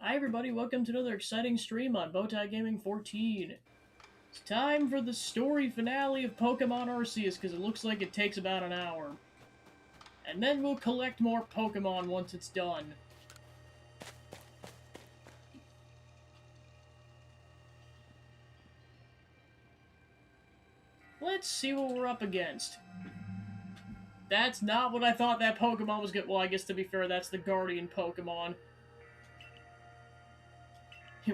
Hi everybody, welcome to another exciting stream on Bowtie Gaming 14. It's time for the story finale of Pokemon Arceus, because it looks like it takes about an hour. And then we'll collect more Pokemon once it's done. Let's see what we're up against. That's not what I thought that Pokemon was good. Well, I guess to be fair, that's the Guardian Pokemon.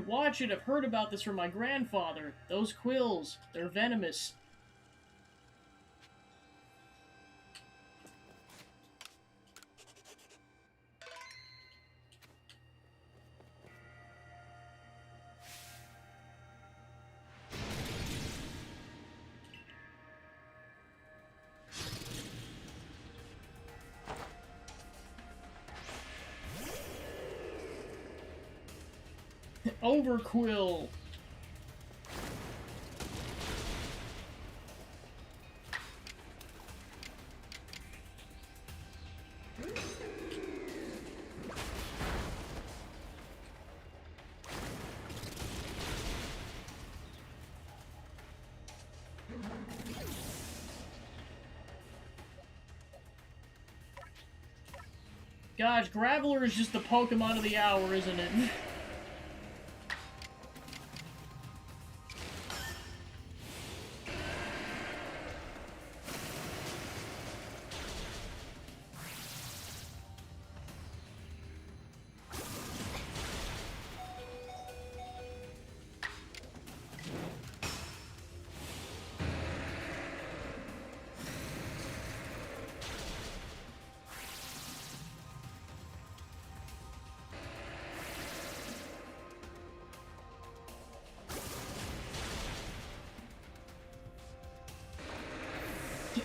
Watch it, I've heard about this from my grandfather. Those quills, they're venomous. Overquill. Gosh, Graveler is just the Pokemon of the hour, isn't it?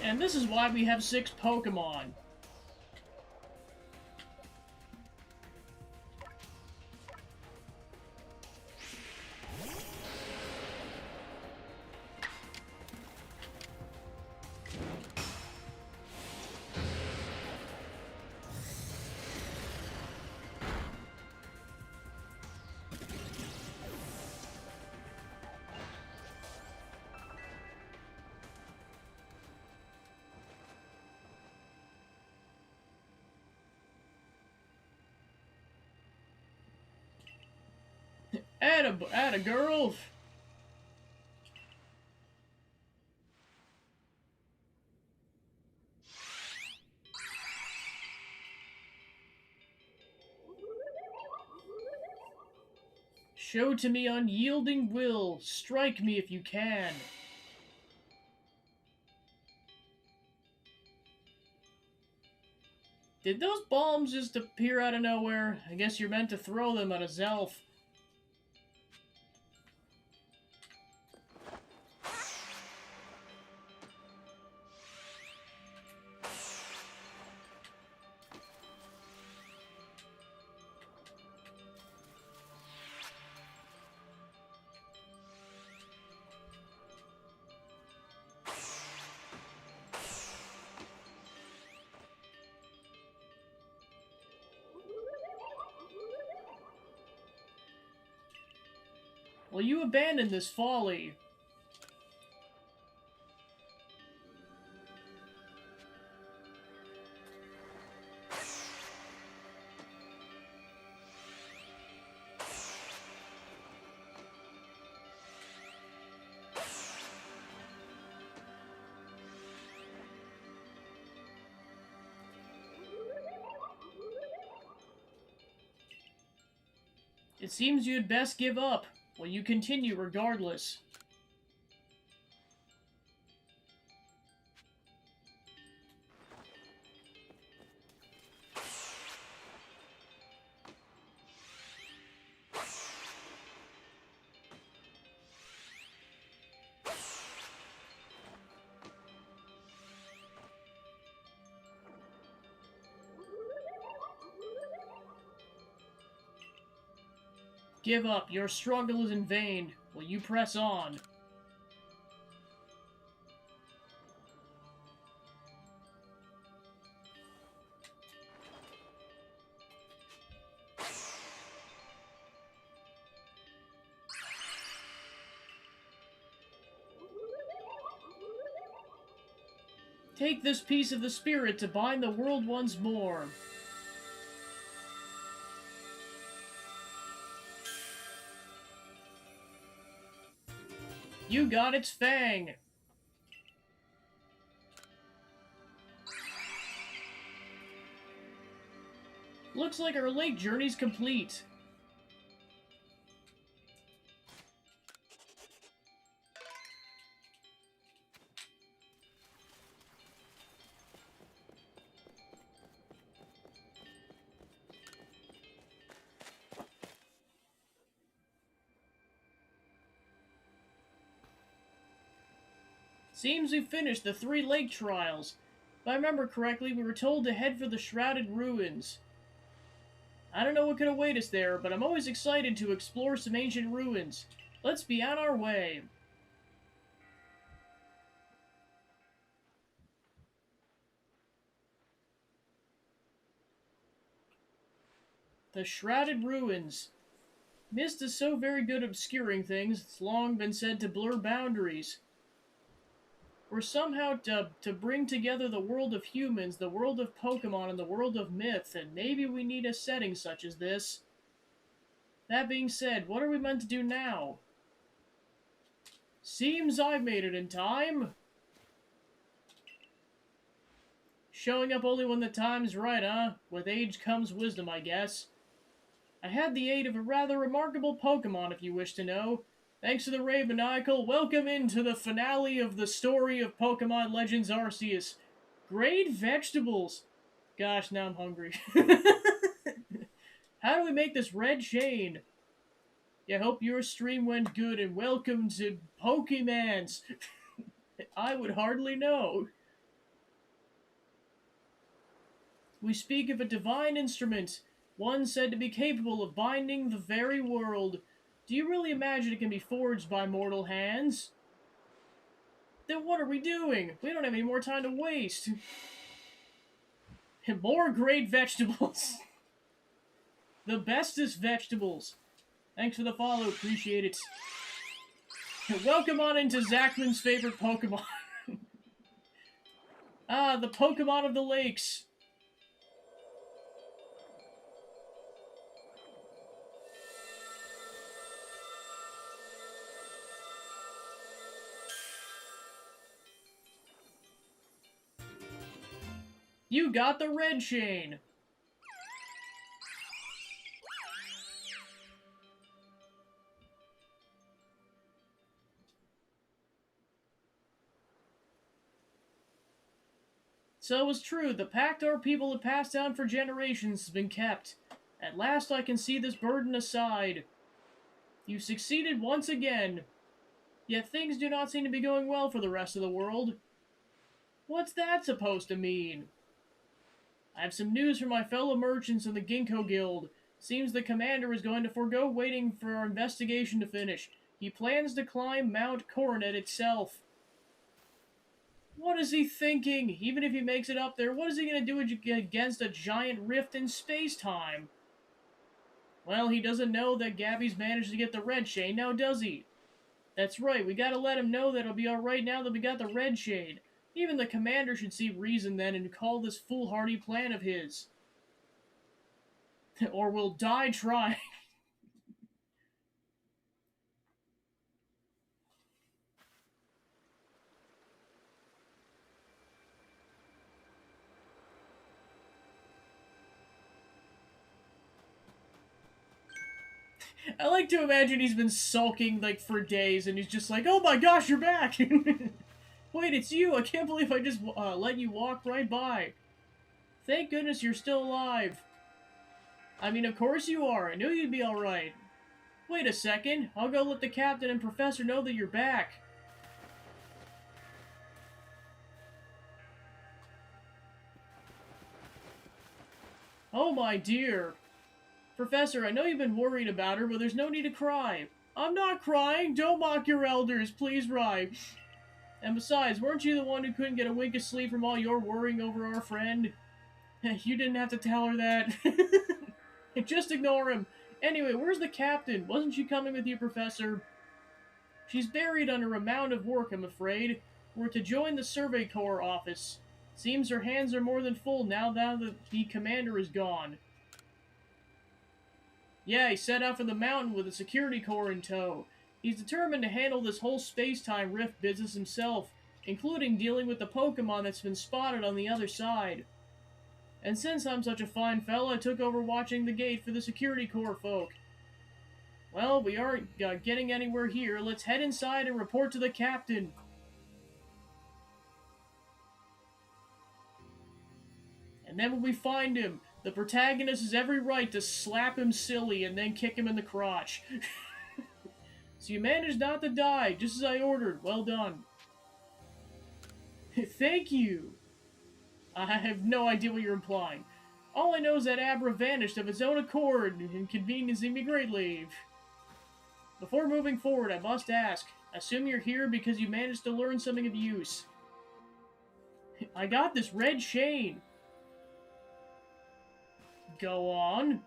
And this is why we have 6 Pokemon. Atta girl. Show to me unyielding will. Strike me if you can. Did those bombs just appear out of nowhere? I guess you're meant to throw them at a Zelf. Will you abandon this folly? It seems you had best give up. Will you continue regardless? Give up. Your struggle is in vain. Will you press on? Take this piece of the spirit to bind the world once more. You got its fang! Looks like our lake journey's complete. Seems we finished the 3 lake trials. If I remember correctly, we were told to head for the Shrouded Ruins. I don't know what could await us there, but I'm always excited to explore some ancient ruins. Let's be on our way. The Shrouded Ruins. Mist is so very good at obscuring things, it's long been said to blur boundaries. We're somehow to bring together the world of humans, the world of Pokemon, and the world of myth, and maybe we need a setting such as this. That being said, what are we meant to do now? Seems I've made it in time. Showing up only when the time's right, huh? With age comes wisdom, I guess. I had the aid of a rather remarkable Pokemon, if you wish to know. Thanks to the Ravenical, welcome into the finale of the story of Pokemon Legends Arceus. Great vegetables! Gosh, now I'm hungry. How do we make this red chain? Yeah, hope your stream went good, and welcome to Pokemans. I would hardly know. We speak of a divine instrument, one said to be capable of binding the very world. Do you really imagine it can be forged by mortal hands? Then what are we doing? We don't have any more time to waste. More great vegetables. The bestest vegetables. Thanks for the follow, appreciate it. Welcome on into Zachman's favorite Pokemon. Ah, the Pokemon of the lakes. You got the red chain! So it was true, the pact our people have passed down for generations has been kept. At last I can see this burden aside. You succeeded once again. Yet things do not seem to be going well for the rest of the world. What's that supposed to mean? I have some news from my fellow merchants in the Ginkgo Guild. Seems the commander is going to forego waiting for our investigation to finish. He plans to climb Mount Coronet itself. What is he thinking? Even if he makes it up there, what is he going to do against a giant rift in space-time? Well, he doesn't know that Gabby's managed to get the red chain, now does he? That's right, we gotta let him know that it'll be alright now that we got the red chain. Even the commander should see reason then and call this foolhardy plan of his. Or we'll die trying. I like to imagine he's been sulking, like, for days, and he's just like, oh my gosh, you're back! Wait, it's you! I can't believe I just let you walk right by. Thank goodness you're still alive. I mean, of course you are. I knew you'd be alright. Wait a second. I'll go let the captain and professor know that you're back. Oh my dear. Professor, I know you've been worried about her, but there's no need to cry. I'm not crying. Don't mock your elders. Please, Rye. And besides, weren't you the one who couldn't get a wink of sleep from all your worrying over our friend? You didn't have to tell her that. Just ignore him. Anyway, where's the captain? Wasn't she coming with you, Professor? She's buried under a mound of work, I'm afraid. We're to join the Survey Corps office. Seems her hands are more than full now that the commander is gone. Yeah, he set out for the mountain with a security corps in tow. He's determined to handle this whole space-time rift business himself, including dealing with the Pokemon that's been spotted on the other side. And since I'm such a fine fella, I took over watching the gate for the security corps folk. Well, we aren't getting anywhere here. Let's head inside and report to the captain. And then when we find him, the protagonist has every right to slap him silly and then kick him in the crotch. So you managed not to die, just as I ordered. Well done. Thank you. I have no idea what you're implying. All I know is that Abra vanished of its own accord, inconveniencing me greatly. Before moving forward, I must ask, assume you're here because you managed to learn something of use. I got this red chain. Go on.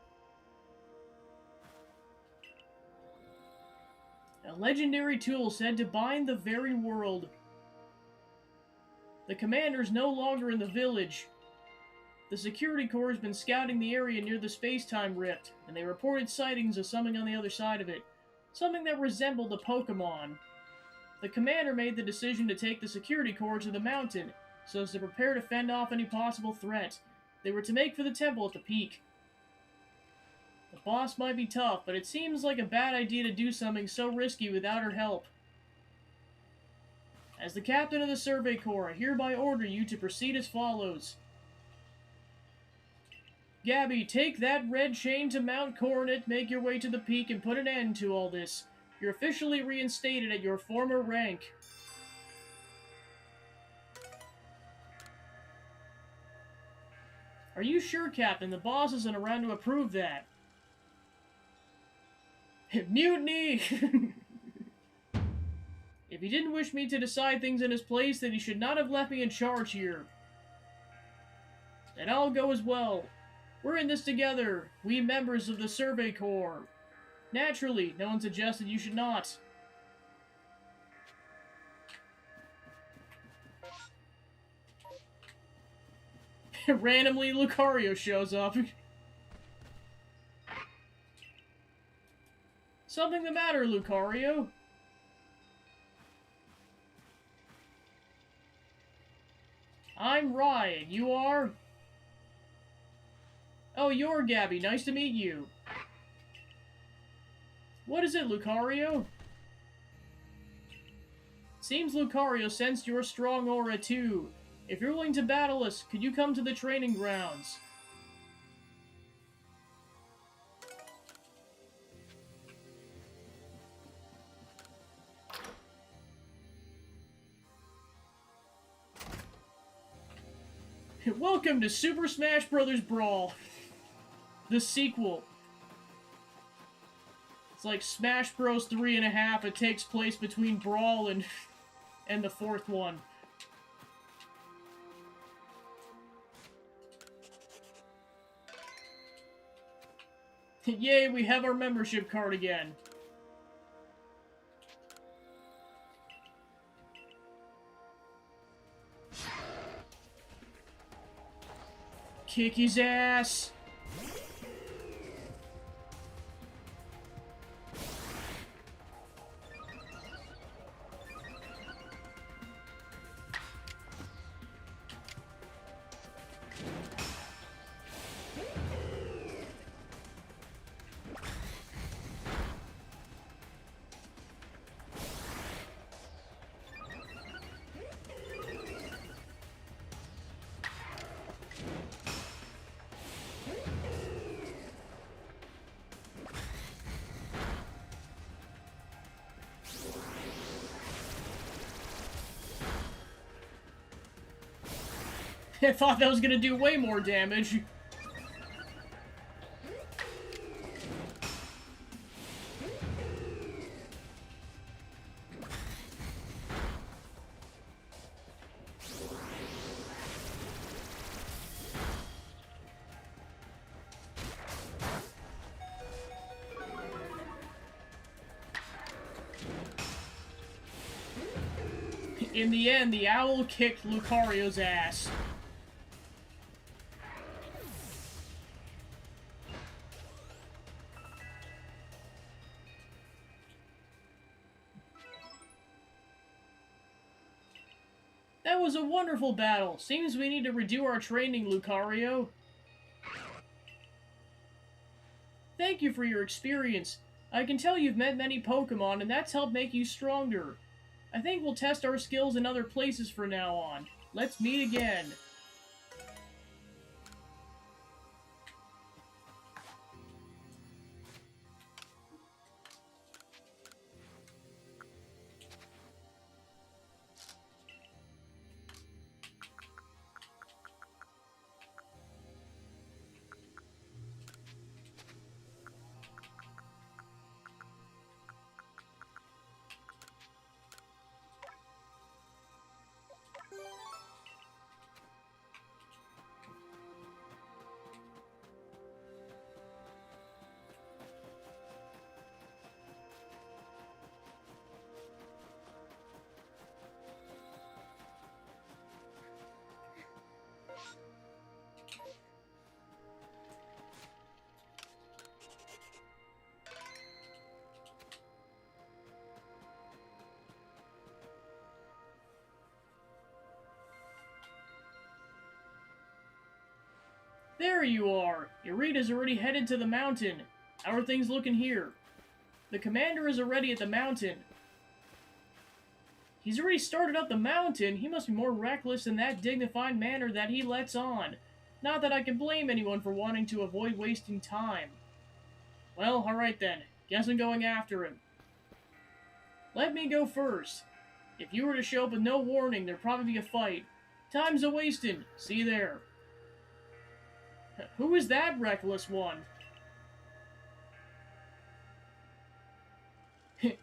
A legendary tool said to bind the very world. The commander's no longer in the village. The security corps has been scouting the area near the space-time rift, and they reported sightings of something on the other side of it. Something that resembled a Pokemon. The commander made the decision to take the security corps to the mountain, so as to prepare to fend off any possible threat. They were to make for the temple at the peak. The boss might be tough, but it seems like a bad idea to do something so risky without her help. As the captain of the Survey Corps, I hereby order you to proceed as follows. Gabby, take that red chain to Mount Coronet, make your way to the peak, and put an end to all this. You're officially reinstated at your former rank. Are you sure, Captain? The boss isn't around to approve that. Mutiny! If he didn't wish me to decide things in his place, then he should not have left me in charge here. And I'll go as well. We're in this together, we members of the Survey Corps. Naturally, no one suggested you should not. Randomly, Lucario shows up. Something the matter, Lucario? I'm Ryan. You are? Oh, you're Gabby. Nice to meet you. What is it, Lucario? Seems Lucario sensed your strong aura, too. If you're willing to battle us, could you come to the training grounds? Welcome to Super Smash Bros. Brawl. The sequel. It's like Smash Bros. 3.5. It takes place between Brawl and the fourth one. Yay, we have our membership card again. Kick his ass! I thought that was gonna do way more damage. In the end, the owl kicked Lucario's ass. That was a wonderful battle. Seems we need to redo our training, Lucario. Thank you for your experience. I can tell you've met many Pokemon, and that's helped make you stronger. I think we'll test our skills in other places from now on. Let's meet again. There you are! Irita's already headed to the mountain. How are things looking here? The commander is already at the mountain. He's already started up the mountain. He must be more reckless in that dignified manner that he lets on. Not that I can blame anyone for wanting to avoid wasting time. Well, alright then. Guess I'm going after him. Let me go first. If you were to show up with no warning, there'd probably be a fight. Time's a-wastin'. See you there. Who is that reckless one?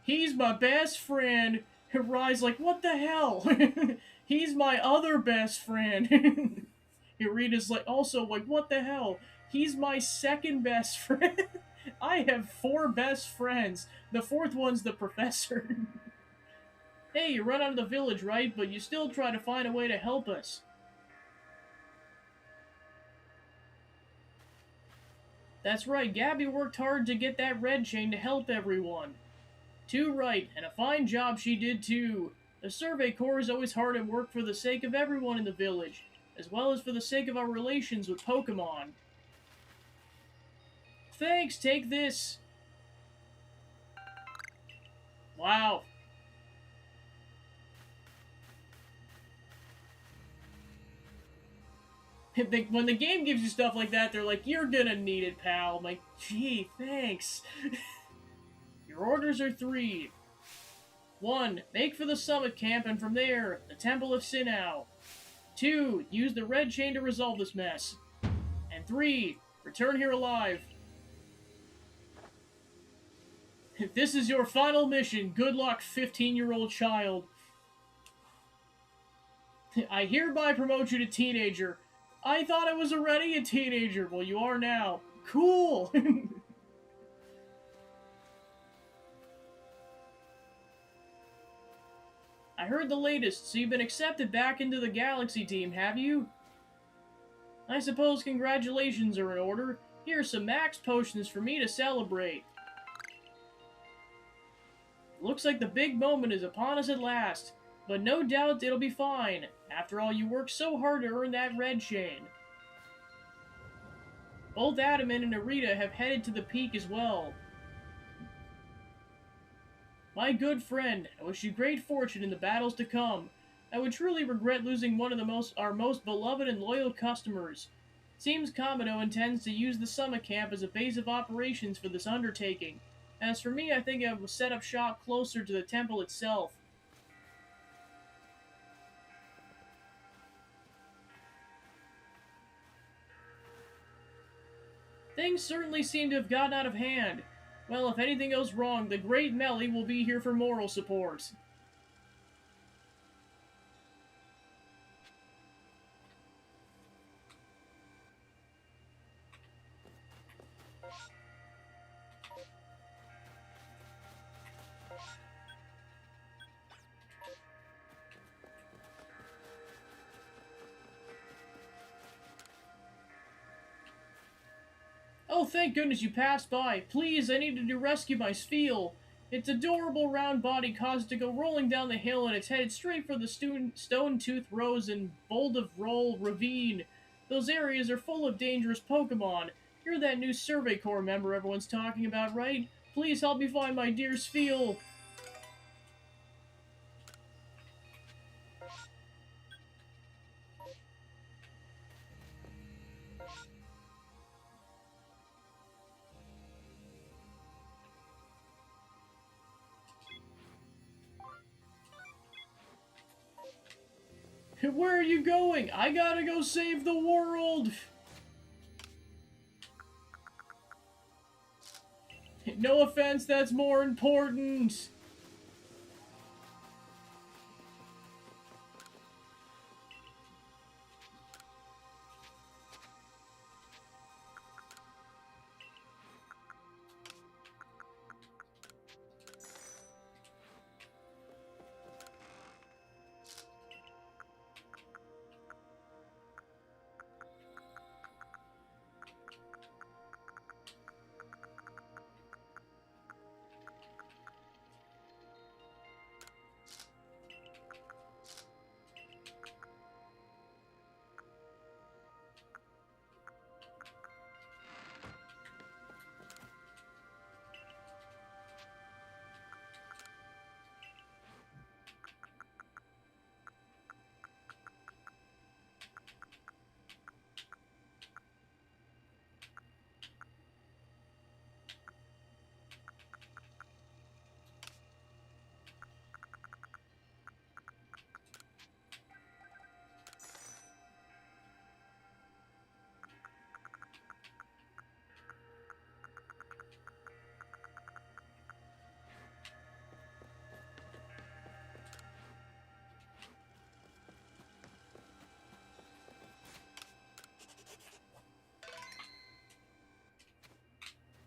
He's my best friend. Rai's like, what the hell? He's my other best friend. Irita's like, also like, what the hell? He's my second best friend. I have 4 best friends. The 4th one's the professor. Hey, you run out of the village, right? But you still try to find a way to help us. That's right, Gabby worked hard to get that red chain to help everyone. Too right, and a fine job she did too. The Survey Corps is always hard at work for the sake of everyone in the village, as well as for the sake of our relations with Pokemon. Thanks, take this. Wow. When the game gives you stuff like that, they're like, you're gonna need it, pal. I'm like, gee, thanks. Your orders are 3. 1. Make for the summit camp, and from there, the Temple of Sinnoh. 2. Use the red chain to resolve this mess. And 3. Return here alive. This is your final mission. Good luck, 15-year-old child. I hereby promote you to teenager. I thought I was already a teenager. Well, you are now. Cool! I heard the latest, so you've been accepted back into the Galaxy team, have you? I suppose congratulations are in order. Here's some max potions for me to celebrate. Looks like the big moment is upon us at last, but no doubt it'll be fine. After all, you worked so hard to earn that red chain. Both Adamant and Irita have headed to the peak as well. My good friend, I wish you great fortune in the battles to come. I would truly regret losing one of our most beloved and loyal customers. Seems Kamado intends to use the summit camp as a base of operations for this undertaking. As for me, I think I will set up shop closer to the temple itself. Things certainly seem to have gotten out of hand. Well, if anything goes wrong, the great Melly will be here for moral support. Oh, thank goodness you passed by. Please, I needed to rescue my Spheal. Its adorable round body caused it to go rolling down the hill, and it's headed straight for the Stone Tooth Rose and Bold of Roll Ravine. Those areas are full of dangerous Pokemon. You're that new Survey Corps member everyone's talking about, right? Please help me find my dear Spheal. Where are you going? I gotta go save the world! No offense, that's more important!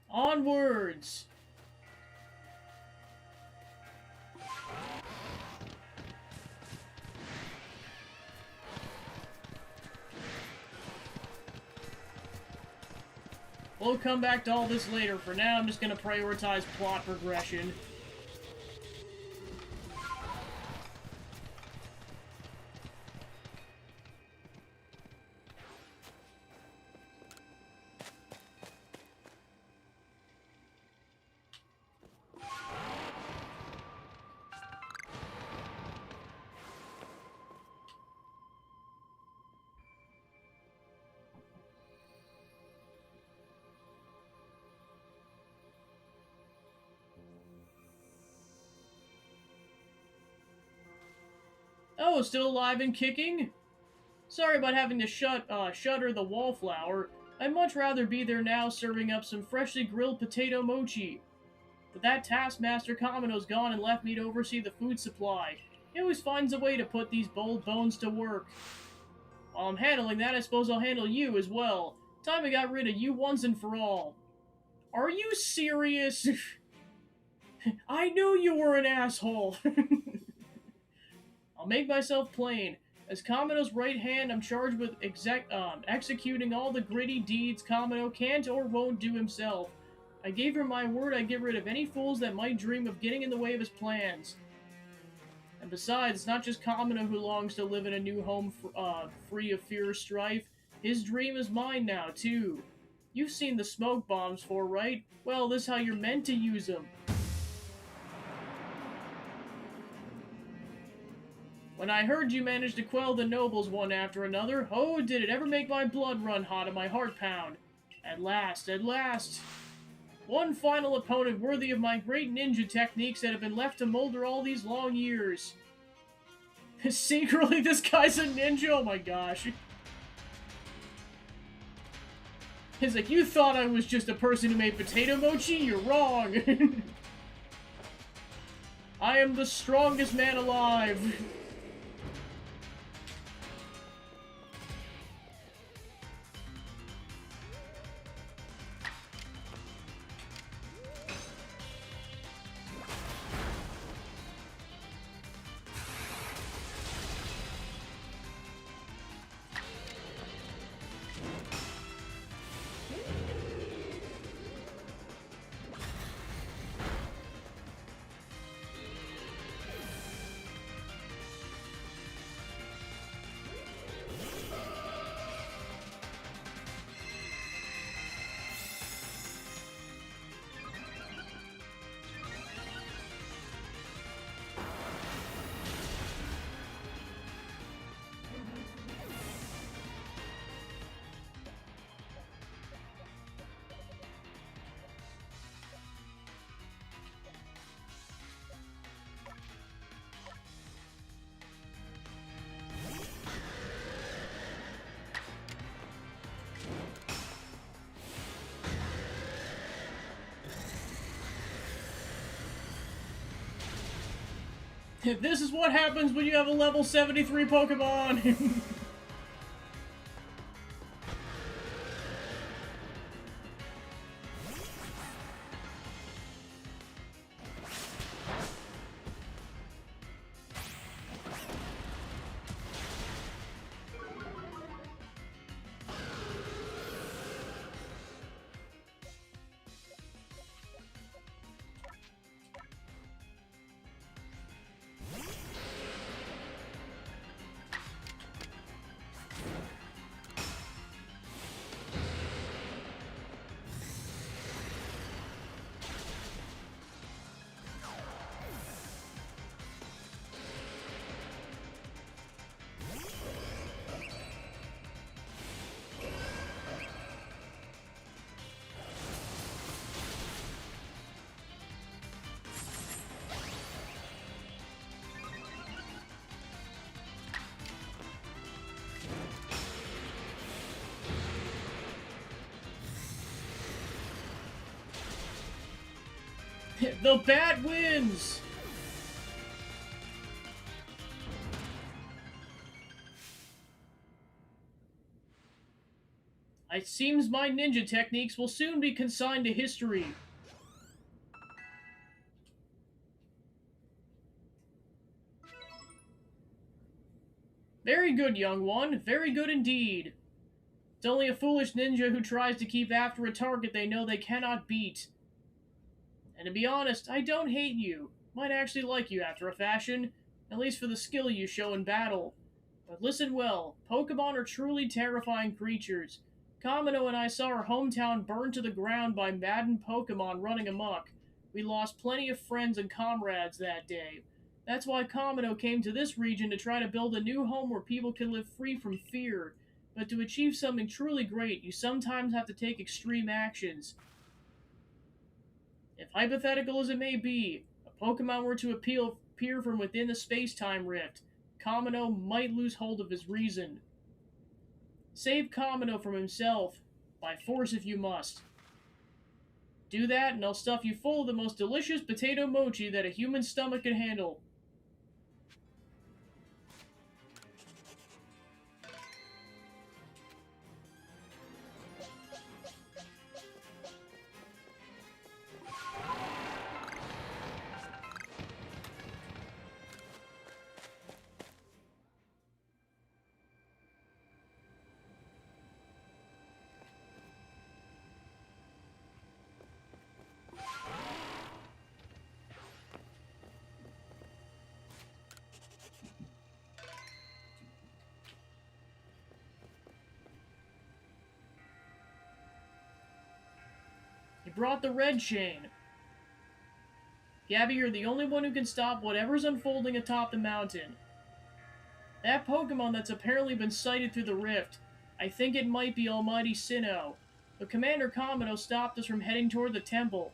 Onwards! We'll come back to all this later. For now, I'm just gonna prioritize plot progression. Oh, still alive and kicking? Sorry about having to shutter the wallflower. I'd much rather be there now serving up some freshly grilled potato mochi. But that taskmaster Kamino's gone and left me to oversee the food supply. He always finds a way to put these bold bones to work. While I'm handling that, I suppose I'll handle you as well. Time I got rid of you once and for all. Are you serious? I knew you were an asshole. I'll make myself plain. As Kamino's right hand, I'm charged with executing all the gritty deeds Kamino can't or won't do himself. I gave her my word I'd get rid of any fools that might dream of getting in the way of his plans. And besides, it's not just Kamino who longs to live in a new home free of fear or strife. His dream is mine now, too. You've seen the smoke bombs for, right? Well, this is how you're meant to use them. When I heard you managed to quell the nobles one after another, oh, did it ever make my blood run hot and my heart pound. At last, at last. One final opponent worthy of my great ninja techniques that have been left to molder all these long years. Secretly, this guy's a ninja? Oh my gosh. He's like, you thought I was just a person who made potato mochi? You're wrong. I am the strongest man alive. This is what happens when you have a level 73 Pokemon! The bat wins! It seems my ninja techniques will soon be consigned to history. Very good, young one. Very good indeed. It's only a foolish ninja who tries to keep after a target they know they cannot beat. And to be honest, I don't hate you. Might actually like you after a fashion, at least for the skill you show in battle. But listen well, Pokemon are truly terrifying creatures. Kamino and I saw our hometown burned to the ground by maddened Pokemon running amok. We lost plenty of friends and comrades that day. That's why Kamino came to this region to try to build a new home where people can live free from fear. But to achieve something truly great, you sometimes have to take extreme actions. If hypothetical as it may be, a Pokemon were to appear from within the space-time rift, Kamino might lose hold of his reason. Save Kamino from himself, by force if you must. Do that, and I'll stuff you full of the most delicious potato mochi that a human stomach can handle. He brought the red chain. Gabby, you're the only one who can stop whatever's unfolding atop the mountain. That Pokemon that's apparently been sighted through the rift, I think it might be Almighty Sinnoh. But Commander Kamino stopped us from heading toward the temple.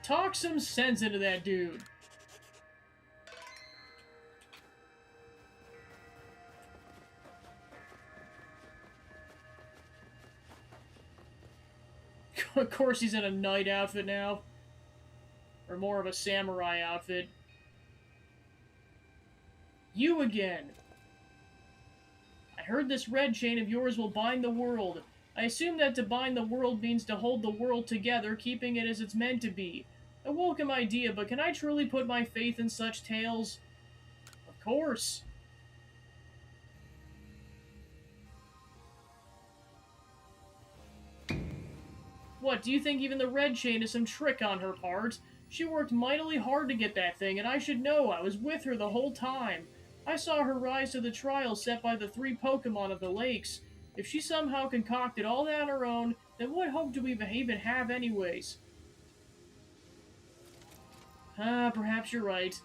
Talk some sense into that dude. Of course he's in a knight outfit now. Or more of a samurai outfit. You again! I heard this red chain of yours will bind the world. I assume that to bind the world means to hold the world together, keeping it as it's meant to be. A welcome idea, but can I truly put my faith in such tales? Of course. What, do you think even the red chain is some trick on her part? She worked mightily hard to get that thing, and I should know. I was with her the whole time. I saw her rise to the trial set by the 3 Pokemon of the lakes. If she somehow concocted all that on her own, then what hope do we even have anyways? Perhaps you're right.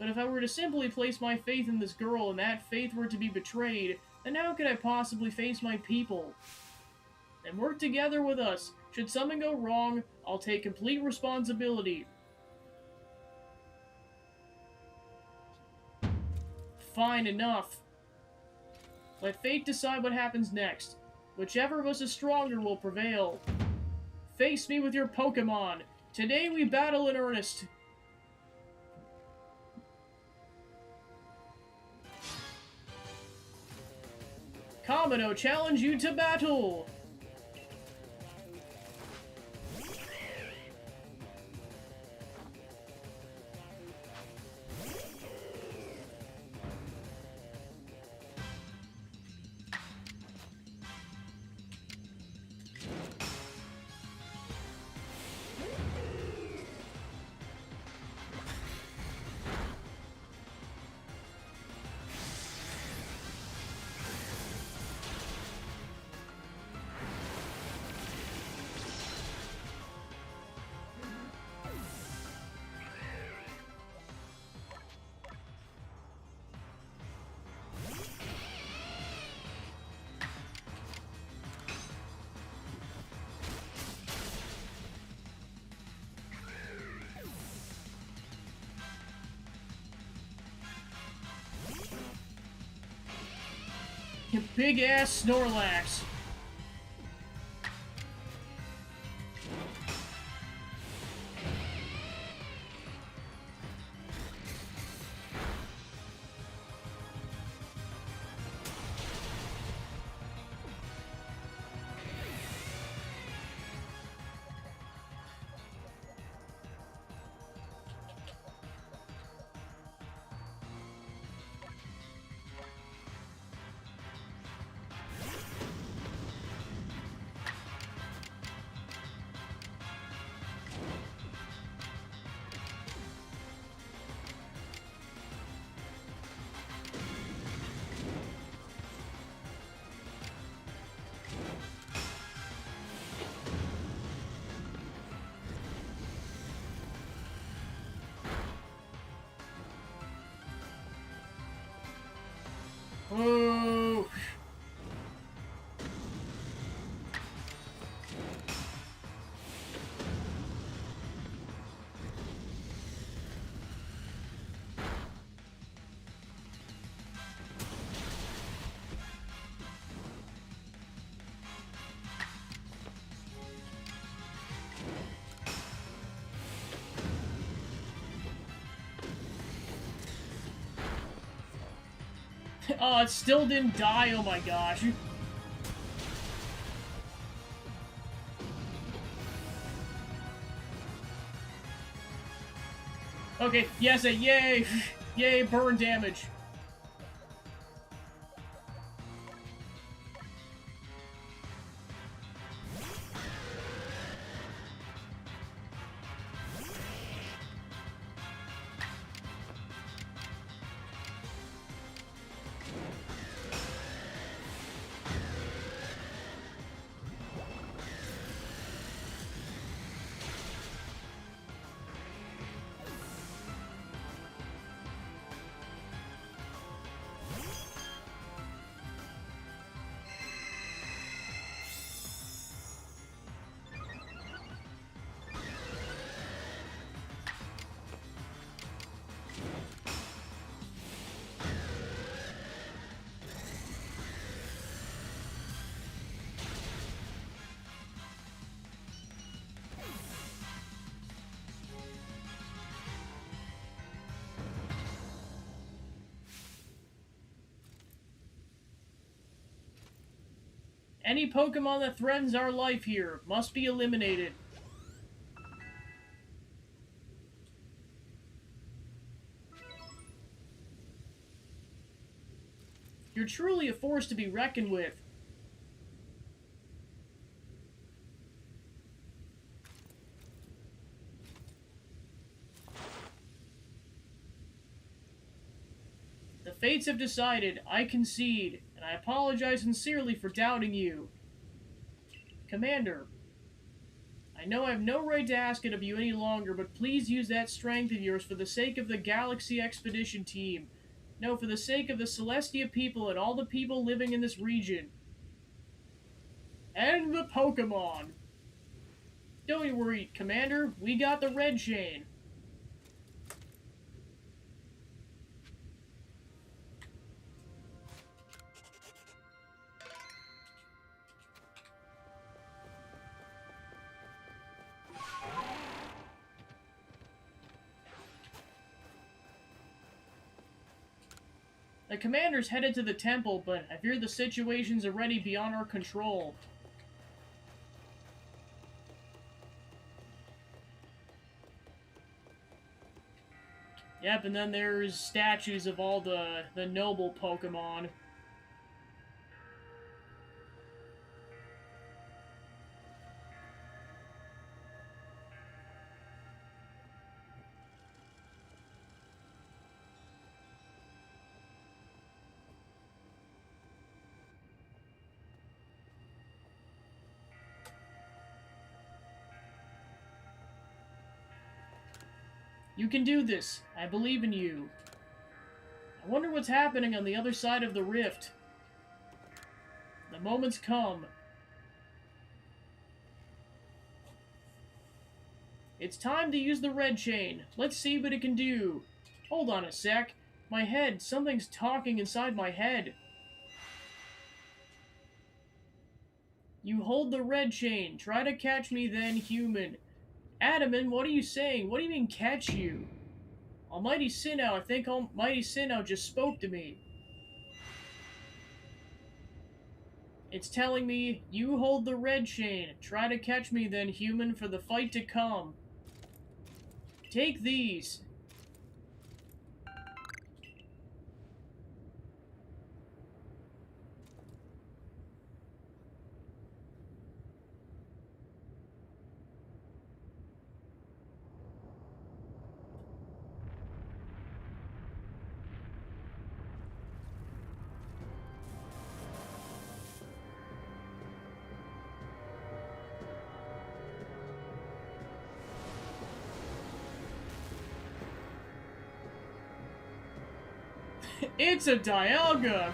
But if I were to simply place my faith in this girl and that faith were to be betrayed, then how could I possibly face my people? Then work together with us. Should something go wrong, I'll take complete responsibility. Fine enough. Let fate decide what happens next. Whichever of us is stronger will prevail. Face me with your Pokemon. Today we battle in earnest. Kamado challenge you to battle! You big-ass Snorlax. Whoa! Oh, it still didn't die, oh my gosh. Okay, yes, yay! Yay, burn damage. Any Pokemon that threatens our life here must be eliminated. You're truly a force to be reckoned with. The fates have decided. I concede, and I apologize sincerely for doubting you. Commander, I know I have no right to ask it of you any longer, but please use that strength of yours for the sake of the Galaxy Expedition Team. No, for the sake of the Celestia people and all the people living in this region. And the Pokemon. Don't you worry, Commander. We got the red chain. The commander's headed to the temple, but I fear the situation's already beyond our control. Yep, and then there's statues of all the noble Pokemon. You can do this. I believe in you. I wonder what's happening on the other side of the rift. The moment's come. It's time to use the red chain. Let's see what it can do. Hold on a sec. My head. Something's talking inside my head. You hold the red chain. Try to catch me then, human. Adaman, what are you saying? What do you mean, catch you? Almighty Sinnoh, I think Almighty Sinnoh just spoke to me. It's telling me, you hold the red chain. Try to catch me then, human, for the fight to come. Take these. It's a Dialga!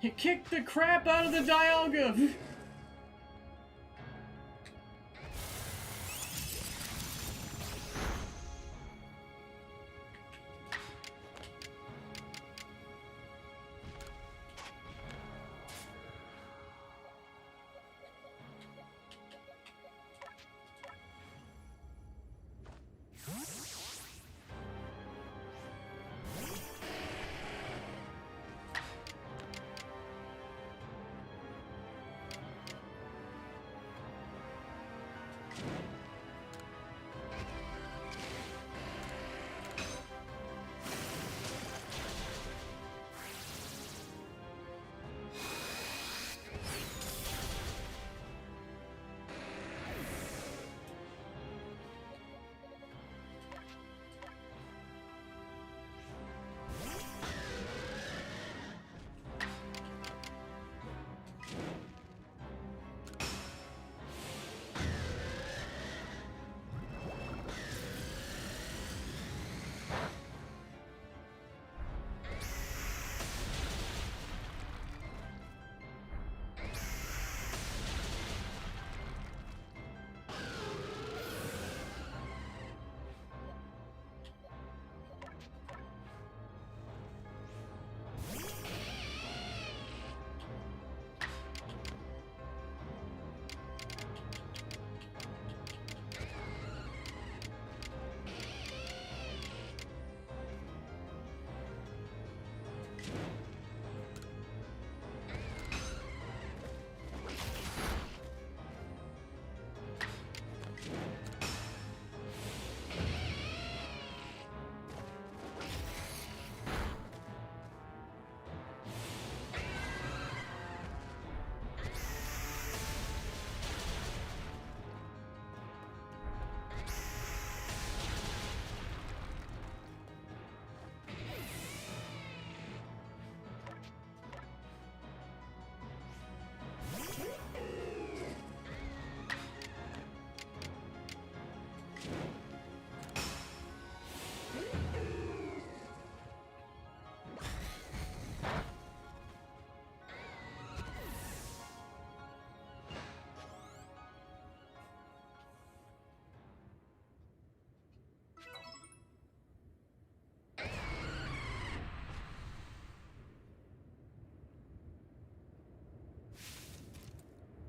It kicked the crap out of the Dialga!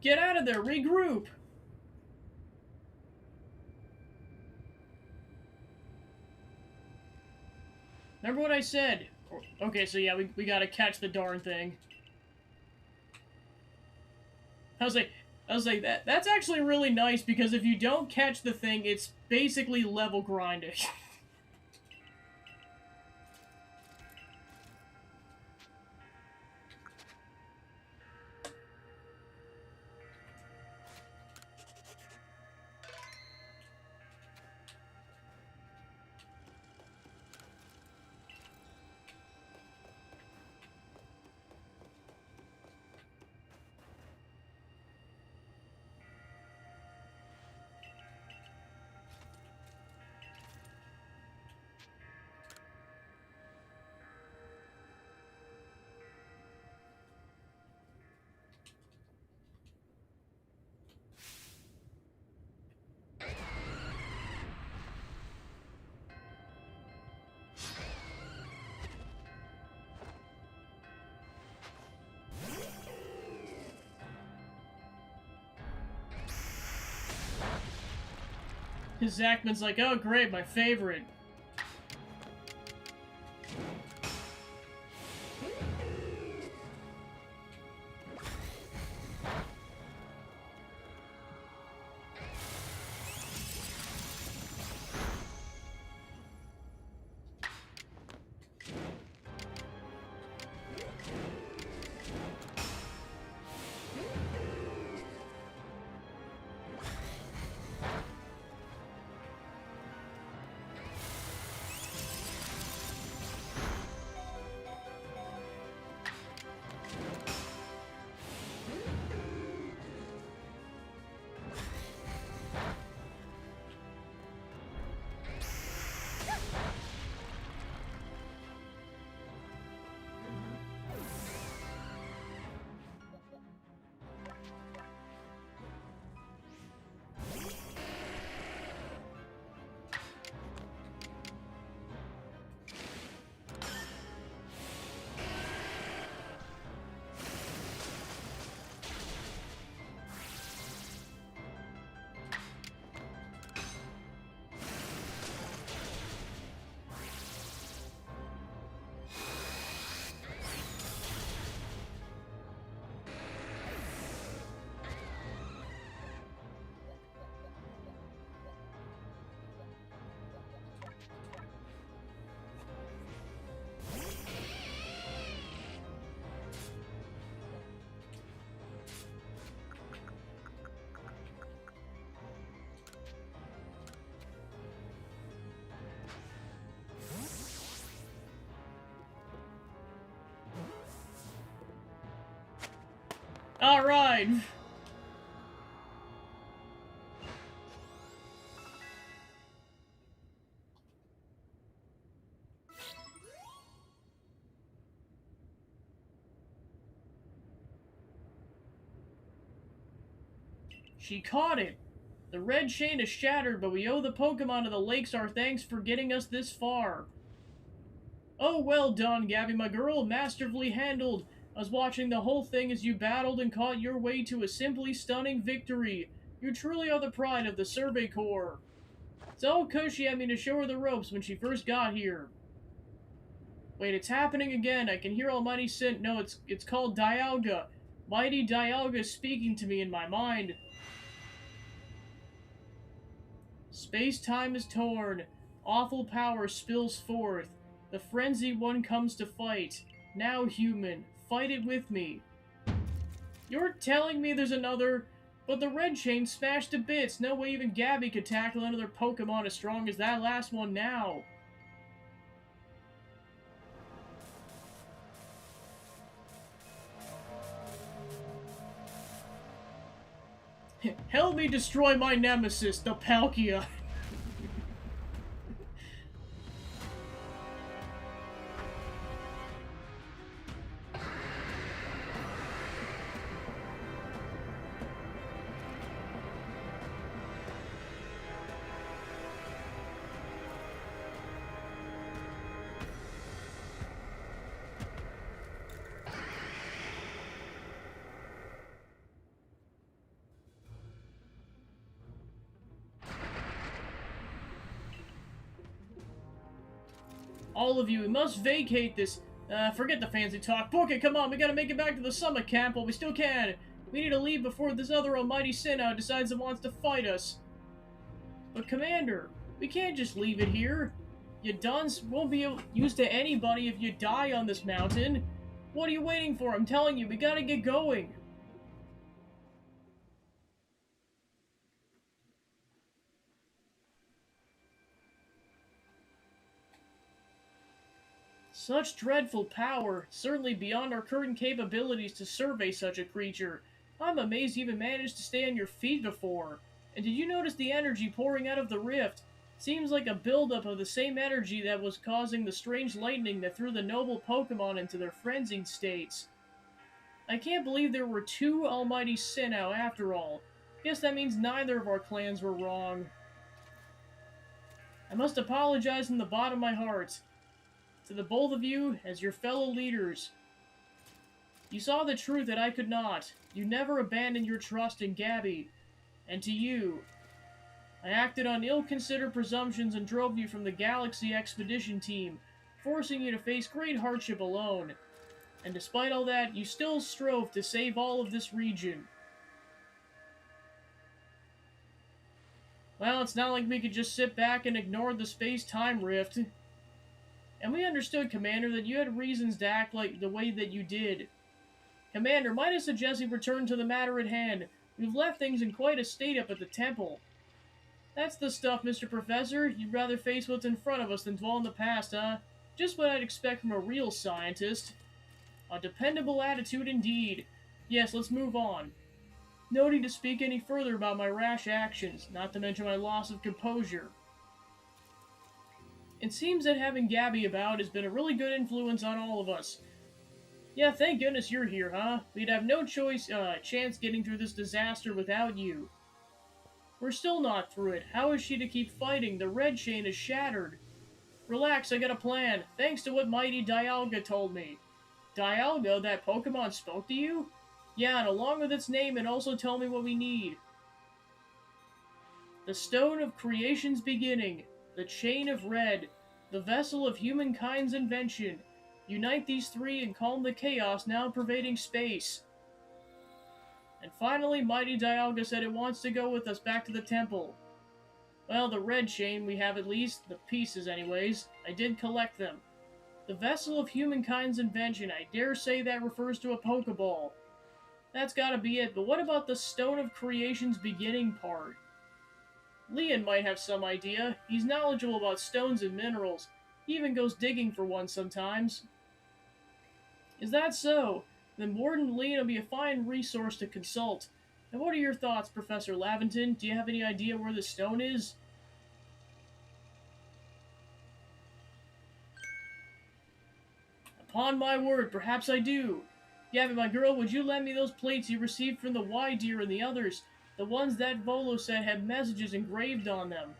Get out of there! Regroup! Remember what I said? Okay, so yeah, we gotta catch the darn thing. I was like, that's actually really nice, because if you don't catch the thing, it's basically level grinding. Zachman's like, oh great, my favorite. Alright! She caught it! The red chain is shattered, but we owe the Pokemon of the lakes our thanks for getting us this far. Oh, well done, Gabby, my girl. Masterfully handled. I was watching the whole thing as you battled and caught your way to a simply stunning victory. You truly are the pride of the Survey Corps. It's all 'cause she had me to show her the ropes when she first got here. Wait, it's happening again. I can hear Almighty Sin. No, it's called Dialga. Mighty Dialga speaking to me in my mind. Space-time is torn. Awful power spills forth. The frenzied one comes to fight. Now, human, fight it with me. You're telling me there's another... But the red chain smashed to bits. No way even Gabby could tackle another Pokemon as strong as that last one now. Help me destroy my nemesis, the Palkia. All of you, we must vacate this. Forget the fancy talk. Book it, come on, we gotta make it back to the summit camp while we still can. We need to leave before this other almighty Sinnoh decides it wants to fight us. But Commander, we can't just leave it here. You dunce won't be used to anybody if you die on this mountain. What are you waiting for? I'm telling you, we gotta get going. Such dreadful power, certainly beyond our current capabilities to survey such a creature. I'm amazed you even managed to stay on your feet before. And did you notice the energy pouring out of the rift? Seems like a buildup of the same energy that was causing the strange lightning that threw the noble Pokemon into their frenzied states. I can't believe there were two Almighty Sinnoh after all. Guess that means neither of our clans were wrong. I must apologize from the bottom of my heart to the both of you as your fellow leaders. You saw the truth that I could not. You never abandoned your trust in Gabby. And to you, I acted on ill-considered presumptions and drove you from the Galaxy Expedition Team, forcing you to face great hardship alone. And despite all that, you still strove to save all of this region. Well, it's not like we could just sit back and ignore the space-time rift. And we understood, Commander, that you had reasons to act like the way that you did. Commander, might I suggest we return to the matter at hand? We've left things in quite a state up at the temple. That's the stuff, Mr. Professor. You'd rather face what's in front of us than dwell in the past, huh? Just what I'd expect from a real scientist. A dependable attitude indeed. Yes, let's move on. No need to speak any further about my rash actions, not to mention my loss of composure. It seems that having Gabby about has been a really good influence on all of us. Yeah, thank goodness you're here, huh? We'd have no chance getting through this disaster without you. We're still not through it. How is she to keep fighting? The red chain is shattered. Relax, I got a plan. Thanks to what Mighty Dialga told me. Dialga, that Pokemon spoke to you? Yeah, and along with its name, it also told me what we need. The Stone of Creation's Beginning. The Chain of Red. The Vessel of Humankind's Invention. Unite these three and calm the chaos now pervading space. And finally, Mighty Dialga said it wants to go with us back to the temple. Well, the red chain we have at least, the pieces anyways. I did collect them. The Vessel of Humankind's Invention, I dare say that refers to a Pokeball. That's gotta be it, but what about the Stone of Creation's Beginning part? Leon might have some idea. He's knowledgeable about stones and minerals. He even goes digging for one sometimes. Is that so? Then Warden Leon will be a fine resource to consult. And what are your thoughts, Professor Laventon? Do you have any idea where the stone is? Upon my word, perhaps I do. Gabby, my girl, would you lend me those plates you received from the Y-Deer and the others? The ones that Volo said had messages engraved on them.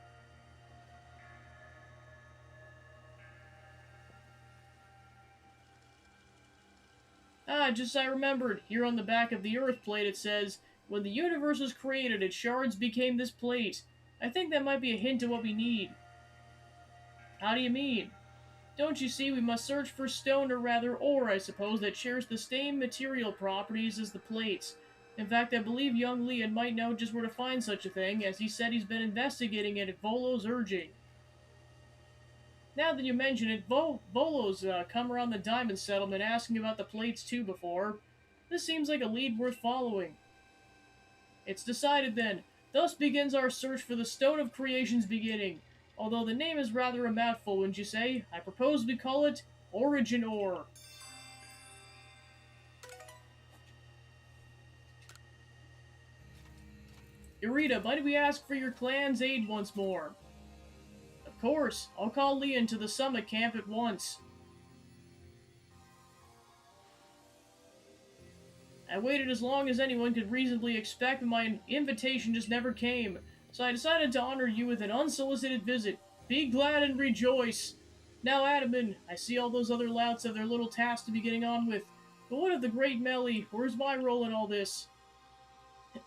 Ah, just I remembered. Here on the back of the Earth plate it says, when the universe was created, its shards became this plate. I think that might be a hint of what we need. How do you mean? Don't you see, we must search for stone, or rather ore, I suppose, that shares the same material properties as the plates. In fact, I believe young Leon might know just where to find such a thing, as he said he's been investigating it at Volo's urging. Now that you mention it, Volo's come around the diamond settlement asking about the plates too before. This seems like a lead worth following. It's decided then. Thus begins our search for the Stone of Creation's Beginning. Although the name is rather a mouthful, wouldn't you say? I propose we call it Origin Ore. Irita, might we ask for your clan's aid once more? Of course, I'll call Leon to the summit camp at once. I waited as long as anyone could reasonably expect, but my invitation just never came. So I decided to honor you with an unsolicited visit. Be glad and rejoice. Now, Adaman, I see all those other louts have their little tasks to be getting on with. But what of the great Melly? Where's my role in all this?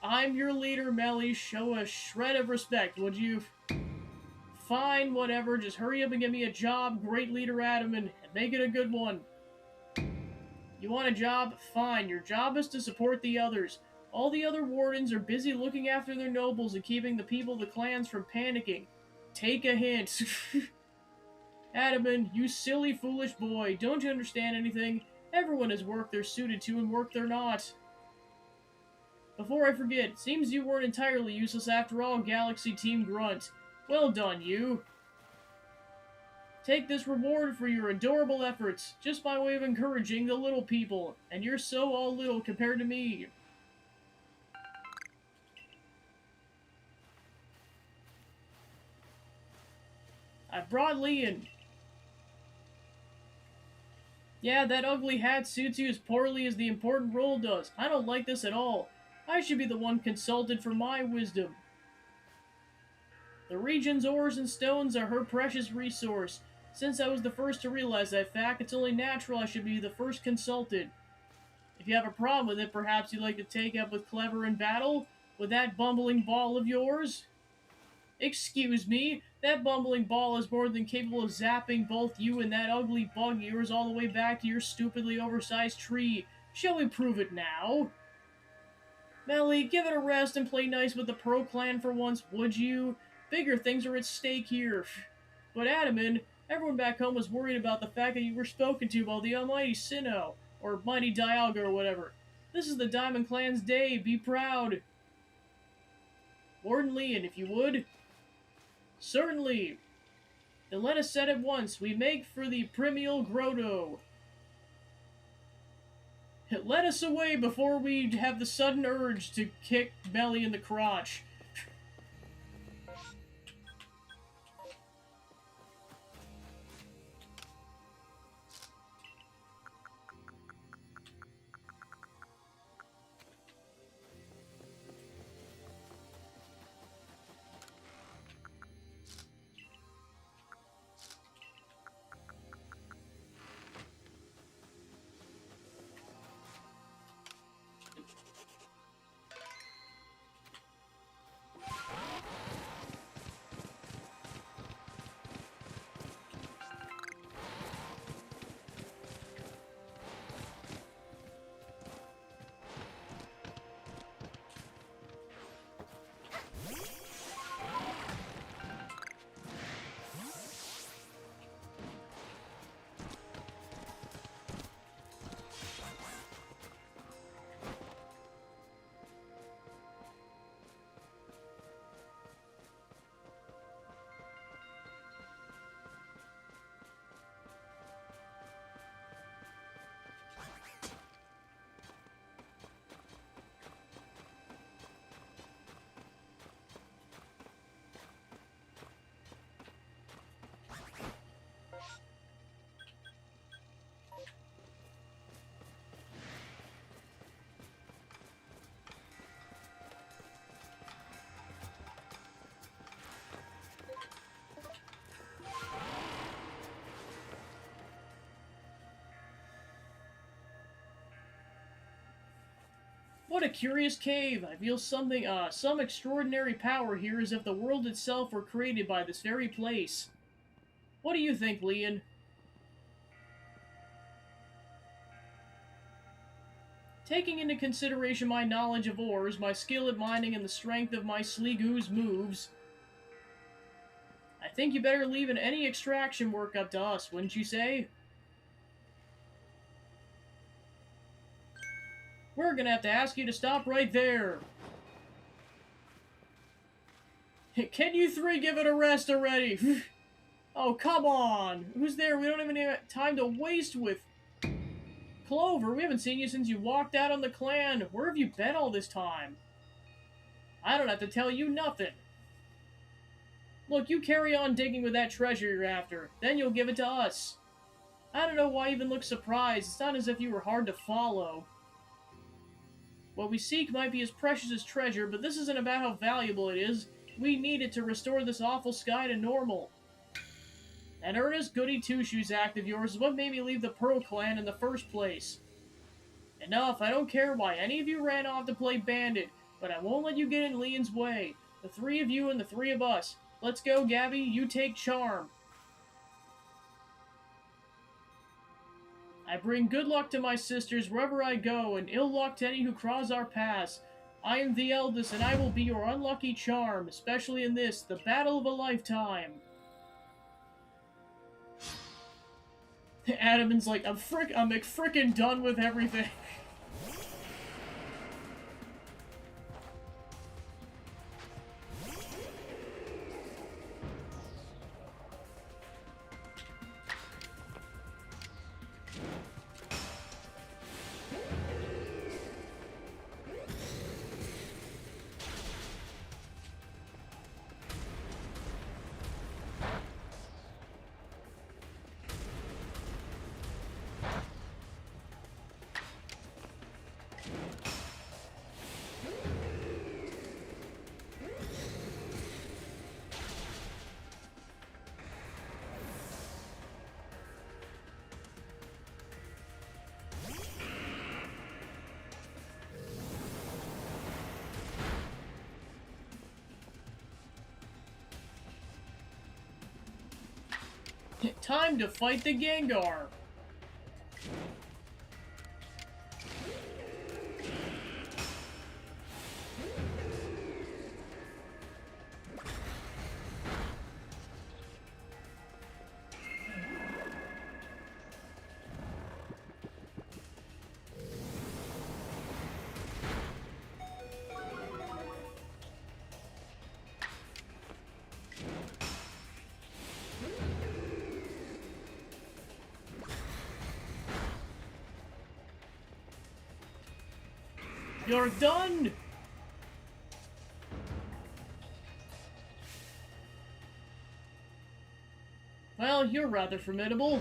I'm your leader, Melly. Show a shred of respect, would you? Fine, whatever, just hurry up and get me a job, great leader Adam, and make it a good one. You want a job? Fine, your job is to support the others. All the other wardens are busy looking after their nobles and keeping the people of the clans from panicking. Take a hint. Adaman, you silly, foolish boy, don't you understand anything? Everyone has work they're suited to and work they're not. Before I forget, it seems you weren't entirely useless after all, Galaxy Team Grunt. Well done, you. Take this reward for your adorable efforts, just by way of encouraging the little people, and you're so all little compared to me. I brought Leon. Yeah, that ugly hat suits you as poorly as the important role does. I don't like this at all. I should be the one consulted for my wisdom. The region's ores and stones are her precious resource. Since I was the first to realize that fact, it's only natural I should be the first consulted. If you have a problem with it, perhaps you'd like to take up with Clever in battle? With that bumbling ball of yours? Excuse me, that bumbling ball is more than capable of zapping both you and that ugly bug of yours all the way back to your stupidly oversized tree. Shall we prove it now? Melly, give it a rest and play nice with the Pro Clan for once, would you? Bigger things are at stake here. But Adaman, everyone back home was worried about the fact that you were spoken to by the almighty Sinnoh, or mighty Dialga or whatever. This is the Diamond Clan's day, be proud. Warden Leon, if you would. Certainly. Then let us set at once. We make for the Primeval Grotto. Let us away before we have the sudden urge to kick Melly in the crotch. What a curious cave! I feel something, some extraordinary power here, as if the world itself were created by this very place. What do you think, Leon? Taking into consideration my knowledge of ores, my skill at mining, and the strength of my Sliggoo's moves, I think you better leave any extraction work up to us, wouldn't you say? We're gonna have to ask you to stop right there. Can you three give it a rest already? Oh, come on. Who's there? We don't even have time to waste with. Clover, we haven't seen you since you walked out on the clan. Where have you been all this time? I don't have to tell you nothing. Look, you carry on digging with that treasure you're after. Then you'll give it to us. I don't know why you even look surprised. It's not as if you were hard to follow. What we seek might be as precious as treasure, but this isn't about how valuable it is. We need it to restore this awful sky to normal. That earnest goody two-shoes act of yours is what made me leave the Pearl Clan in the first place. Enough, I don't care why any of you ran off to play bandit, but I won't let you get in Leon's way. The three of you and the three of us. Let's go, Gabby. You take Charm. I bring good luck to my sisters wherever I go, and ill luck to any who cross our paths. I am the eldest, and I will be your unlucky charm, especially in this, the battle of a lifetime. Adaman's like, I'm frickin' done with everything. Time to fight the Gengar! You're done! Well, you're rather formidable.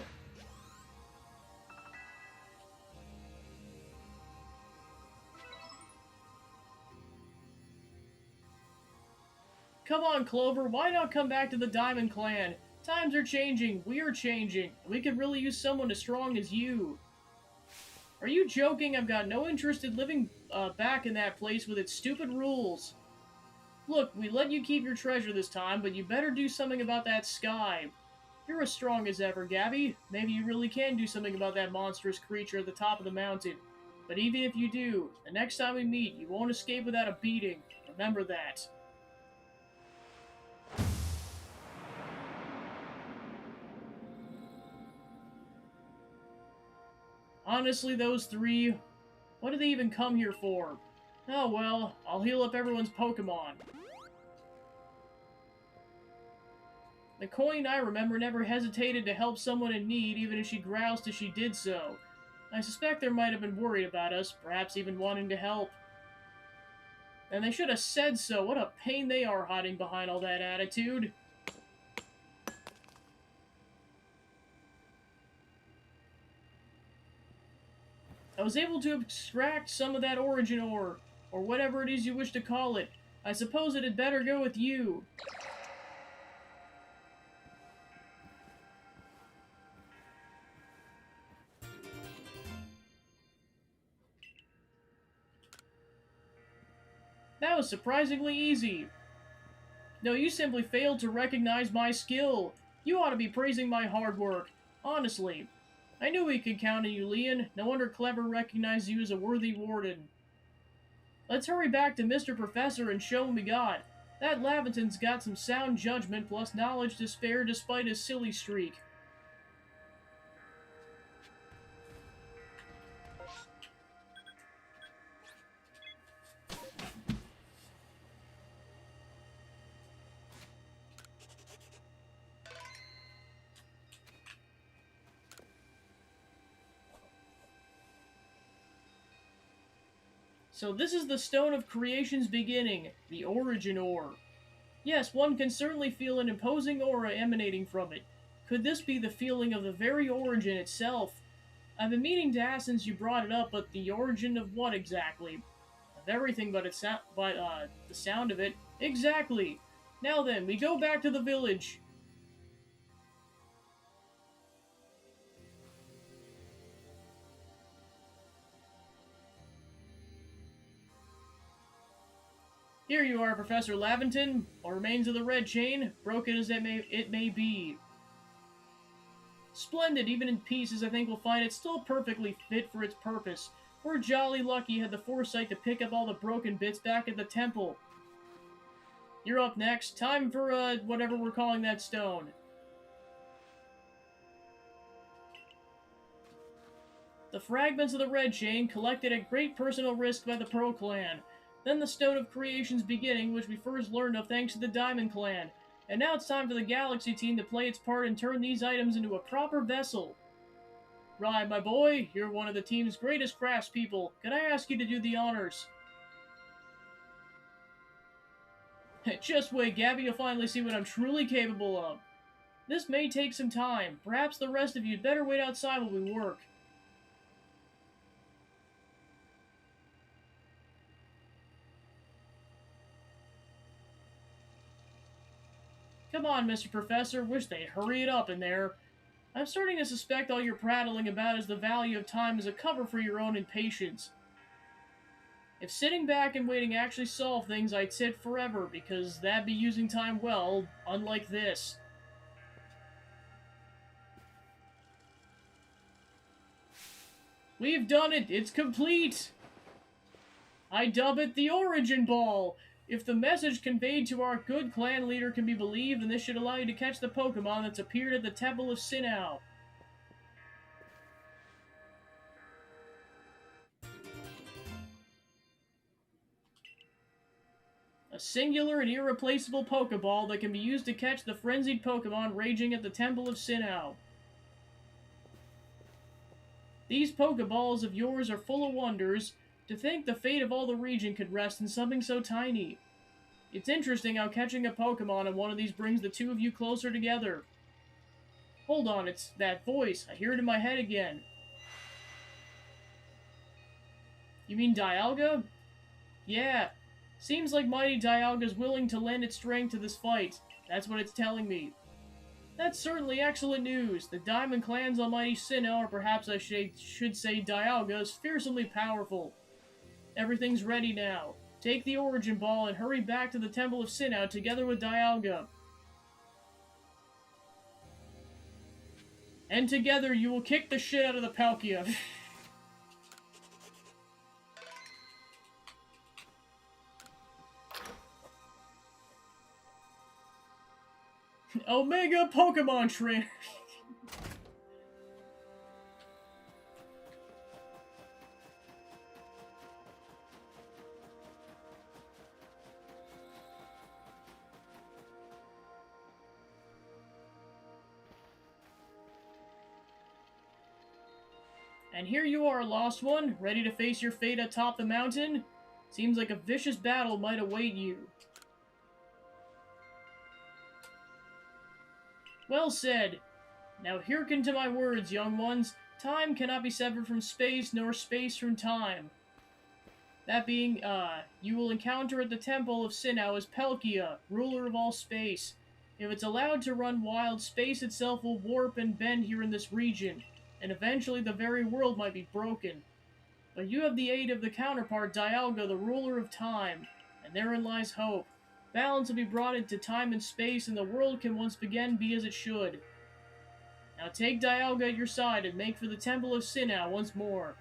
Come on, Clover, why not come back to the Diamond Clan? Times are changing, we're changing. We could really use someone as strong as you. Are you joking? I've got no interest in living back in that place with its stupid rules. Look, we let you keep your treasure this time, but you better do something about that sky. You're as strong as ever, Gabby. Maybe you really can do something about that monstrous creature at the top of the mountain. But even if you do, the next time we meet, you won't escape without a beating. Remember that. Honestly, those three, what did they even come here for? Oh well, I'll heal up everyone's Pokemon. The coin, I remember, never hesitated to help someone in need, even if she groused as she did so. I suspect they might have been worried about us, perhaps even wanting to help. And they should have said so. What a pain they are hiding behind all that attitude. I was able to extract some of that origin ore, or whatever it is you wish to call it. I suppose it had better go with you. That was surprisingly easy. No, you simply failed to recognize my skill. You ought to be praising my hard work. Honestly. I knew we could count on you, Leon. No wonder Clever recognized you as a worthy warden. Let's hurry back to Mr. Professor and show him we got. That Laventon's got some sound judgment plus knowledge to spare despite his silly streak. So this is the Stone of Creation's beginning, the Origin Ore. Yes, one can certainly feel an imposing aura emanating from it. Could this be the feeling of the very origin itself? I've been meaning to ask since you brought it up, but the origin of what exactly? Of everything but the sound of it. Exactly! Now then, we go back to the village. Here you are, Professor Laventon. What remains of the red chain, broken as it may be. Splendid, even in pieces, I think we'll find it still perfectly fit for its purpose. We're jolly lucky you had the foresight to pick up all the broken bits back at the temple. You're up next. Time for, whatever we're calling that stone. The fragments of the Red Chain, collected at great personal risk by the Pearl Clan. Then the Stone of Creation's beginning, which we first learned of thanks to the Diamond Clan. And now it's time for the Galaxy team to play its part and turn these items into a proper vessel. Rye, my boy, you're one of the team's greatest craftspeople. Can I ask you to do the honors? Just wait, Gabby, you'll finally see what I'm truly capable of. This may take some time. Perhaps the rest of you'd better wait outside while we work. Come on, Mr. Professor, wish they'd hurry it up in there. I'm starting to suspect all you're prattling about is the value of time as a cover for your own impatience. If sitting back and waiting actually solved things, I'd sit forever, because that'd be using time well, unlike this. We've done it! It's complete! I dub it the Origin Ball! If the message conveyed to our good clan leader can be believed, then this should allow you to catch the Pokemon that's appeared at the Temple of Sinnoh. A singular and irreplaceable Pokeball that can be used to catch the frenzied Pokemon raging at the Temple of Sinnoh. These Pokeballs of yours are full of wonders. To think the fate of all the region could rest in something so tiny. It's interesting how catching a Pokemon in one of these brings the two of you closer together. Hold on, it's that voice. I hear it in my head again. You mean Dialga? Yeah. Seems like mighty Dialga's willing to lend its strength to this fight. That's what it's telling me. That's certainly excellent news. The Diamond Clan's almighty Sinnoh, or perhaps I should say Dialga, is fearsomely powerful. Everything's ready now. Take the Origin Ball and hurry back to the Temple of Sinnoh together with Dialga. And together you will kick the shit out of the Palkia. Omega Pokemon Trainer. And here you are, Lost One, ready to face your fate atop the mountain? Seems like a vicious battle might await you. Well said. Now hearken to my words, young ones. Time cannot be severed from space, nor space from time. That being, you will encounter at the Temple of Sinnoh is Palkia, ruler of all space. If it's allowed to run wild, space itself will warp and bend here in this region, and eventually the very world might be broken. But you have the aid of the counterpart, Dialga, the ruler of time, and therein lies hope. Balance will be brought into time and space, and the world can once again be as it should. Now take Dialga at your side and make for the Temple of Sinnoh once more.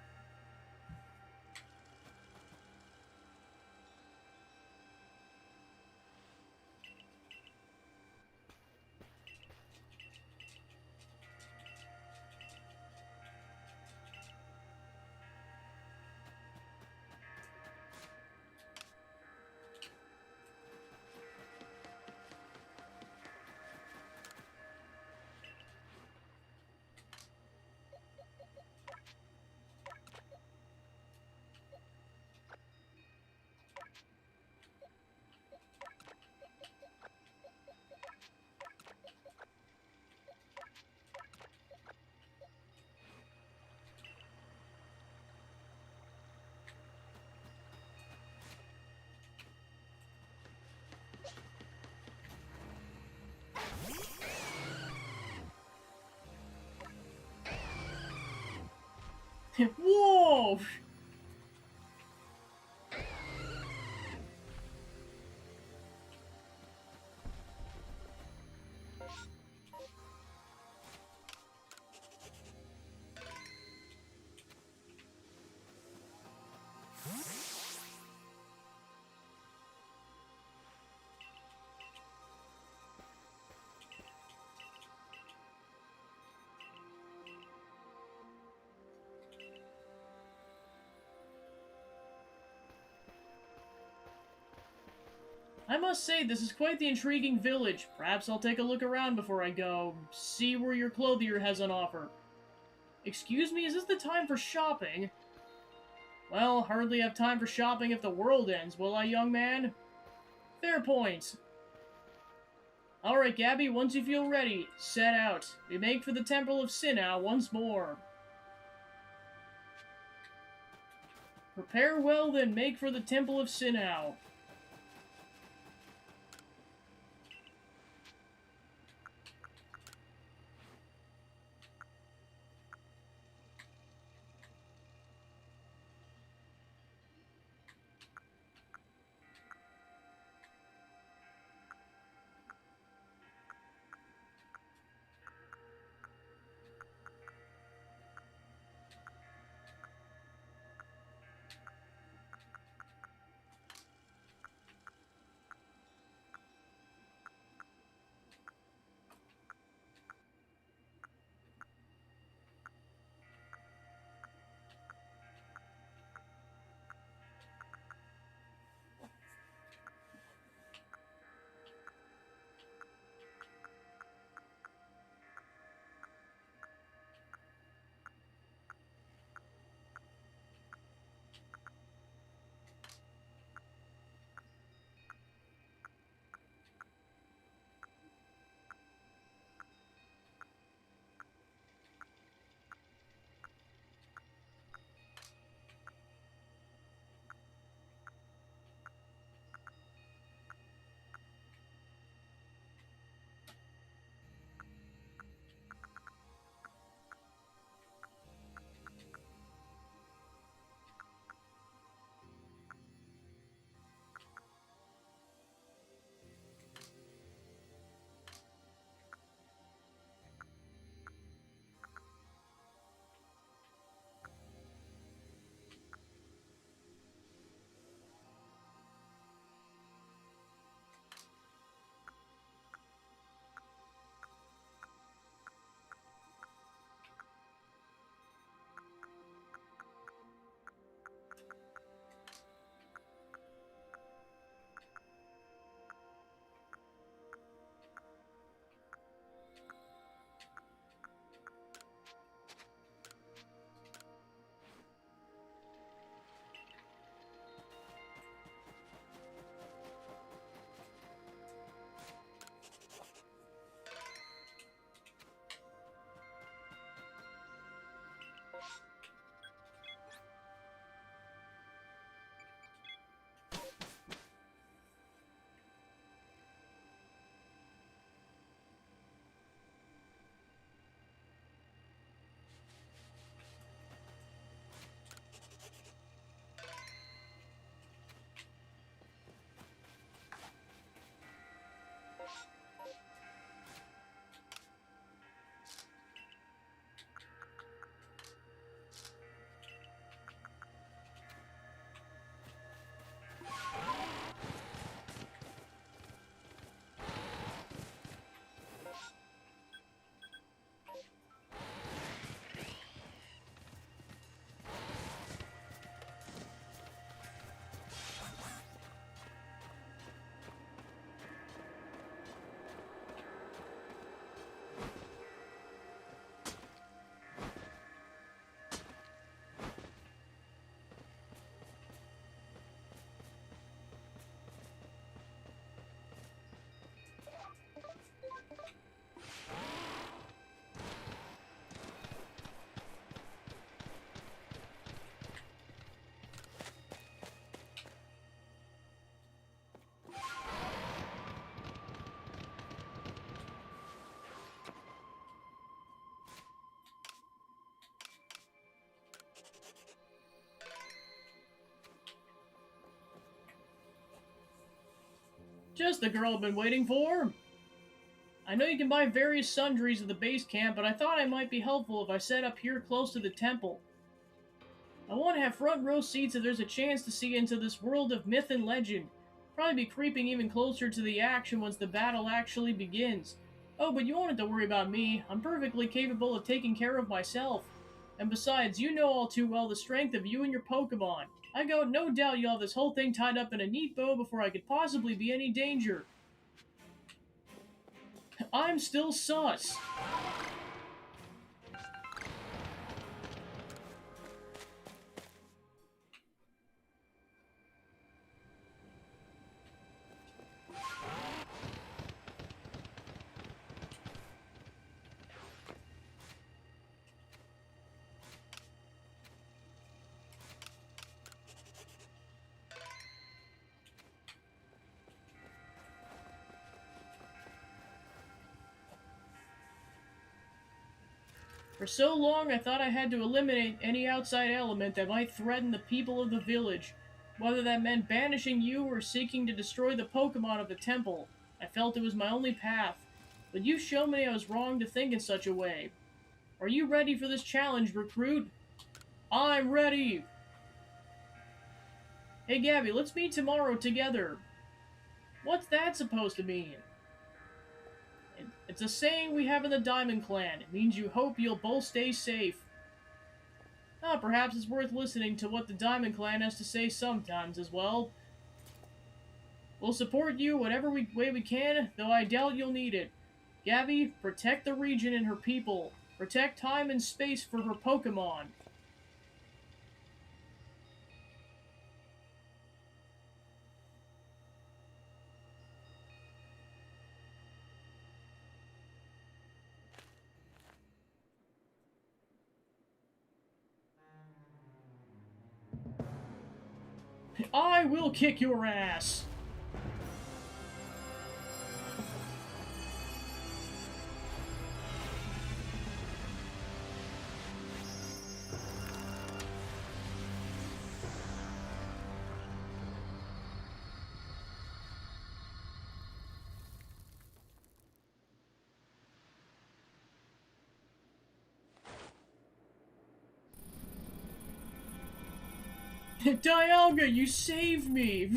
Whoa! I must say, this is quite the intriguing village. Perhaps I'll take a look around before I go. See where your clothier has on offer. Excuse me, is this the time for shopping? Well, hardly have time for shopping if the world ends, will I, young man? Fair point. Alright, Gabby, once you feel ready, set out. We make for the Temple of Sinnoh once more. Prepare well, then make for the Temple of Sinnoh. Just the girl I've been waiting for. I know you can buy various sundries at the base camp, but I thought I might be helpful if I set up here close to the temple. I want to have front row seats if there's a chance to see into this world of myth and legend. Probably be creeping even closer to the action once the battle actually begins. Oh, but you won't have to worry about me. I'm perfectly capable of taking care of myself. And besides, you know all too well the strength of you and your Pokemon. I got no doubt you'll have this whole thing tied up in a neat bow before I could possibly be any danger. I'm still sus. For so long, I thought I had to eliminate any outside element that might threaten the people of the village, whether that meant banishing you or seeking to destroy the Pokemon of the temple. I felt it was my only path, but you showed me I was wrong to think in such a way. Are you ready for this challenge, recruit? I'm ready! Hey Gabby, let's meet tomorrow together. What's that supposed to mean? It's a saying we have in the Diamond Clan. It means you hope you'll both stay safe. Perhaps it's worth listening to what the Diamond Clan has to say sometimes as well. We'll support you whatever way we can, though I doubt you'll need it. Gabby, protect the region and her people. Protect time and space for her Pokemon. I will kick your ass! Dialga, you saved me!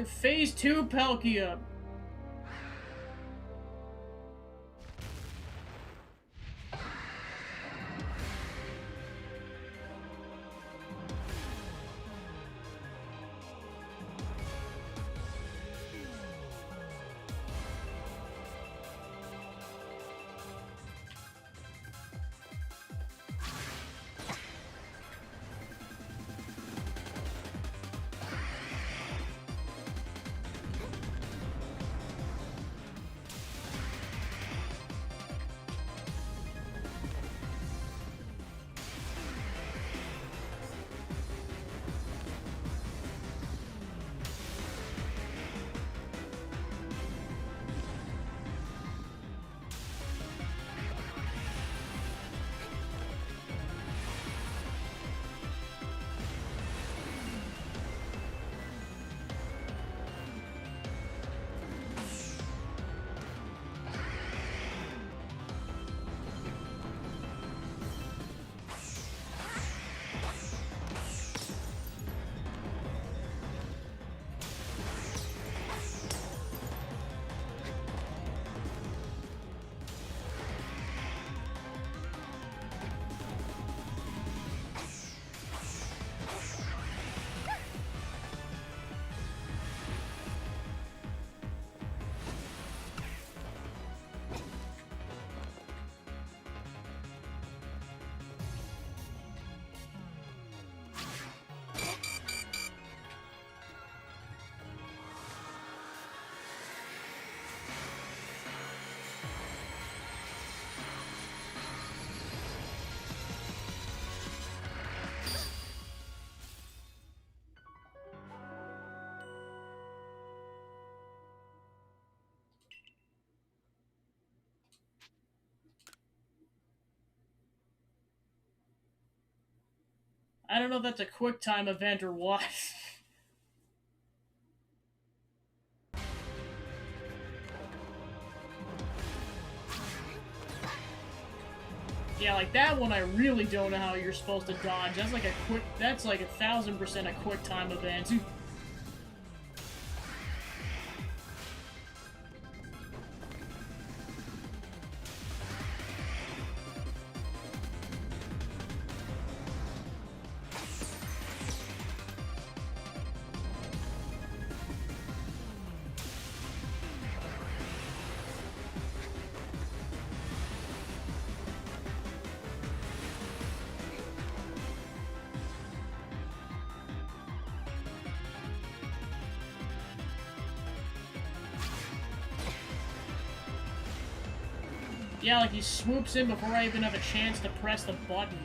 Phase 2 Palkia. I don't know if that's a quick time event or what. Yeah, like that one I really don't know how you're supposed to dodge. That's like a quick, that's like 1000% a quick time event. Yeah, like he swoops in before I even have a chance to press the button.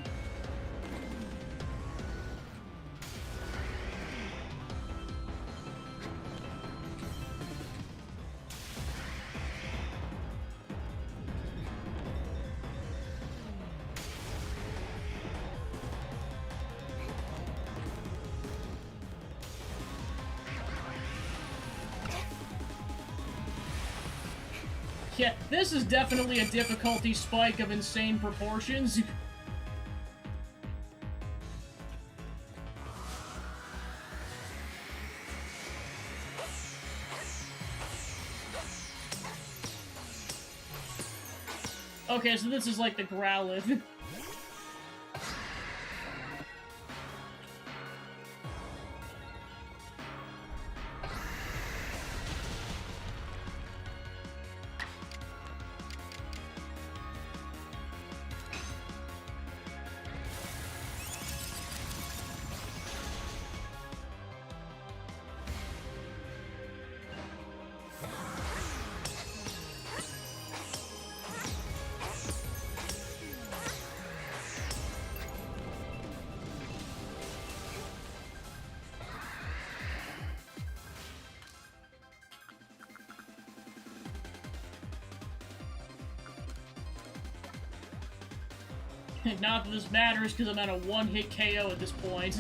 Yeah, this is definitely a difficulty spike of insane proportions. Okay, so this is like the Growlithe. Not that this matters, because I'm at a one-hit KO at this point.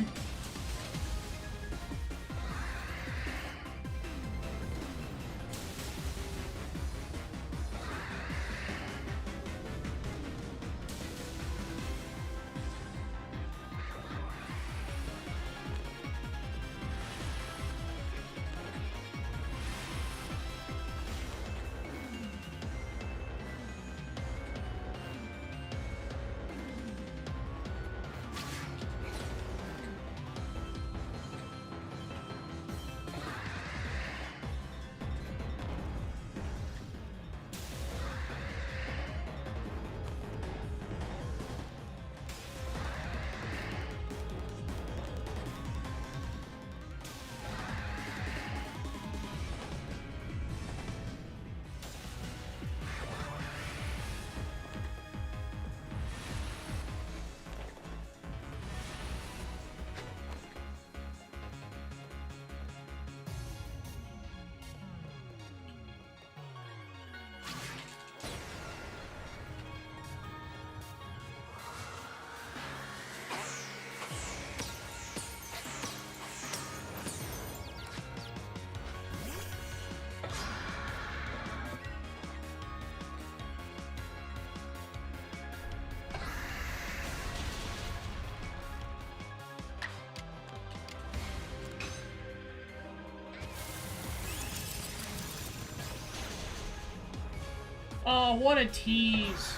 Oh, what a tease.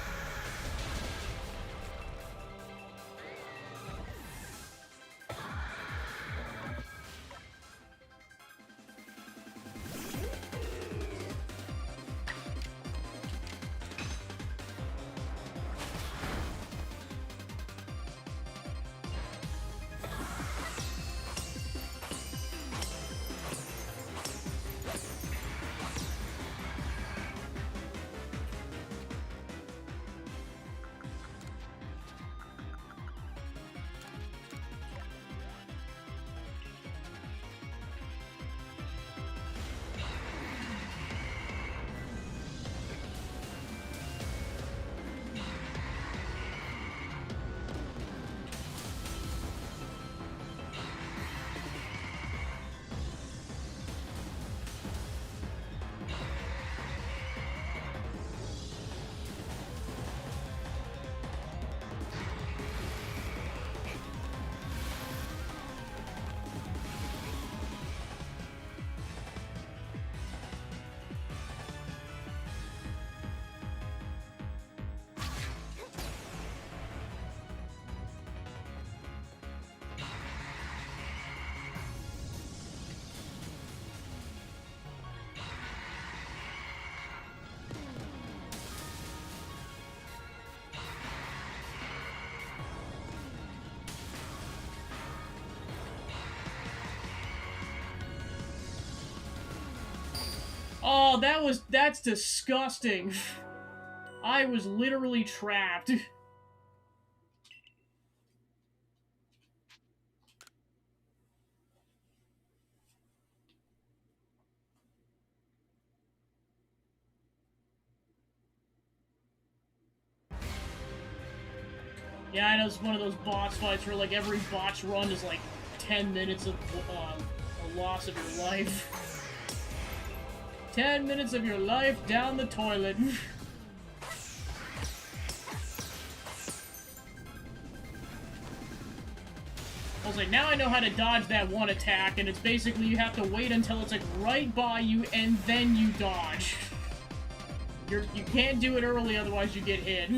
Oh, that's disgusting. I was literally trapped. Yeah, I know it's one of those boss fights where, like, every botch run is, like, 10 minutes of a loss of your life. 10 minutes of your life down the toilet. I was like, now I know how to dodge that one attack, and it's basically you have to wait until it's, like, right by you, and then you dodge. You can't do it early, otherwise you get hit.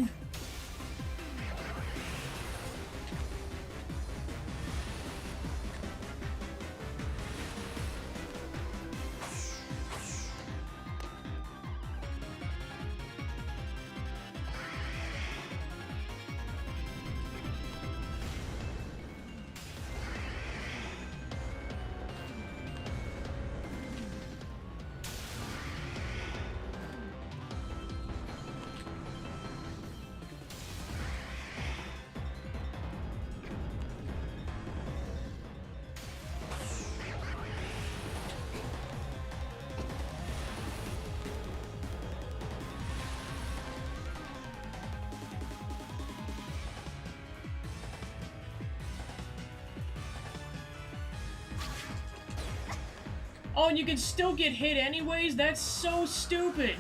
Oh, and you can still get hit anyways? That's so stupid!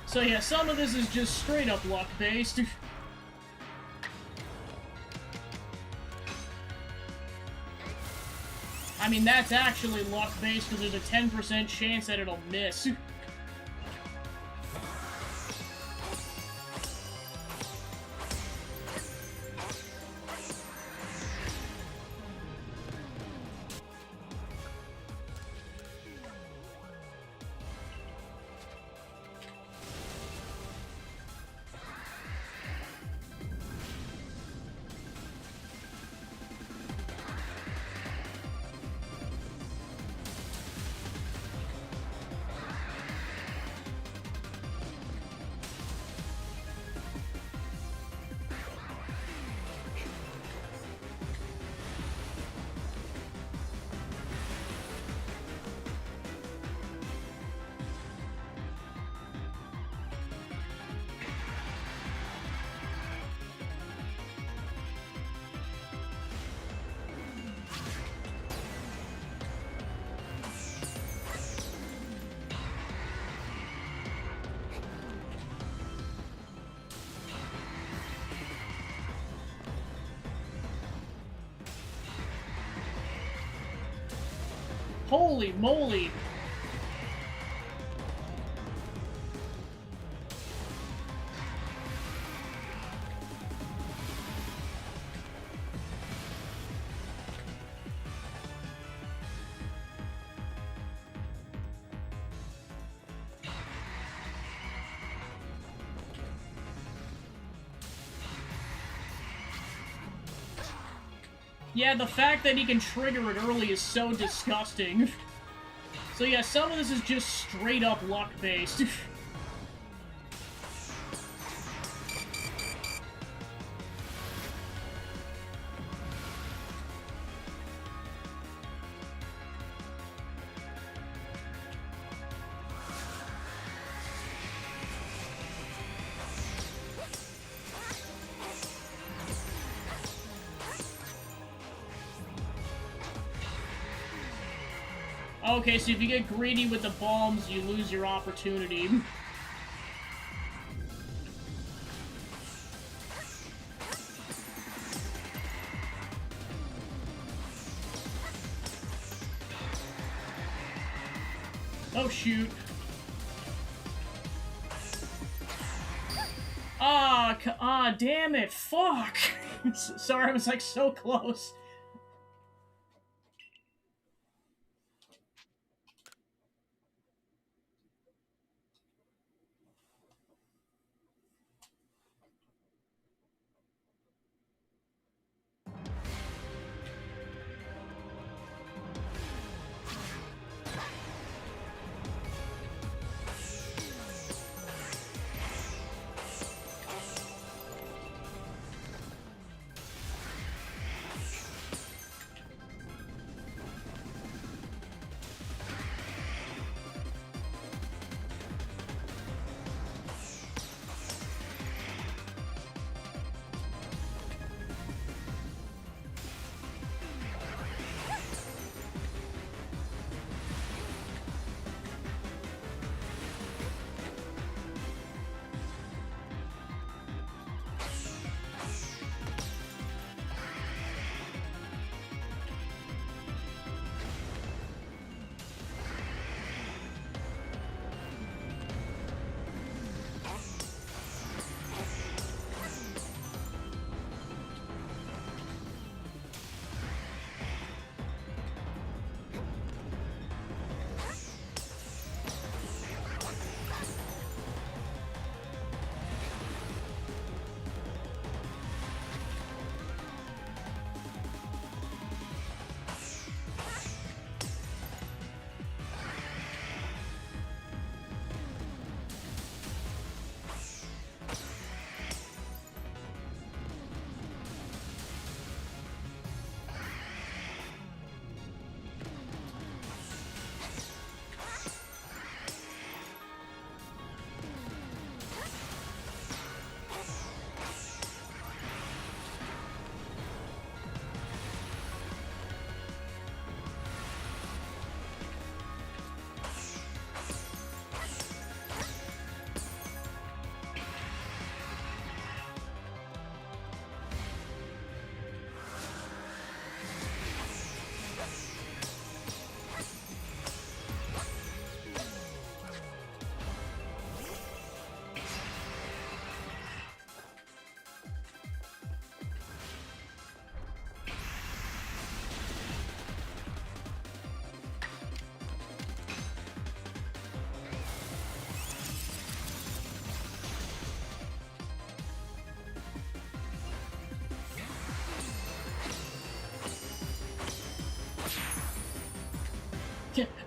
So yeah, some of this is just straight up luck-based. I mean, that's actually luck-based because there's a 10% chance that it'll miss. Holy moly! Yeah, the fact that he can trigger it early is so disgusting. So yeah, some of this is just straight up luck-based. Okay, so if you get greedy with the bombs, you lose your opportunity. Oh, shoot. Damn it, fuck! Sorry, I was, like, so close.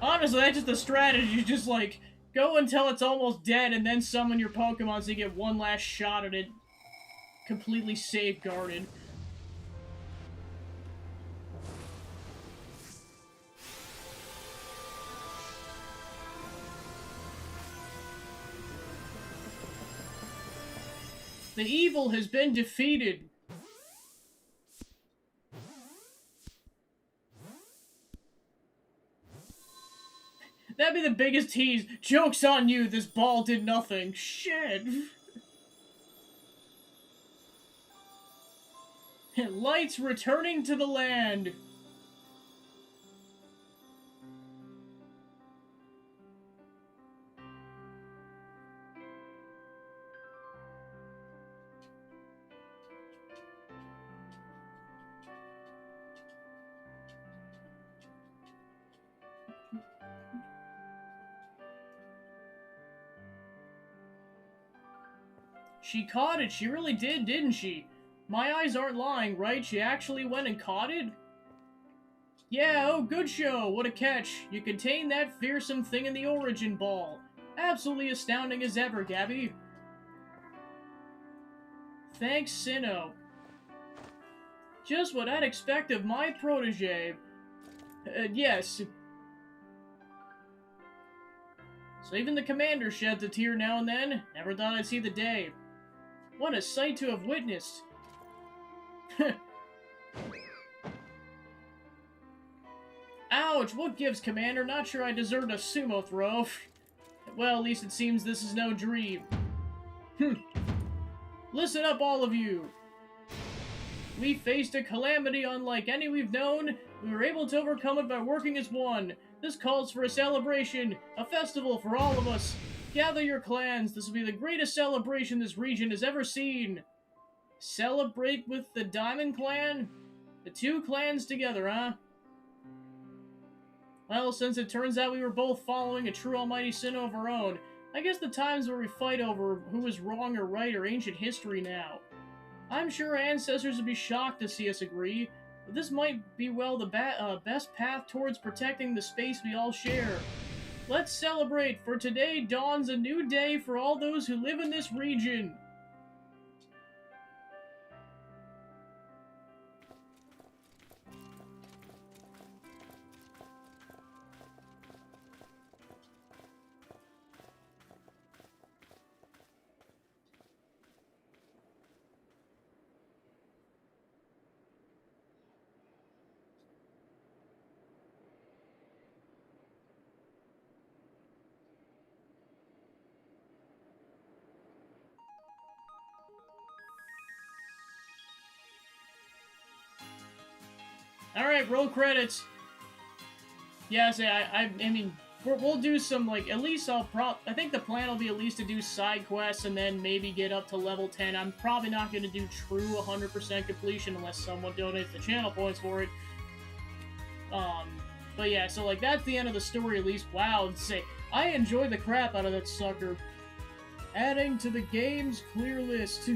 Honestly, that's just a strategy. Just like go until it's almost dead, and then summon your Pokemon so you get one last shot at it, completely safeguarded. The evil has been defeated. That'd be the biggest tease. Joke's on you, this ball did nothing. Shit. Lights returning to the land. She caught it. She really did, didn't she? My eyes aren't lying, right? She actually went and caught it? Yeah, oh, good show. What a catch. You contained that fearsome thing in the Origin Ball. Absolutely astounding as ever, Gabby. Thanks, Sinnoh. Just what I'd expect of my protege. Yes. So even the commander sheds a tear now and then. Never thought I'd see the day. What a sight to have witnessed. Ouch, what gives, Commander? Not sure I deserved a sumo throw. Well, at least it seems this is no dream. Listen up, all of you. We faced a calamity unlike any we've known. We were able to overcome it by working as one. This calls for a celebration, a festival for all of us. Gather your clans. This will be the greatest celebration this region has ever seen. Celebrate with the Diamond Clan? The two clans together, huh? Well, since it turns out we were both following a true almighty Sinnoh of our own, I guess the times where we fight over who is wrong or right are ancient history now. I'm sure our ancestors would be shocked to see us agree, but this might be well the best path towards protecting the space we all share. Let's celebrate, for today dawns a new day for all those who live in this region. Alright, roll credits. Yes, I mean, we'll do some, like, at least I think the plan will be at least to do side quests and then maybe get up to level 10. I'm probably not going to do true 100% completion unless someone donates the channel points for it. But yeah, so, like, that's the end of the story at least. Wow, say, I enjoyed the crap out of that sucker. Adding to the game's clear list.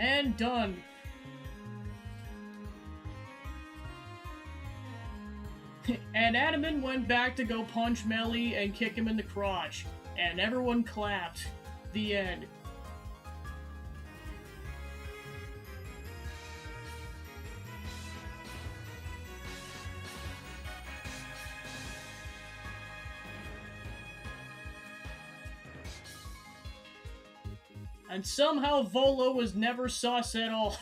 And done. And Adaman went back to go punch Melly and kick him in the crotch. And everyone clapped. The end. And somehow Volo was never sus at all.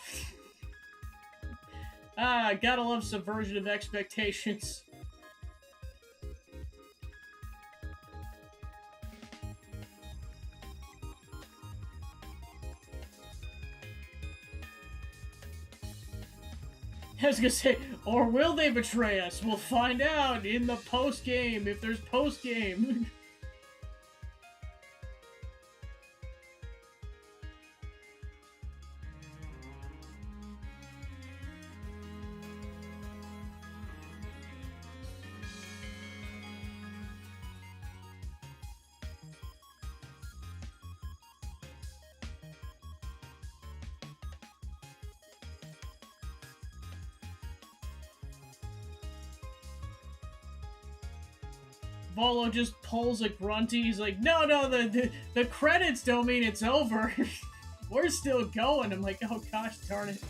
Gotta love subversion of expectations. I was gonna say, or will they betray us? We'll find out in the post-game, if there's post-game. Volo just pulls a grunty. He's like, no, the credits don't mean it's over. We're still going. I'm like, oh gosh, darn it.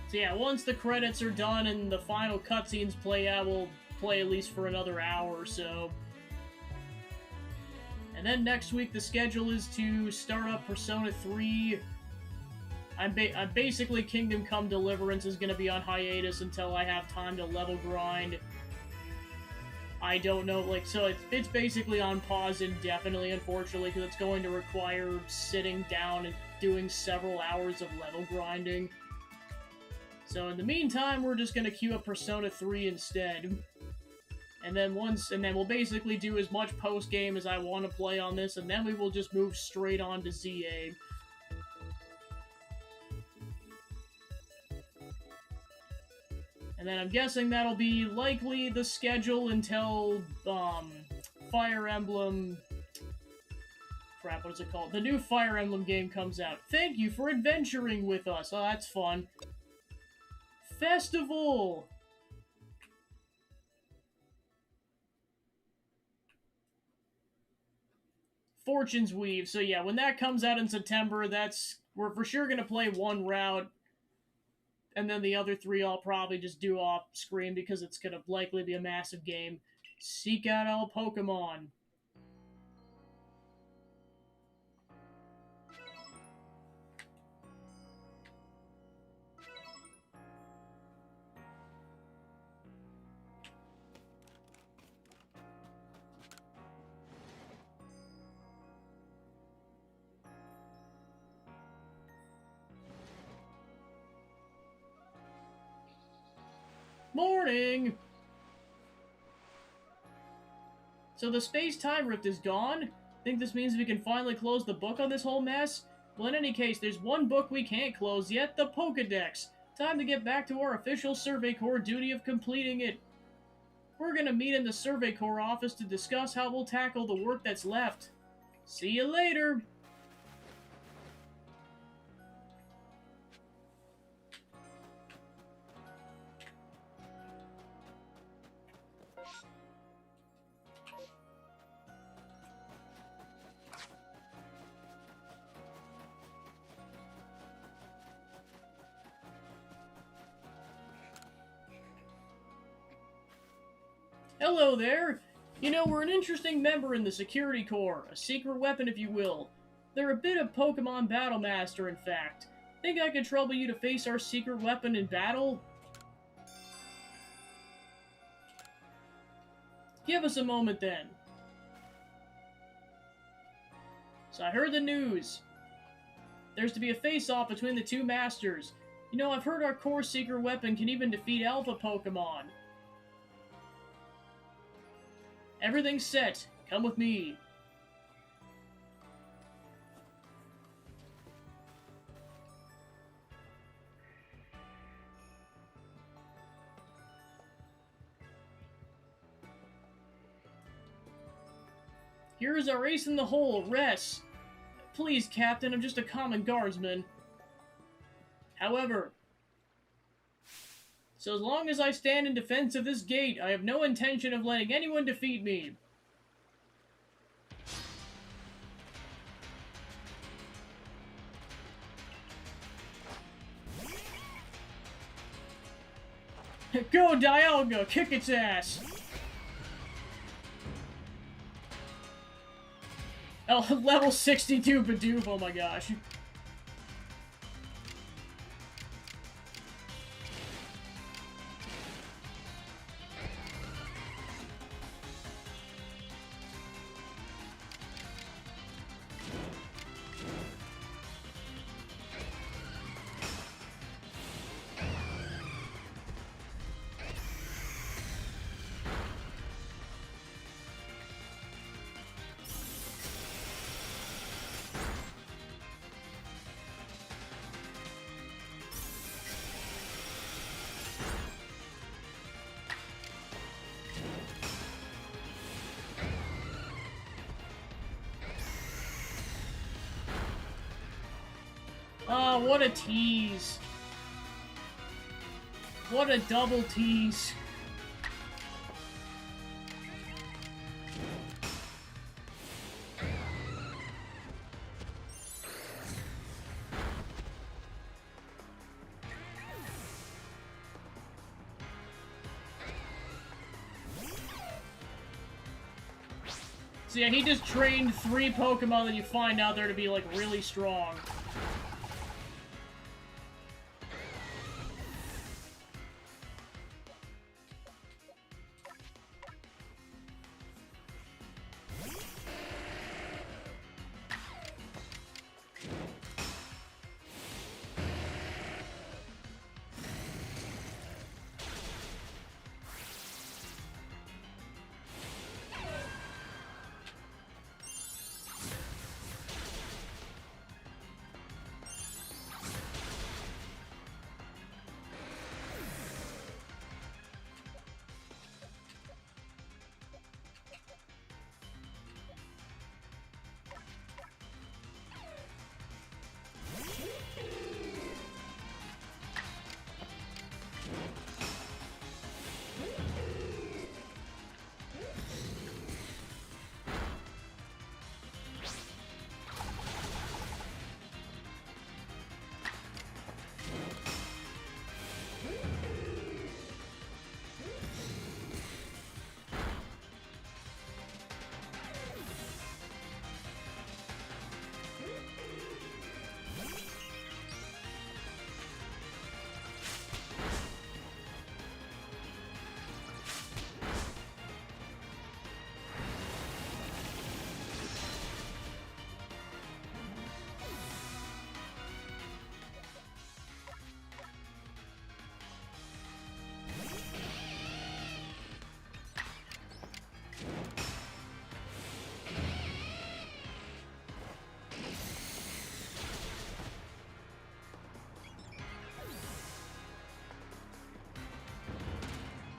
So yeah, once the credits are done and the final cutscenes play out, we'll play at least for another hour or so. And then next week, the schedule is to start up Persona 3. I'm basically Kingdom Come Deliverance is going to be on hiatus until I have time to level grind. I don't know, like, so it's basically on pause indefinitely, unfortunately, because it's going to require sitting down and doing several hours of level grinding. So in the meantime, we're just gonna queue up Persona 3 instead. And then we'll basically do as much post-game as I want to play on this, and then we will just move straight on to ZA. And then I'm guessing that'll be likely the schedule until, Fire Emblem... Crap, what is it called? The new Fire Emblem game comes out. Thank you for adventuring with us! Oh, that's fun. Festival! Fortune's Weave. So yeah, when that comes out in September, we're for sure gonna play one route, and then the other three I'll probably just do off screen because it's gonna likely be a massive game. Seek out all Pokemon. Morning! So the space-time rift is gone? Think this means we can finally close the book on this whole mess? Well, in any case, there's one book we can't close yet, the Pokédex. Time to get back to our official Survey Corps duty of completing it. We're gonna meet in the Survey Corps office to discuss how we'll tackle the work that's left. See you later! Hello there! You know, we're an interesting member in the Security Corps, a secret weapon if you will. They're a bit of Pokemon Battle Master, in fact. Think I could trouble you to face our secret weapon in battle? Give us a moment then. So I heard the news. There's to be a face-off between the two masters. You know, I've heard our core secret weapon can even defeat Alpha Pokemon. Everything's set. Come with me. Here's our ace in the hole, Res. Please, Captain, I'm just a common guardsman. However, so as long as I stand in defense of this gate, I have no intention of letting anyone defeat me. Go, Dialga! Kick its ass! Oh, level 62 Bidoof, oh my gosh. Oh, what a tease. What a double tease. So yeah, he just trained 3 Pokemon that you find out there to be, like, really strong.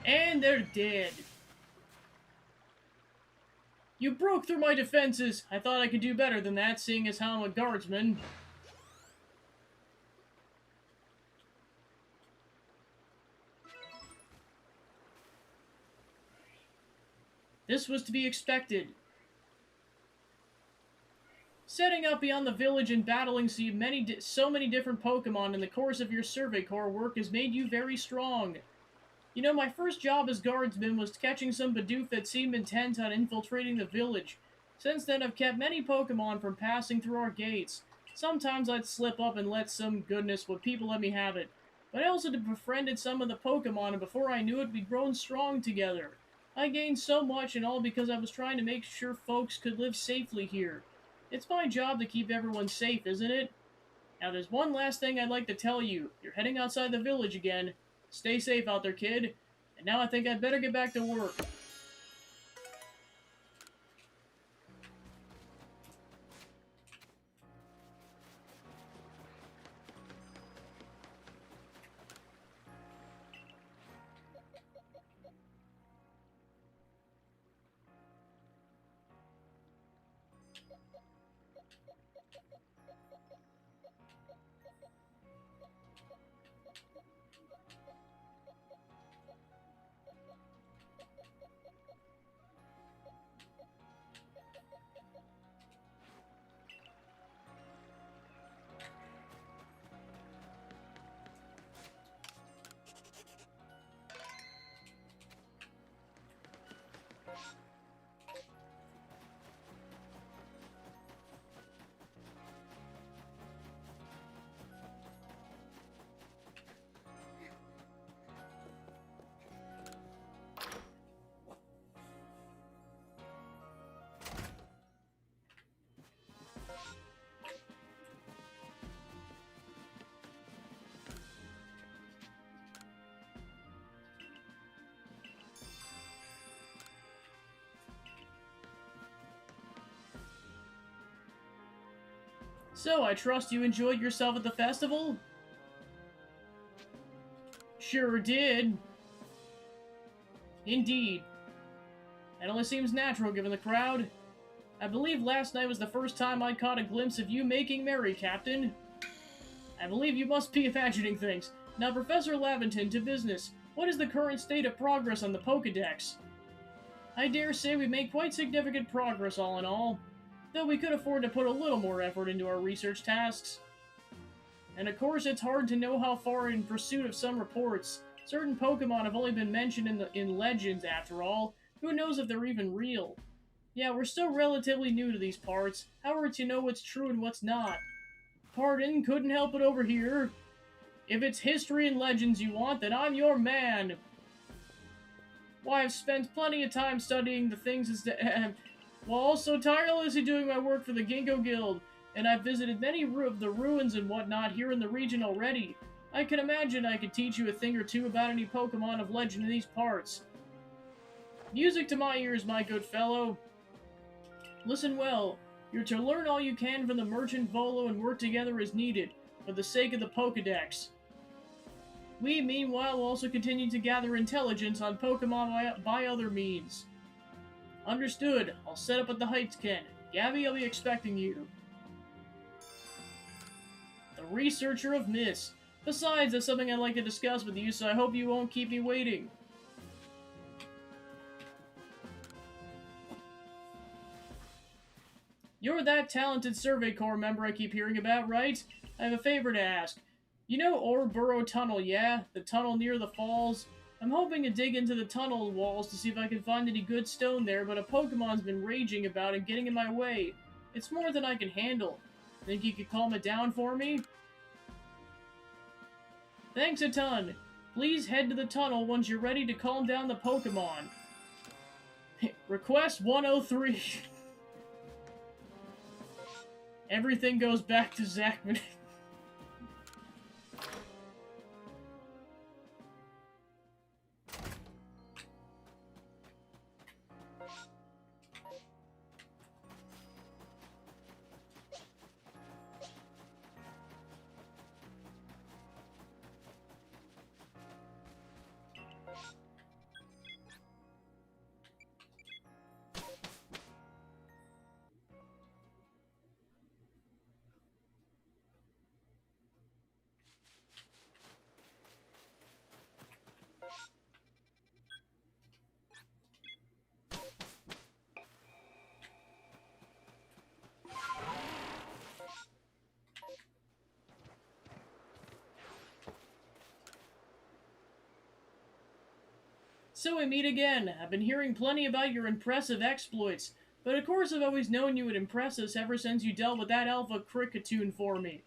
And they're dead. You broke through my defenses. I thought I could do better than that, seeing as how I'm a guardsman. This was to be expected. Setting out beyond the village and battling so many different Pokemon in the course of your Survey Corps work has made you very strong. You know, my first job as guardsman was catching some Bidoof that seemed intent on infiltrating the village. Since then, I've kept many Pokemon from passing through our gates. Sometimes I'd slip up and let some goodness, but people let me have it. But I also befriended some of the Pokemon, and before I knew it, we'd grown strong together. I gained so much, and all because I was trying to make sure folks could live safely here. It's my job to keep everyone safe, isn't it? Now, there's one last thing I'd like to tell you. You're heading outside the village again. Stay safe out there, kid. And now I think I'd better get back to work. So, I trust you enjoyed yourself at the festival? Sure did. Indeed. That only seems natural given the crowd. I believe last night was the first time I caught a glimpse of you making merry, Captain. I believe you must be imagining things. Now, Professor Laventon, to business. What is the current state of progress on the Pokédex? I dare say we made quite significant progress all in all, though we could afford to put a little more effort into our research tasks. And of course, it's hard to know how far in pursuit of some reports. Certain Pokemon have only been mentioned in legends, after all. Who knows if they're even real? Yeah, we're still relatively new to these parts. How are we to know what's true and what's not? Pardon, couldn't help it over here. If it's history and legends you want, then I'm your man. Why, I've spent plenty of time studying the things while also tirelessly doing my work for the Ginkgo Guild, and I've visited many of the ruins and whatnot here in the region already. I can imagine I could teach you a thing or two about any Pokemon of legend in these parts. Music to my ears, my good fellow. Listen well. You're to learn all you can from the Merchant Volo and work together as needed, for the sake of the Pokédex. We, meanwhile, will also continue to gather intelligence on Pokemon by other means. Understood. I'll set up at the Heights, Ken. Gabby, I'll be expecting you. The Researcher of Myths. Besides, there's something I'd like to discuss with you, so I hope you won't keep me waiting. You're that talented Survey Corps member I keep hearing about, right? I have a favor to ask. You know Oreburrow Tunnel, yeah? The tunnel near the falls? I'm hoping to dig into the tunnel walls to see if I can find any good stone there, but a Pokemon's been raging about and getting in my way. It's more than I can handle. Think you could calm it down for me? Thanks a ton. Please head to the tunnel once you're ready to calm down the Pokemon. Request 103. Everything goes back to Zachman. So we meet again. I've been hearing plenty about your impressive exploits, but of course I've always known you would impress us ever since you dealt with that Alpha Cricketune for me.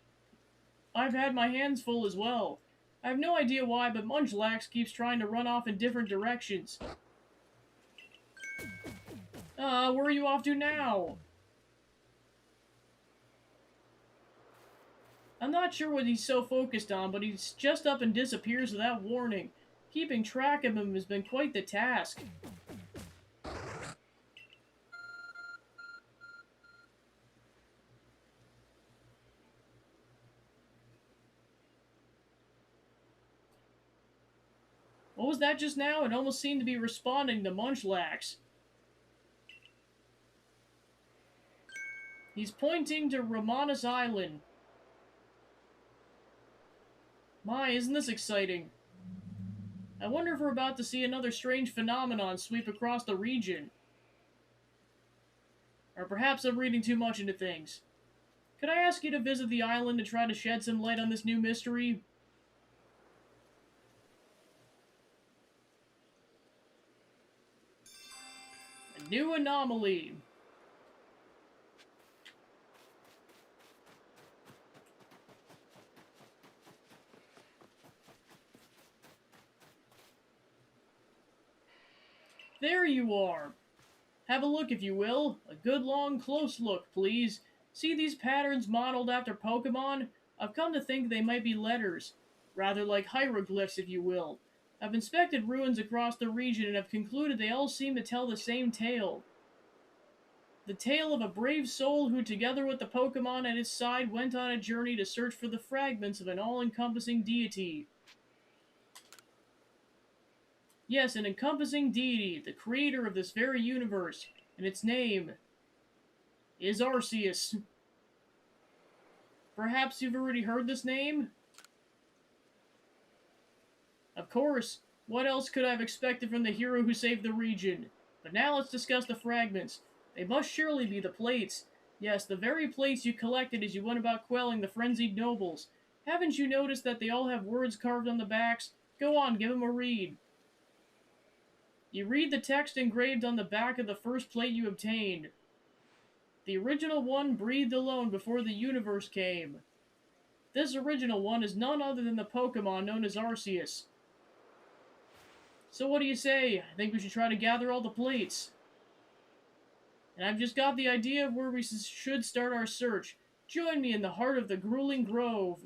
I've had my hands full as well. I have no idea why, but Munchlax keeps trying to run off in different directions. Where are you off to now? I'm not sure what he's so focused on, but he's just up and disappears without warning. Keeping track of him has been quite the task. What was that just now? It almost seemed to be responding to Munchlax. He's pointing to Romanus Island. My, isn't this exciting? I wonder if we're about to see another strange phenomenon sweep across the region. Or perhaps I'm reading too much into things. Could I ask you to visit the island to try to shed some light on this new mystery? A new anomaly. There you are. Have a look if you will. A good long close look, please. See these patterns modeled after Pokemon? I've come to think they might be letters. Rather like hieroglyphs, if you will. I've inspected ruins across the region and have concluded they all seem to tell the same tale. The tale of a brave soul who, together with the Pokemon at his side, went on a journey to search for the fragments of an all-encompassing deity. Yes, an encompassing deity, the creator of this very universe, and its name is Arceus. perhaps you've already heard this name? Of course, what else could I have expected from the hero who saved the region? But now let's discuss the fragments. They must surely be the plates. Yes, the very plates you collected as you went about quelling the frenzied nobles. Haven't you noticed that they all have words carved on the backs? Go on, give 'em a read. You read the text engraved on the back of the first plate you obtained. The original one breathed alone before the universe came. This original one is none other than the Pokemon known as Arceus. So what do you say? I think we should try to gather all the plates. And I've just got the idea of where we should start our search. Join me in the heart of the grueling grove.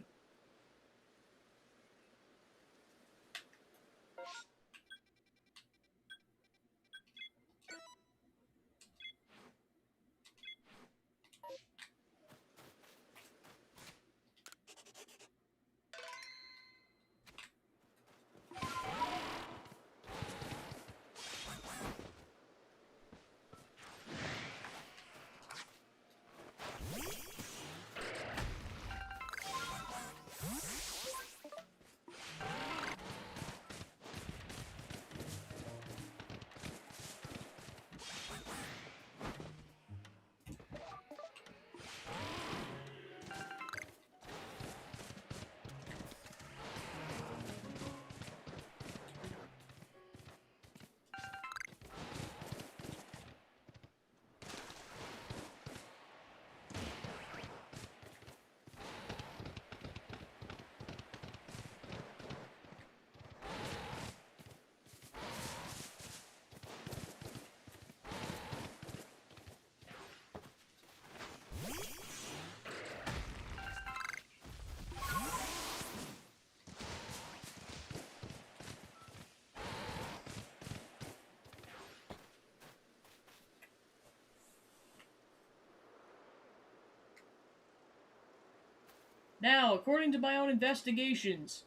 Now, according to my own investigations,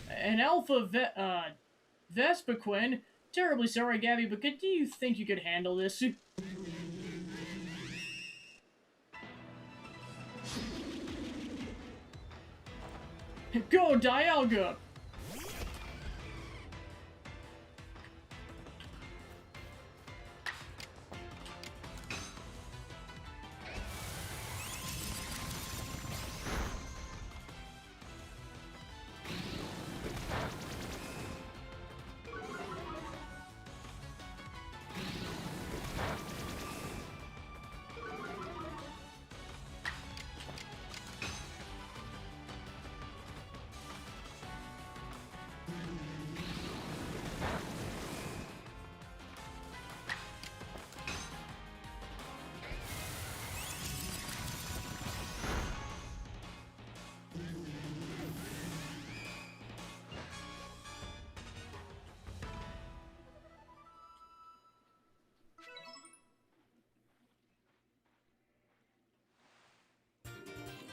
an Vespiquen. Terribly sorry, Gabby, but do you think you could handle this? Go, Dialga!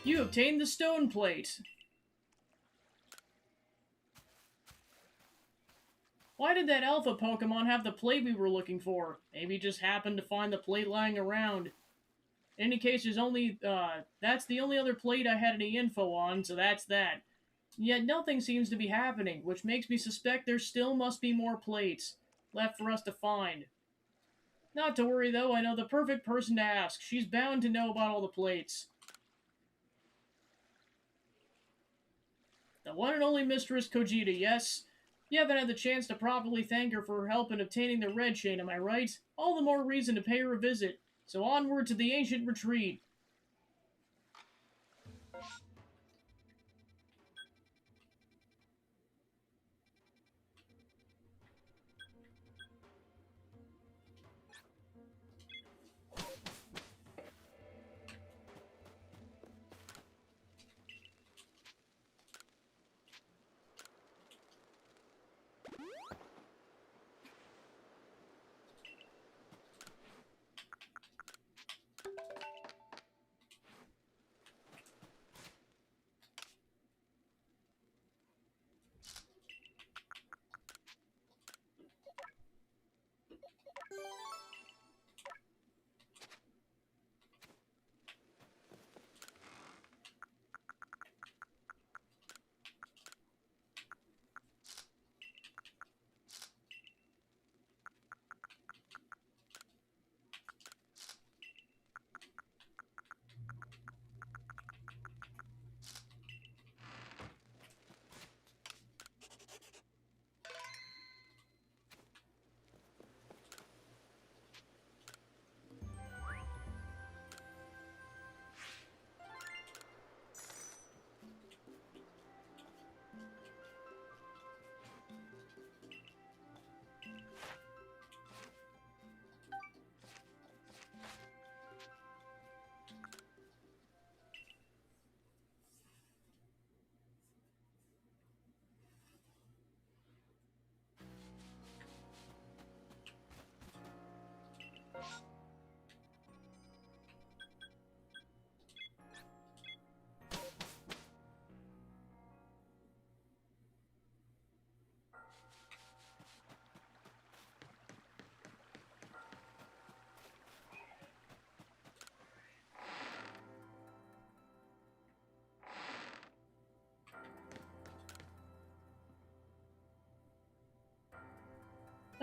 You obtained the stone plate. Why did that alpha Pokemon have the plate we were looking for? Maybe just happened to find the plate lying around. In any case, that's the only other plate I had any info on, so that's that. Yet nothing seems to be happening, which makes me suspect there still must be more plates left for us to find. Not to worry though, I know the perfect person to ask. She's bound to know about all the plates. The one and only Mistress Kojita, yes? You haven't had the chance to properly thank her for her help in obtaining the red chain, am I right? All the more reason to pay her a visit. So onward to the ancient retreat.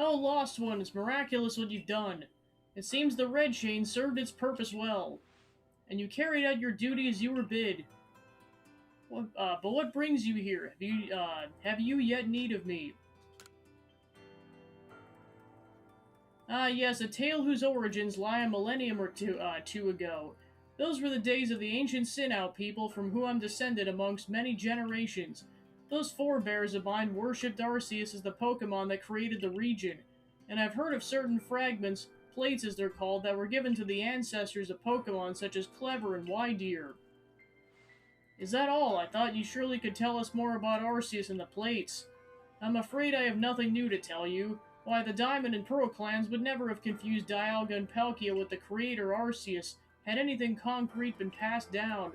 Oh, Lost One, it's miraculous what you've done. It seems the red chain served its purpose well, and you carried out your duty as you were bid. But what brings you here? Have you yet need of me? Ah, yes, a tale whose origins lie a millennium or two ago. Those were the days of the ancient Sin-Out people from whom I'm descended amongst many generations. Those forebears of mine worshipped Arceus as the Pokemon that created the region, and I've heard of certain fragments, plates as they're called, that were given to the ancestors of Pokemon such as Clever and Wydeer. Is that all? I thought you surely could tell us more about Arceus and the plates. I'm afraid I have nothing new to tell you. Why, the Diamond and Pearl clans would never have confused Dialga and Palkia with the creator Arceus had anything concrete been passed down.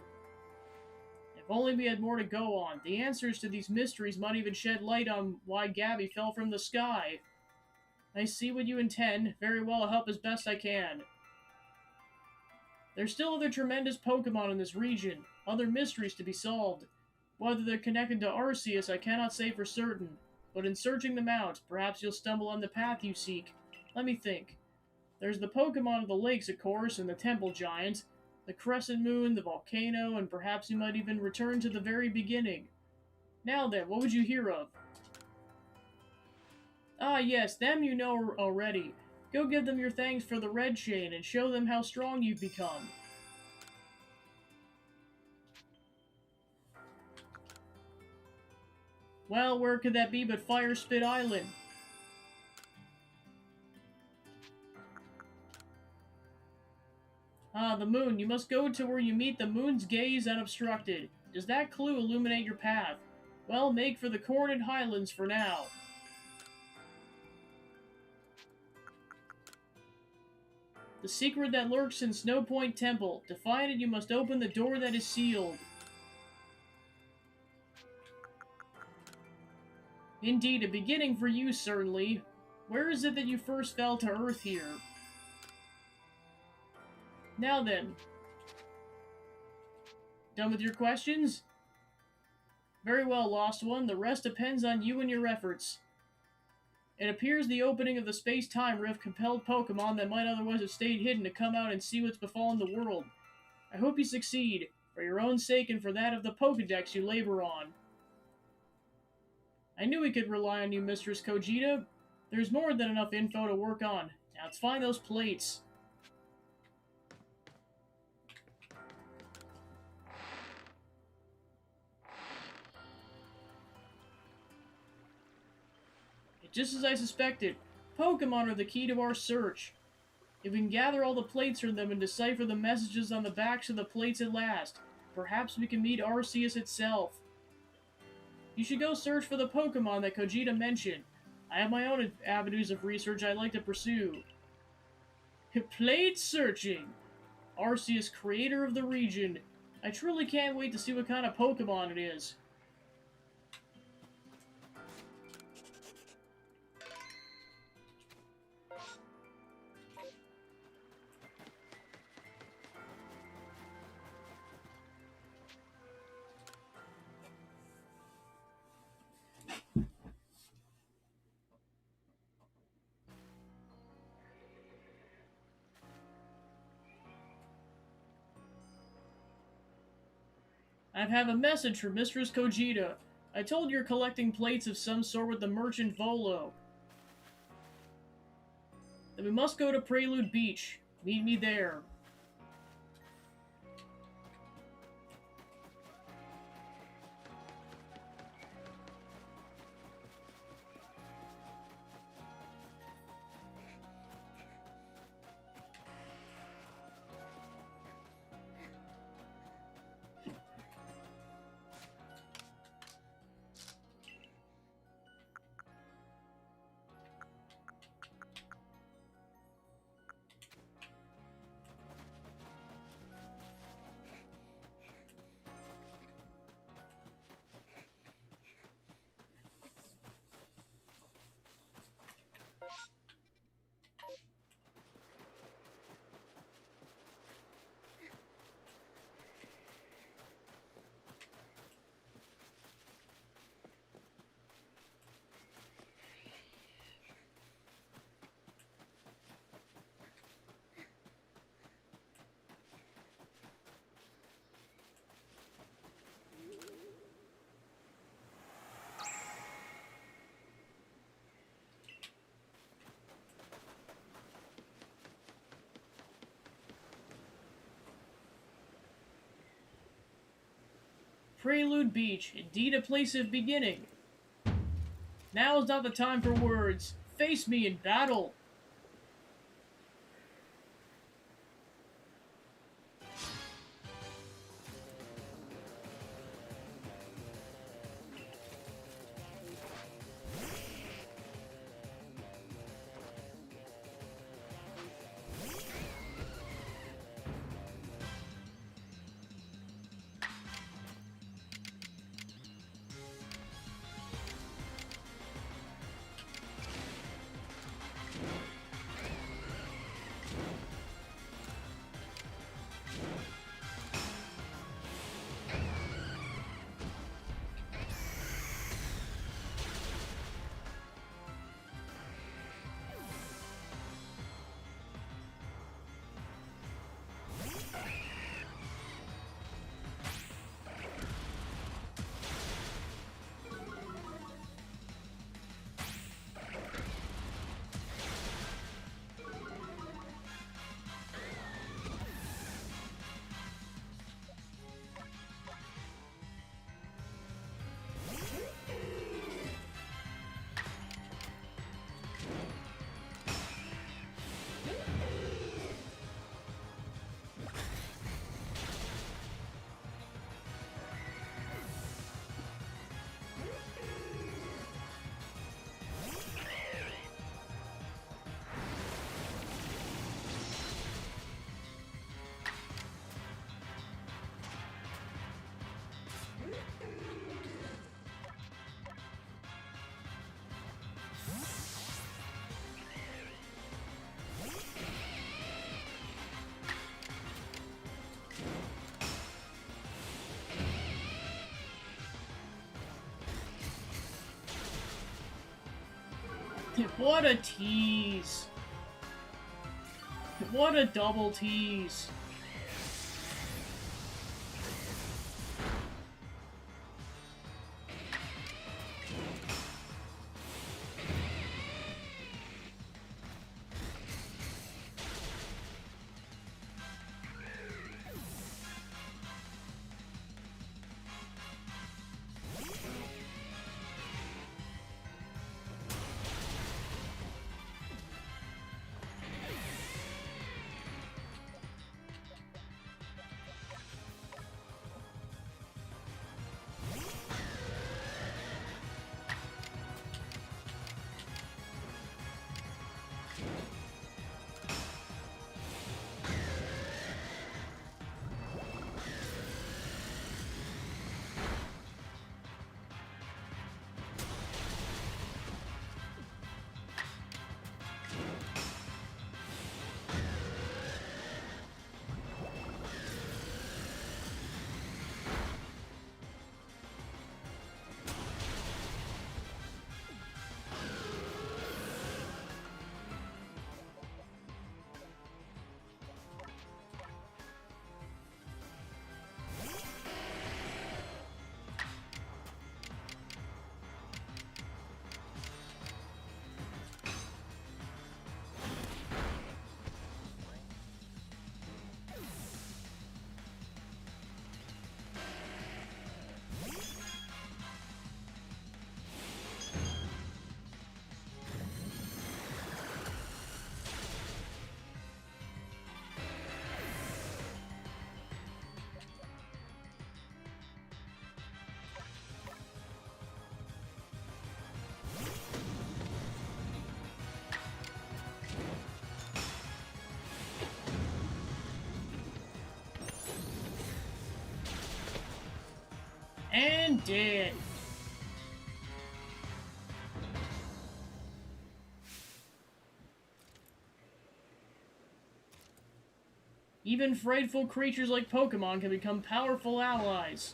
If only we had more to go on. The answers to these mysteries might even shed light on why Gabby fell from the sky. I see what you intend. Very well, I'll help as best I can. There's still other tremendous Pokemon in this region, other mysteries to be solved. Whether they're connected to Arceus, I cannot say for certain, but in searching them out, perhaps you'll stumble on the path you seek. Let me think. There's the Pokemon of the lakes, of course, and the Temple Giant, the Crescent Moon, the volcano, and perhaps you might even return to the very beginning. Now then, what would you hear of? Ah, yes, them you know already. Go give them your thanks for the red chain and show them how strong you've become. Well, where could that be but Fire Spit Island? Ah, the moon. You must go to where you meet the moon's gaze unobstructed. Does that clue illuminate your path? Well, make for the Corned Highlands for now. The secret that lurks in Snow Point Temple. To find it, you must open the door that is sealed. Indeed, a beginning for you, certainly. Where is it that you first fell to Earth here? Now then. Done with your questions? Very well, Lost One. The rest depends on you and your efforts. It appears the opening of the space-time rift compelled Pokemon that might otherwise have stayed hidden to come out and see what's befallen the world. I hope you succeed, for your own sake and for that of the Pokedex you labor on. I knew we could rely on you, Mistress Kojita. There's more than enough info to work on. Now let's find those plates. Just as I suspected, Pokemon are the key to our search. If we can gather all the plates from them and decipher the messages on the backs of the plates at last, perhaps we can meet Arceus itself. You should go search for the Pokemon that Kojita mentioned. I have my own avenues of research I'd like to pursue. Plate searching! Arceus, creator of the region. I truly can't wait to see what kind of Pokemon it is. I have a message from Mistress Kojita. I told you're collecting plates of some sort with the merchant Volo. Then we must go to Prelude Beach. Meet me there. Prelude Beach, indeed a place of beginning. Now is not the time for words. Face me in battle. What a tease. What a double tease. And dead. Even frightful creatures like Pokemon can become powerful allies.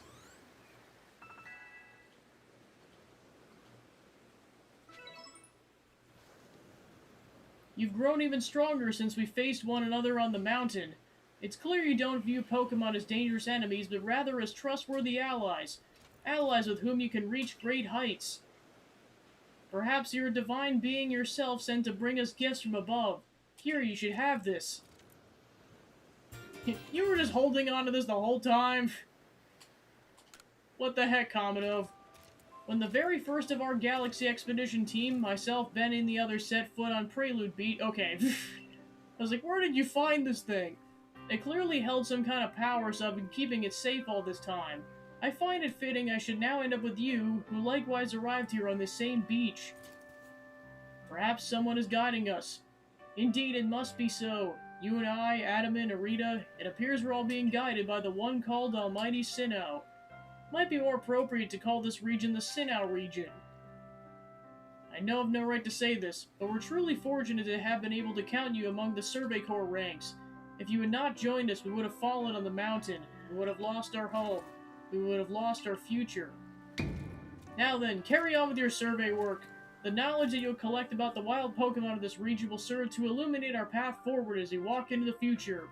You've grown even stronger since we faced one another on the mountain. It's clear you don't view Pokemon as dangerous enemies, but rather as trustworthy allies. Allies with whom you can reach great heights. Perhaps you're a divine being yourself sent to bring us gifts from above. Here, you should have this. You were just holding on to this the whole time? What the heck, Commodore? When the very first of our Galaxy Expedition team, myself, Ben, and the others set foot on Prelude Beat, okay. I was like, where did you find this thing? It clearly held some kind of power, so I've been keeping it safe all this time. I find it fitting I should now end up with you, who likewise arrived here on this same beach. Perhaps someone is guiding us. Indeed, it must be so. You and I, Adamant, Arita, it appears we're all being guided by the one called Almighty Sinnoh. Might be more appropriate to call this region the Sinnoh region. I know I've no right to say this, but we're truly fortunate to have been able to count you among the Survey Corps ranks. If you had not joined us, we would have fallen on the mountain. We would have lost our home. We would have lost our future. Now then, carry on with your survey work. The knowledge that you'll collect about the wild Pokemon of this region will serve to illuminate our path forward as we walk into the future.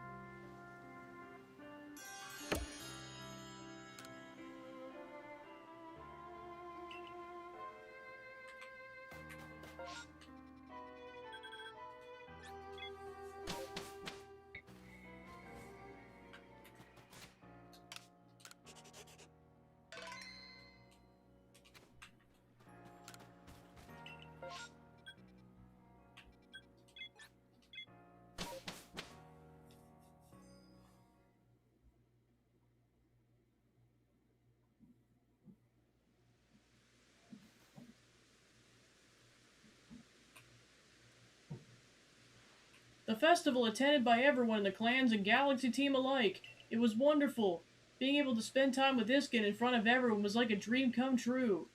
The festival attended by everyone in the clans and Galaxy team alike. It was wonderful. Being able to spend time with Iskin in front of everyone was like a dream come true.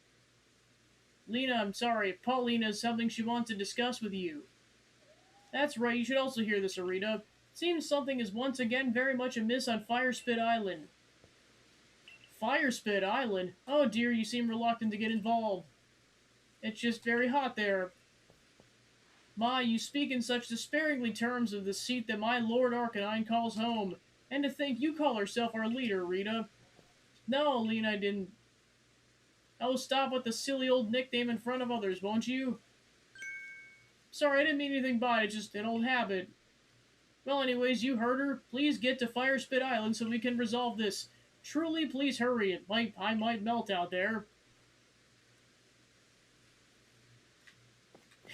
Lena, I'm sorry, Paulina has something she wants to discuss with you. That's right, you should also hear this, Arita. Seems something is once again very much amiss on Firespit Island. Firespit Island? Oh dear, you seem reluctant to get involved. It's just very hot there. My, you speak in such despairingly terms of the seat that my Lord Arcanine calls home. And to think you call herself our leader, Rita. No, Lena, I didn't. Oh, stop with the silly old nickname in front of others, won't you? Sorry, I didn't mean anything by it, just an old habit. Well, anyways, you heard her. Please get to Firespit Island so we can resolve this. Truly, please hurry. I might melt out there.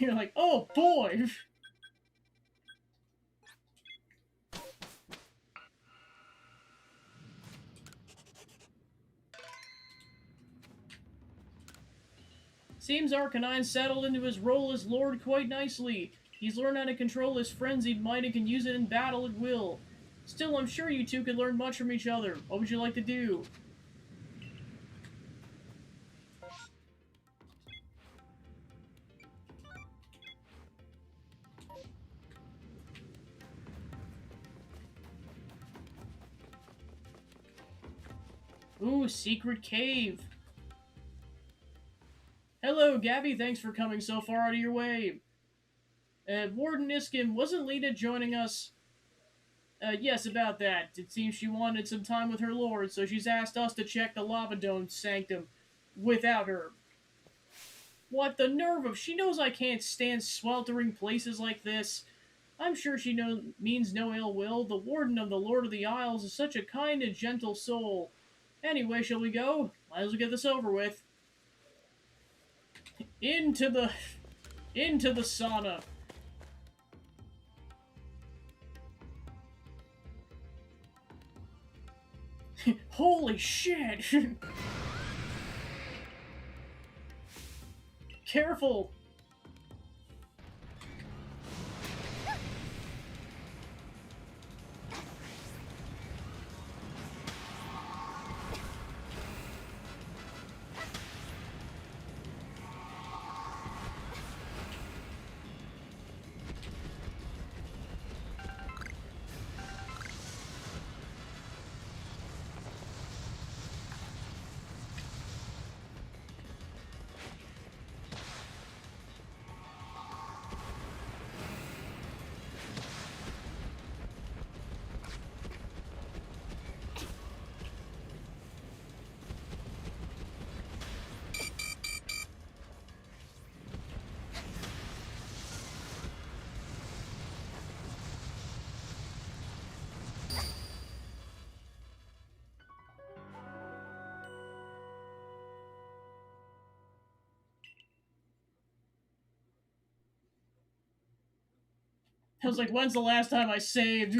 You're like, oh boy! Seems Arcanine settled into his role as Lord quite nicely. He's learned how to control his frenzied might and can use it in battle at will. Still, I'm sure you two could learn much from each other. What would you like to do? Ooh, secret cave. Hello, Gabby. Thanks for coming so far out of your way. Warden Iskin, wasn't Lena joining us? Yes, about that. It seems she wanted some time with her lord, so she's asked us to check the Lava Dome sanctum without her. What the nerve of... She knows I can't stand sweltering places like this. I'm sure she means no ill will. The Warden of the Lord of the Isles is such a kind and gentle soul. Anyway, shall we go? Might as well get this over with. Into the sauna. Holy shit! Careful! I was like, when's the last time I saved?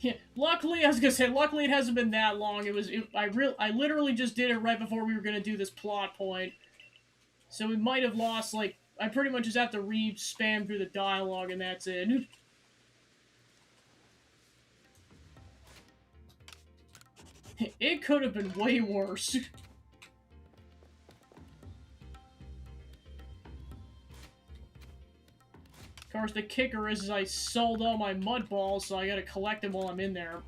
Yeah, luckily, I was gonna say, luckily it hasn't been that long. I literally just did it right before we were gonna do this plot point. So we might have lost, like, I pretty much just have to re-spam through the dialogue and that's it. It could have been way worse. Of course, the kicker is I sold all my mud balls, so I gotta collect them while I'm in there.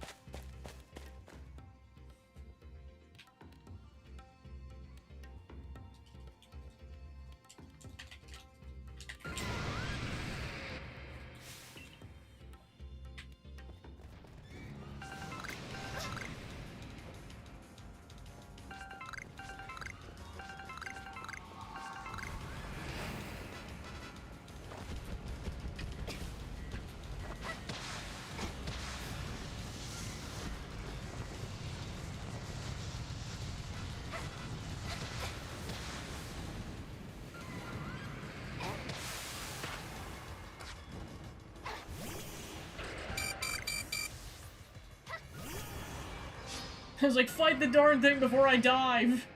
I was like, fight the darn thing before I dive!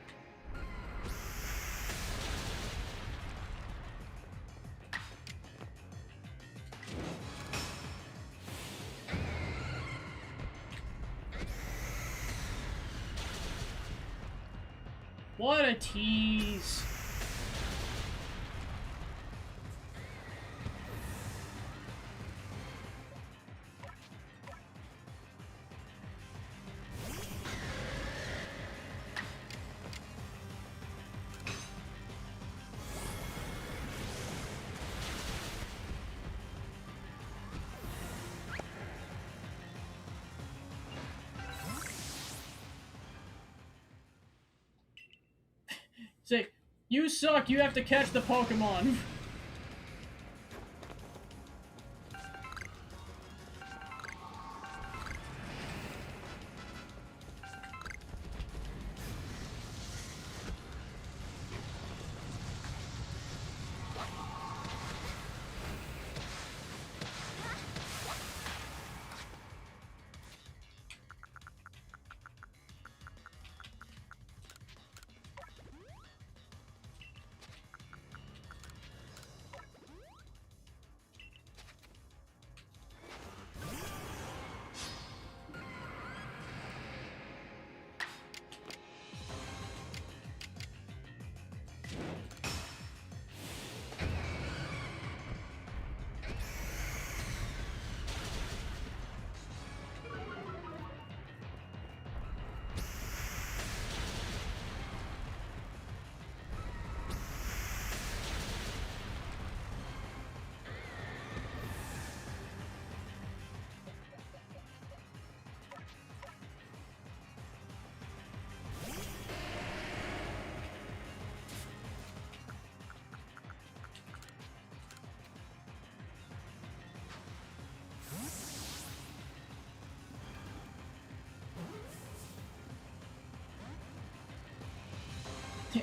What a tease. Say, you suck, you have to catch the Pokemon.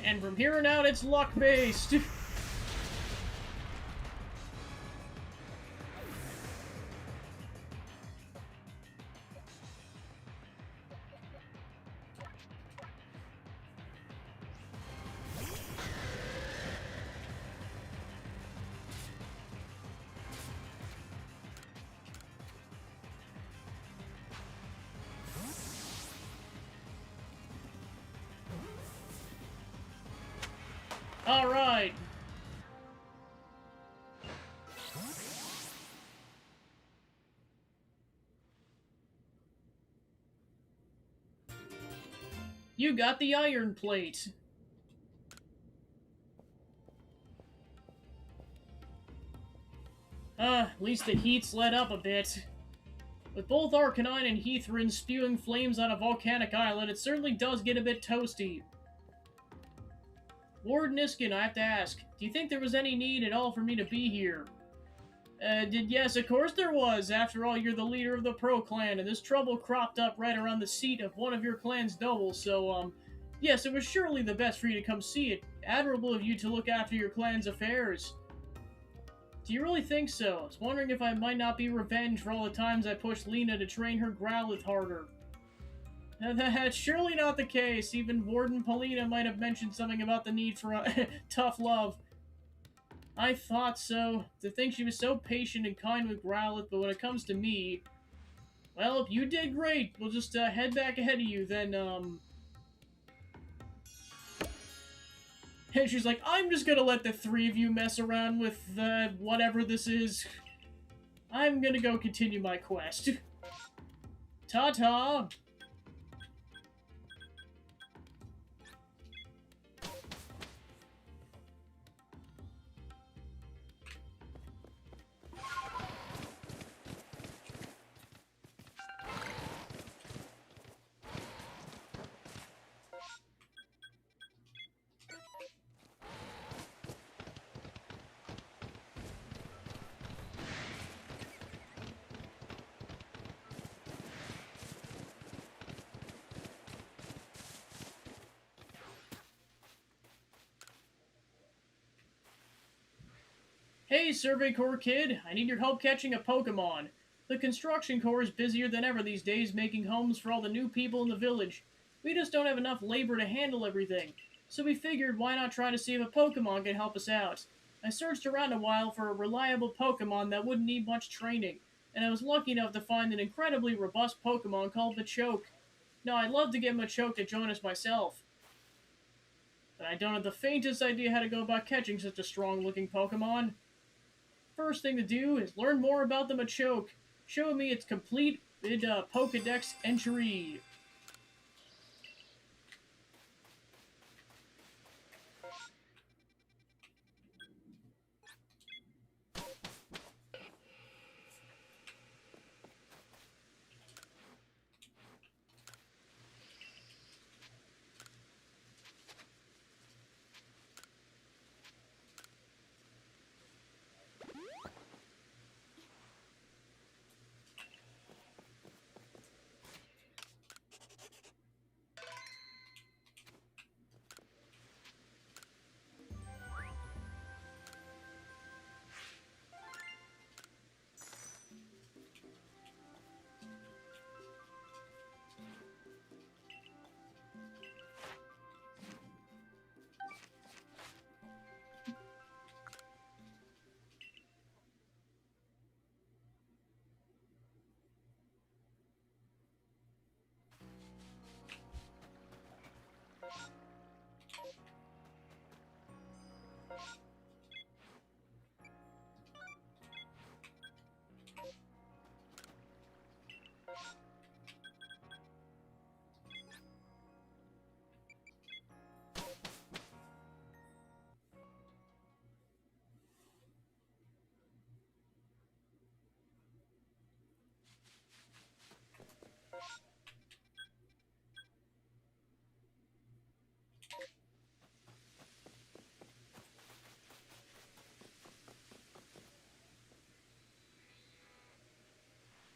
And from here on out, it's luck-based. Alright. You got the iron plate. At least the heat's let up a bit. With both Arcanine and Heathrin spewing flames on a volcanic island, it certainly does get a bit toasty. Lord Niskin, I have to ask, do you think there was any need at all for me to be here? Yes, of course there was. After all, you're the leader of the Pro Clan, and this trouble cropped up right around the seat of one of your clan's nobles, so, yes, it was surely the best for you to come see it. Admirable of you to look after your clan's affairs. Do you really think so? I was wondering if I might not be revenge for all the times I pushed Lena to train her Growlithe harder. That's surely not the case. Even Warden Polina might have mentioned something about the need for tough love. I thought so. To think she was so patient and kind with Growlithe, but when it comes to me... Well, you did great. We'll just head back ahead of you, then, And she's like, I'm just gonna let the three of you mess around with, whatever this is. I'm gonna go continue my quest. Ta-ta! Hey, Survey Corps kid, I need your help catching a Pokemon. The Construction Corps is busier than ever these days making homes for all the new people in the village. We just don't have enough labor to handle everything. So we figured why not try to see if a Pokemon could help us out. I searched around a while for a reliable Pokemon that wouldn't need much training, and I was lucky enough to find an incredibly robust Pokemon called Machoke. Now, I'd love to get Machoke to join us myself, but I don't have the faintest idea how to go about catching such a strong-looking Pokemon. First thing to do is learn more about the Machoke. Show me its complete Pokedex entry.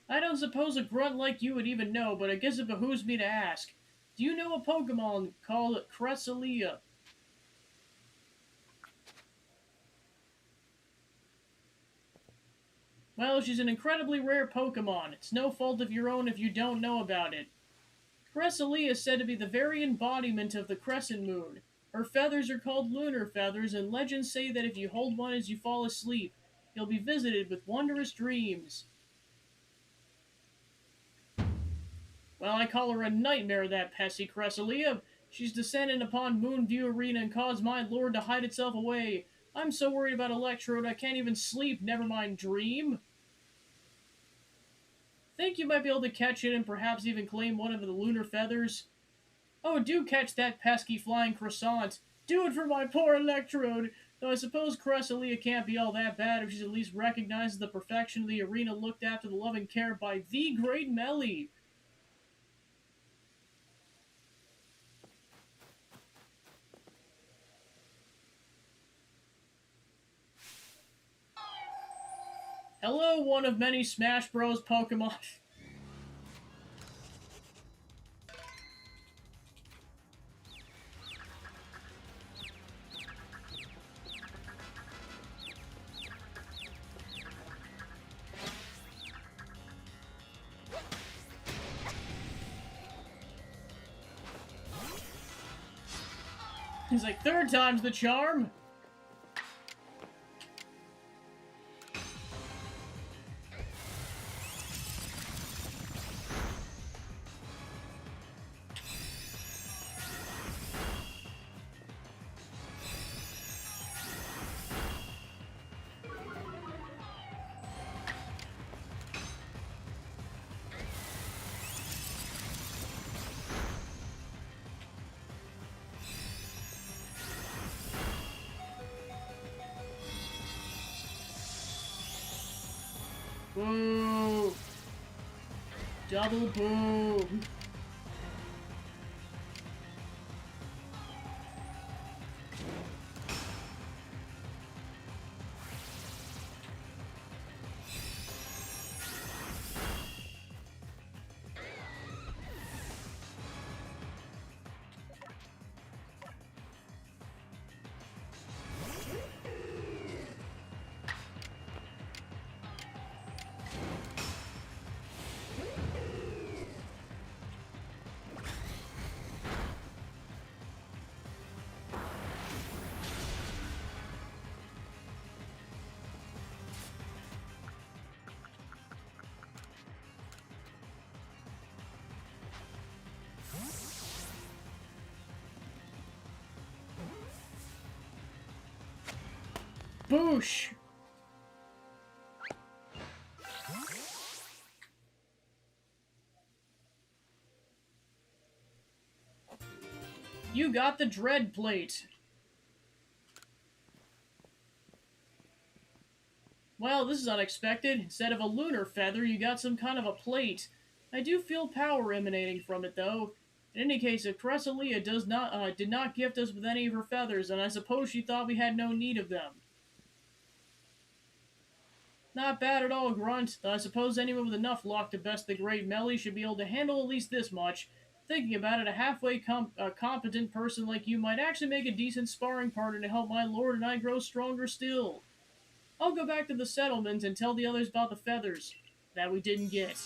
I don't suppose a grunt like you would even know, but I guess it behooves me to ask. Do you know a Pokemon called Cresselia? Well, she's an incredibly rare Pokemon. It's no fault of your own if you don't know about it. Cresselia is said to be the very embodiment of the crescent moon. Her feathers are called lunar feathers, and legends say that if you hold one as you fall asleep, you'll be visited with wondrous dreams. Well, I call her a nightmare, that pesky Cresselia. She's descended upon Moonview Arena and caused my lord to hide itself away. I'm so worried about Electrode I can't even sleep, never mind dream. Think you might be able to catch it and perhaps even claim one of the lunar feathers? Oh, do catch that pesky flying croissant. Do it for my poor Electrode. Though I suppose Cresselia can't be all that bad if she's at least recognizes the perfection of the arena looked after the loving care by the great Melly. Hello, one of many Smash Bros. Pokemon. He's like, third time's the charm. Boo! Double boo! Boosh! You got the Dread Plate. Well, this is unexpected. Instead of a lunar feather, you got some kind of a plate. I do feel power emanating from it, though. In any case, if Cresselia did not gift us with any of her feathers, then I suppose she thought we had no need of them. Not bad at all, Grunt, though I suppose anyone with enough luck to best the great Melly should be able to handle at least this much. Thinking about it, a halfway competent person like you might actually make a decent sparring partner to help my lord and I grow stronger still. I'll go back to the settlement and tell the others about the feathers that we didn't get.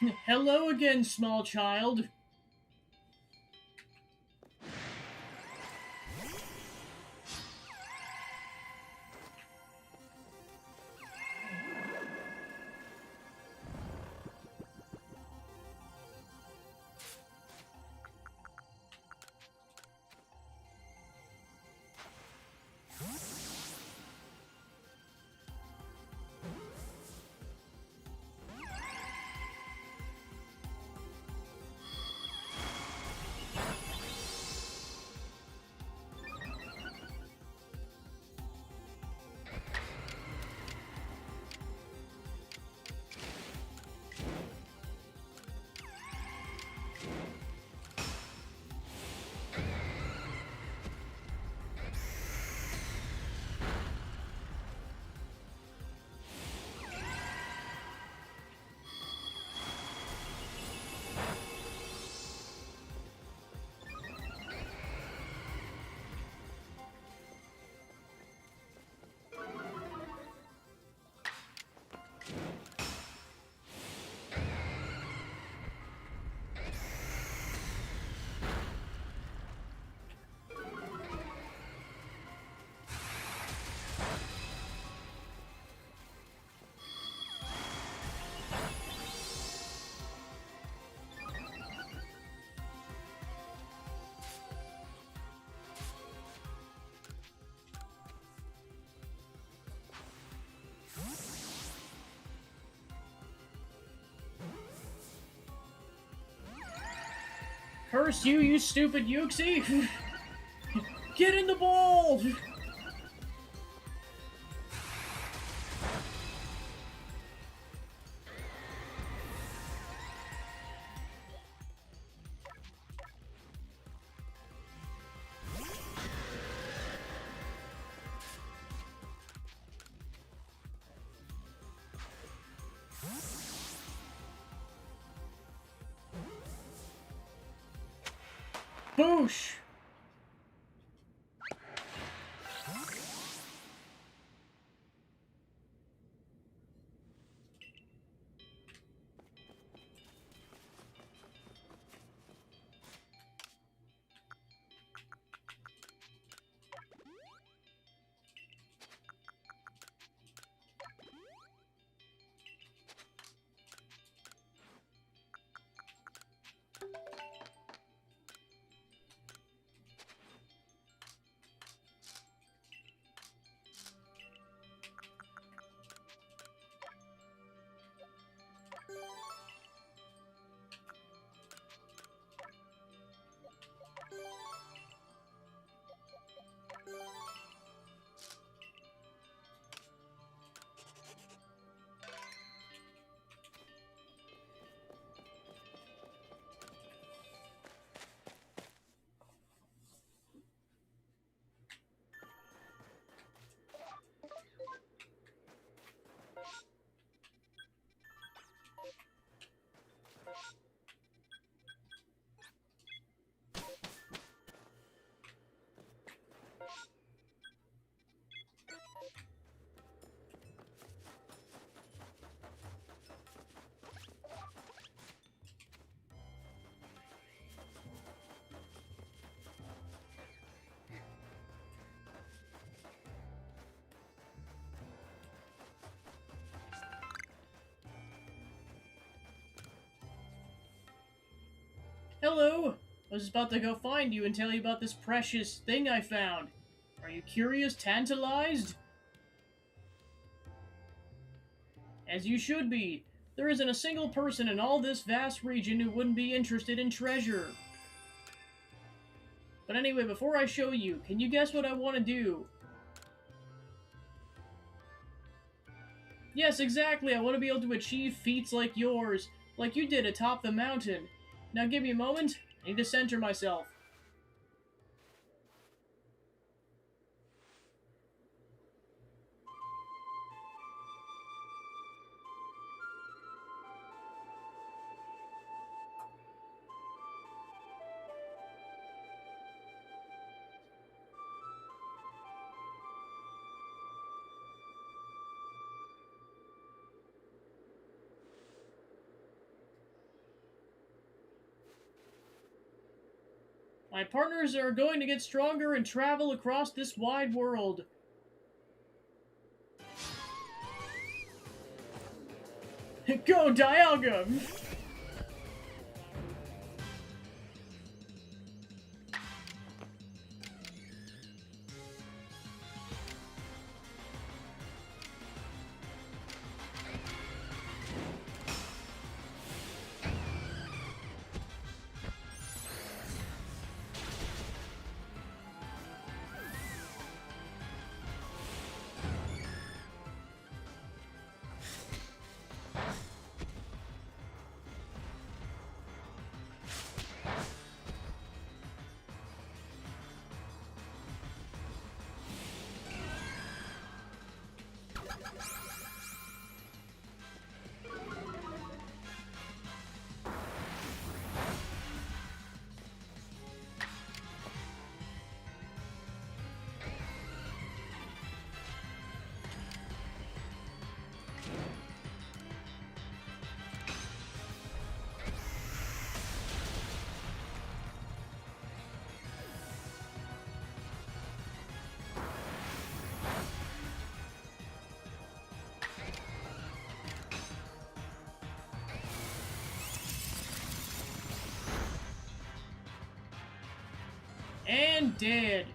Hello again, small child. Curse you, you stupid Yuxi! Get in the ball! Boosh! Hello! I was about to go find you and tell you about this precious thing I found. Are you curious, tantalized? As you should be. There isn't a single person in all this vast region who wouldn't be interested in treasure. But anyway, before I show you, can you guess what I want to do? Yes, exactly, I want to be able to achieve feats like yours, like you did atop the mountain. Now give me a moment, I need to center myself. My partners are going to get stronger and travel across this wide world. Go, Dialga! And dead.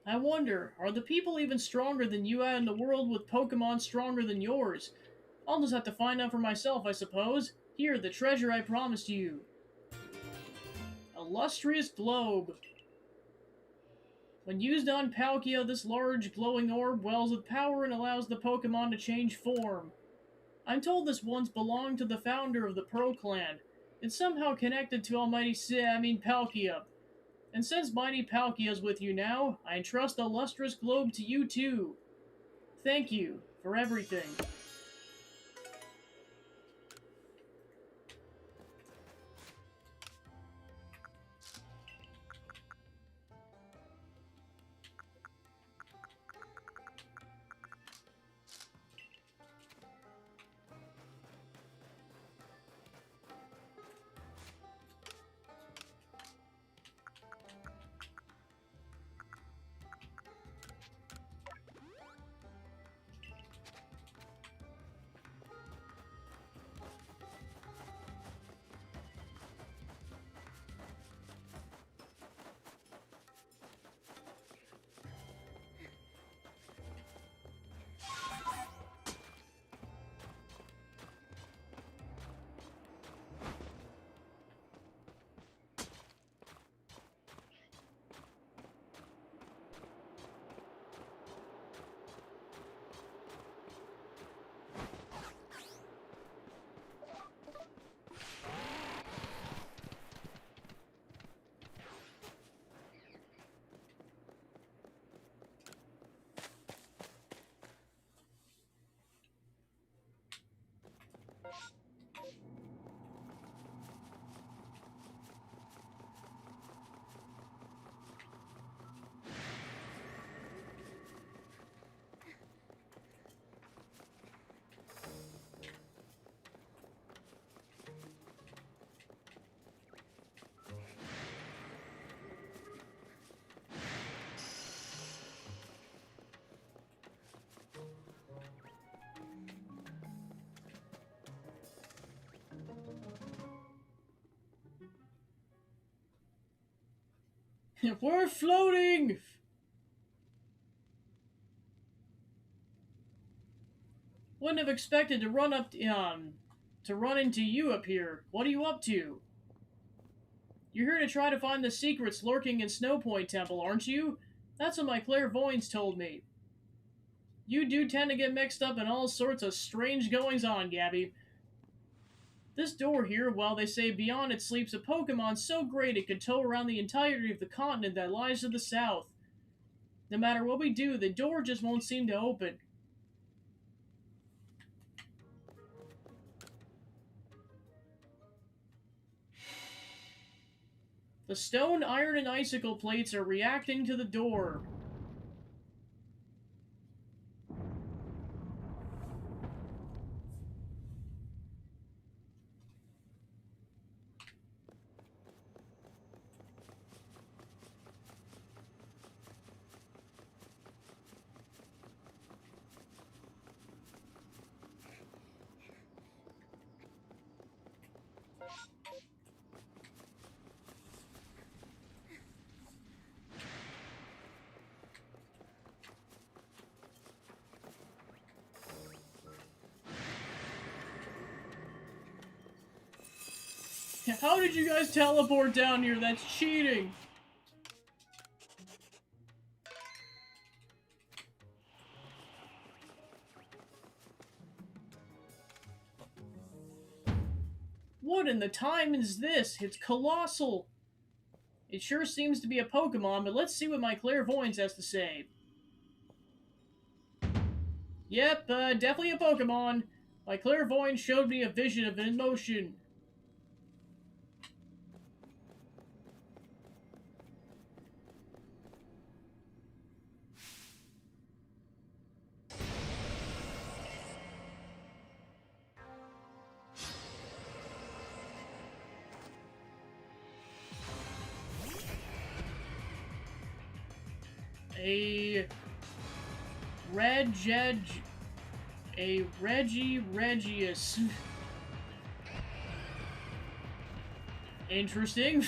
I wonder, are the people even stronger than you out in the world with Pokemon stronger than yours? I'll just have to find out for myself, I suppose. Here, the treasure I promised you. Illustrious Globe. When used on Palkia, this large glowing orb wells with power and allows the Pokemon to change form. I'm told this once belonged to the founder of the Pearl Clan. It's somehow connected to Almighty Palkia. And since Mighty Palkia is with you now, I entrust the lustrous globe to you too. Thank you for everything. We're floating! Wouldn't have expected to run into you up here. What are you up to? You're here to try to find the secrets lurking in Snowpoint Temple, aren't you? That's what my clairvoyance told me. You do tend to get mixed up in all sorts of strange goings-on, Gabby. This door here, while they say beyond it sleeps a Pokemon so great it could tow around the entirety of the continent that lies to the south. No matter what we do, the door just won't seem to open. The stone, iron, and icicle plates are reacting to the door. How did you guys teleport down here? That's cheating! What in the time is this? It's colossal! It sure seems to be a Pokemon, but let's see what my clairvoyance has to say. Yep, definitely a Pokemon. My clairvoyance showed me a vision of it in motion. A Regius. Interesting.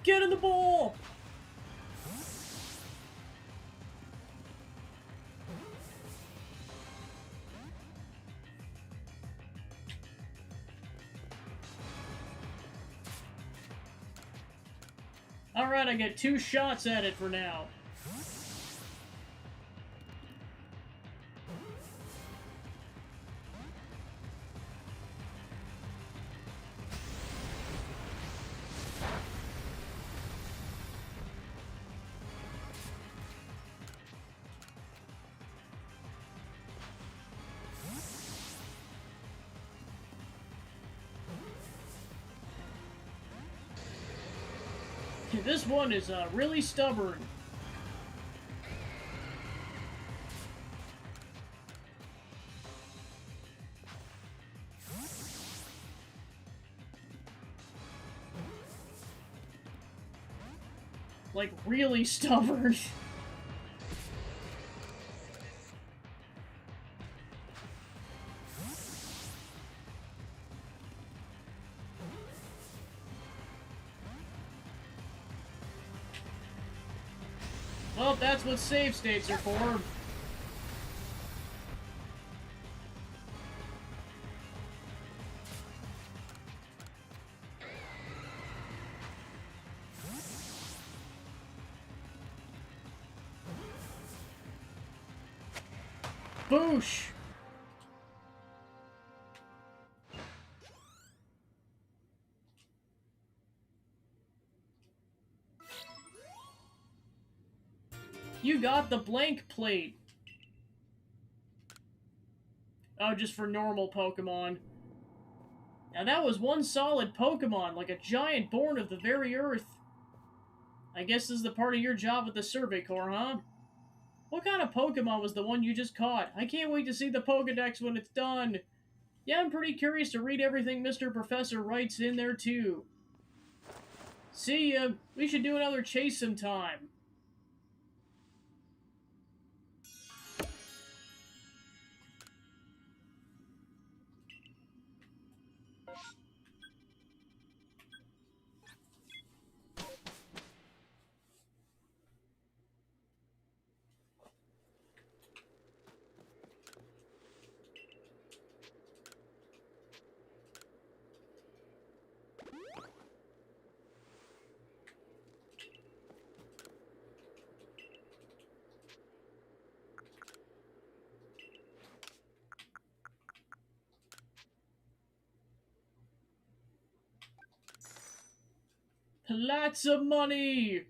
Get in the ball! Alright, I get 2 shots at it for now. This one is really stubborn. Like, really stubborn. Well, that's what save states are for. Boosh! You got the blank plate. Oh, just for normal Pokemon. Now that was one solid Pokemon, like a giant born of the very earth. I guess this is the part of your job with the Survey Corps, huh? What kind of Pokemon was the one you just caught? I can't wait to see the Pokedex when it's done. Yeah, I'm pretty curious to read everything Mr. Professor writes in there, too. See ya. We should do another chase sometime. Lots of money!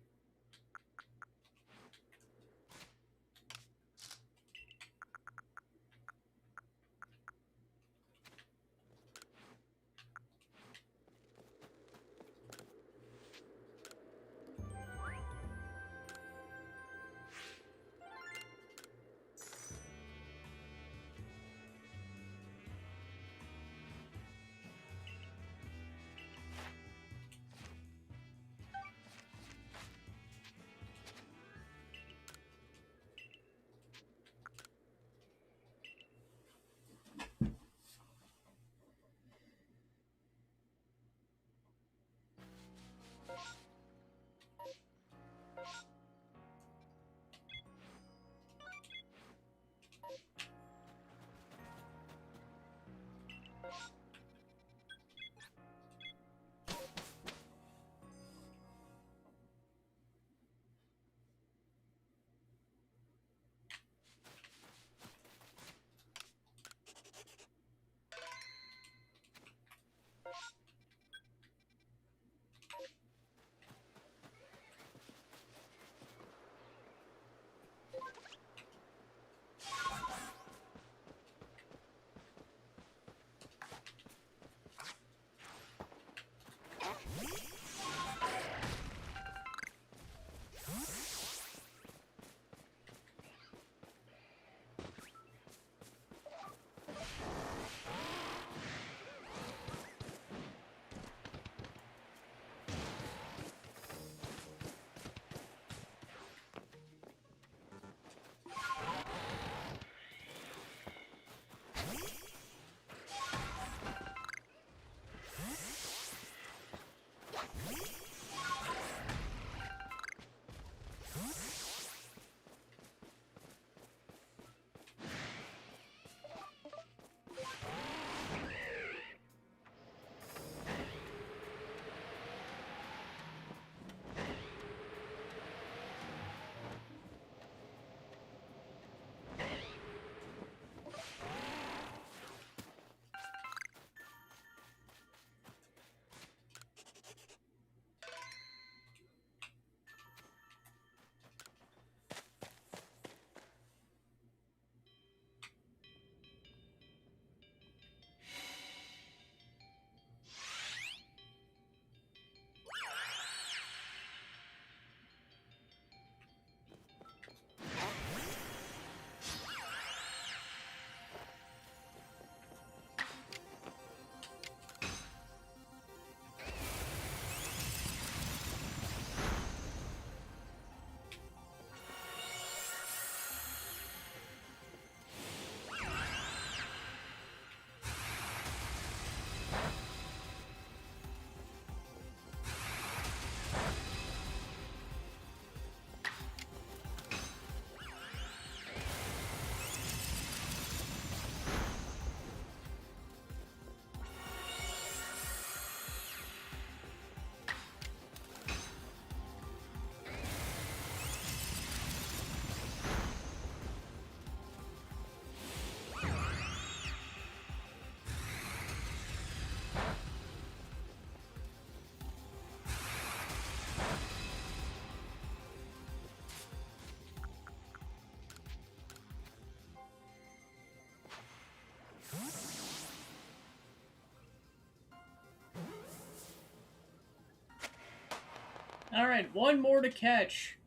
Alright, one more to catch.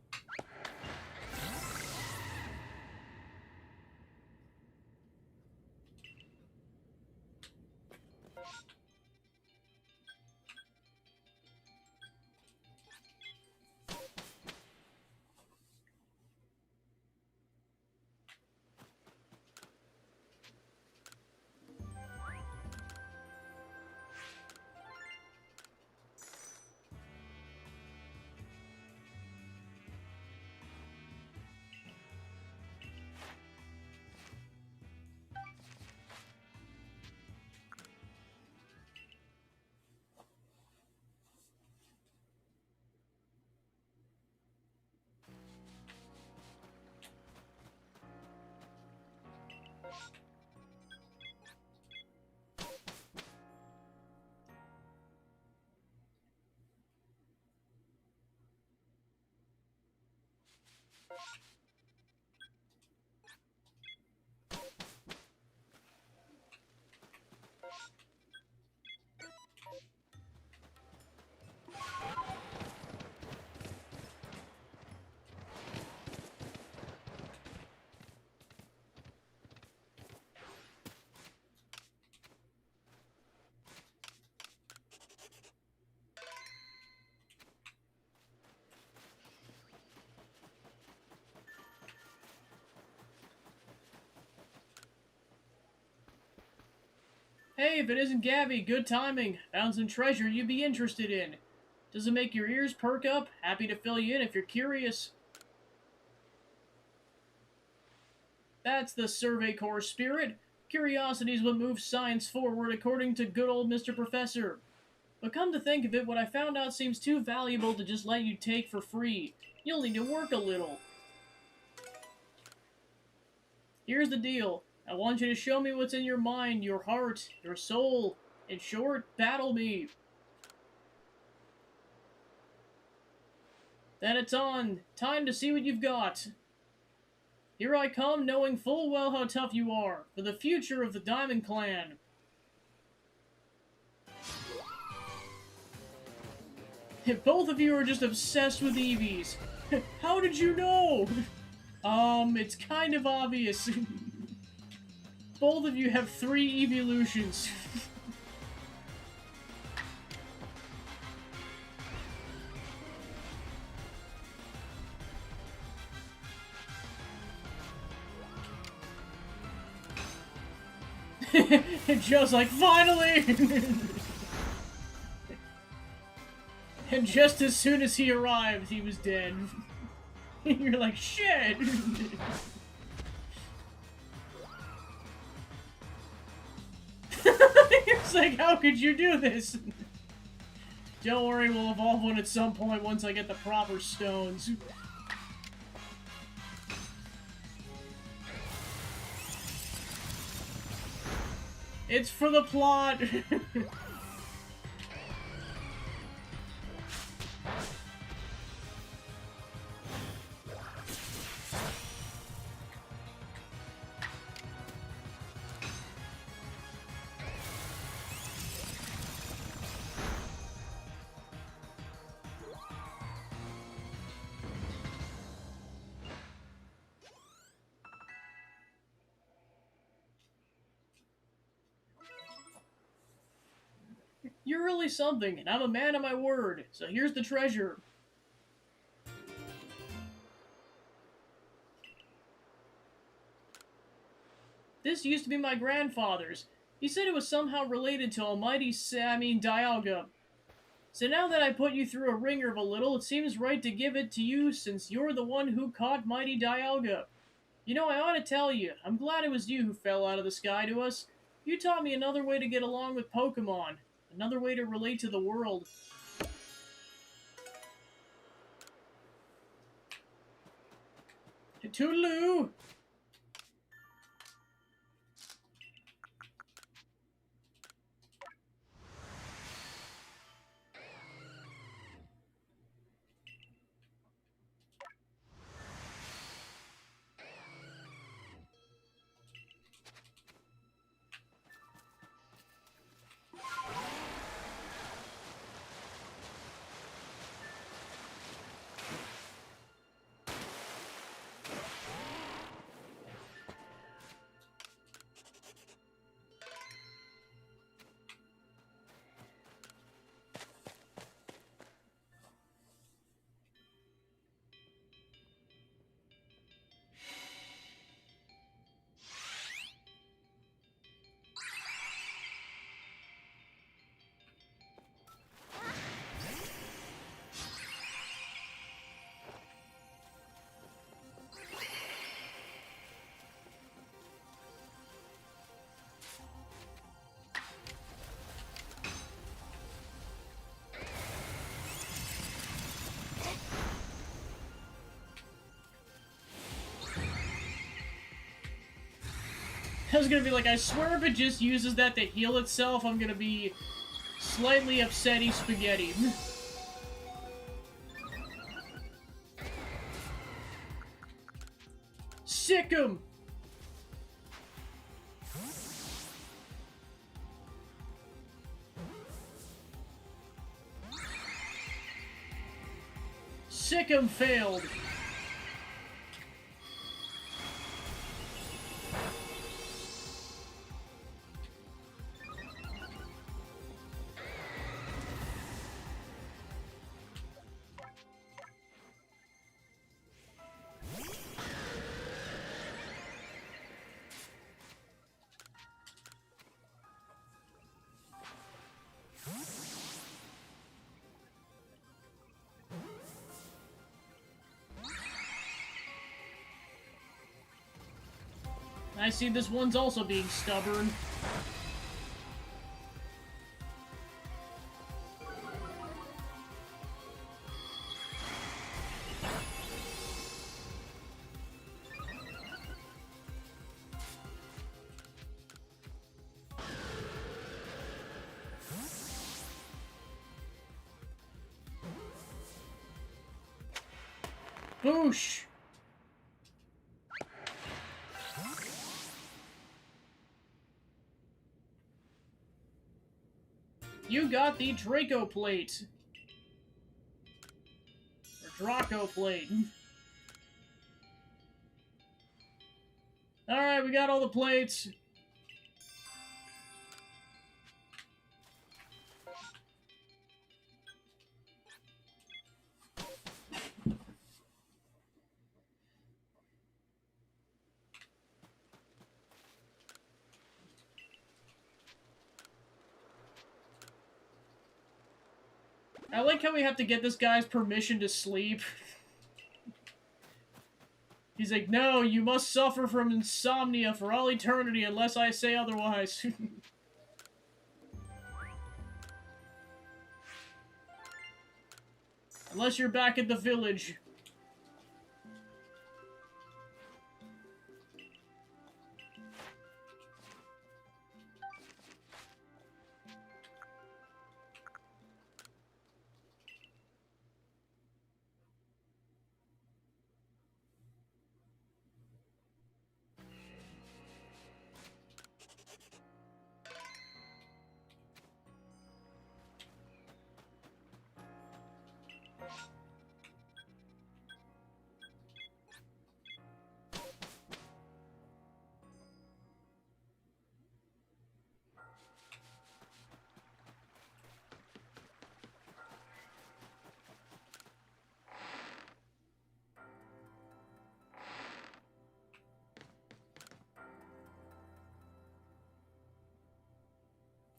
Hey, if it isn't Gabby, good timing. Found some treasure you'd be interested in. Does it make your ears perk up? Happy to fill you in if you're curious. That's the Survey Corps spirit. Curiosity is what moves science forward, according to good old Mr. Professor. But come to think of it, what I found out seems too valuable to just let you take for free. You'll need to work a little. Here's the deal. I want you to show me what's in your mind, your heart, your soul. In short, battle me. Then it's on. Time to see what you've got. Here I come, knowing full well how tough you are, for the future of the Diamond Clan. Both of you are just obsessed with Eevees. How did you know? It's kind of obvious. Both of you have 3 evolutions. And Joe's like, finally! And just as soon as he arrived, he was dead. You're like, shit! It's like, how could you do this? Don't worry, we'll evolve one at some point once I get the proper stones. It's for the plot! You're really something, and I'm a man of my word, so here's the treasure. This used to be my grandfather's. He said it was somehow related to Almighty Dialga. So now that I put you through a ringer of a little, it seems right to give it to you since you're the one who caught Mighty Dialga. You know, I ought to tell you, I'm glad it was you who fell out of the sky to us. You taught me another way to get along with Pokemon. Another way to relate to the world. Toodaloo! I was gonna be like, I swear if it just uses that to heal itself, I'm gonna be slightly upsetty spaghetti. Sick 'em! Sick 'em failed. I see this one's also being stubborn. Boosh! You got the Draco plate. Or Draco plate. Alright, we got all the plates. I like how we have to get this guy's permission to sleep. He's like, no, you must suffer from insomnia for all eternity unless I say otherwise. Unless you're back at the village.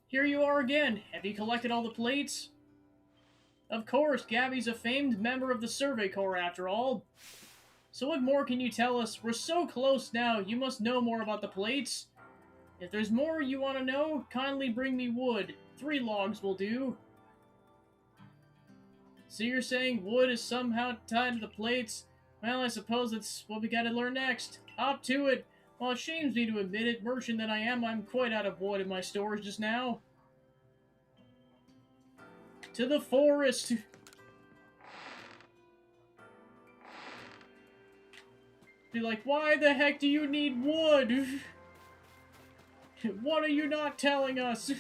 Here you are again. Have you collected all the plates? Of course, Gabby's a famed member of the Survey Corps after all. So what more can you tell us? We're so close now, you must know more about the plates. If there's more you want to know, kindly bring me wood. 3 logs will do. So you're saying wood is somehow tied to the plates? Well, I suppose that's what we gotta learn next. Hop to it. While it shames me to admit it, merchant that I am, I'm quite out of wood in my storage just now. To the forest! Be like, why the heck do you need wood? What are you not telling us?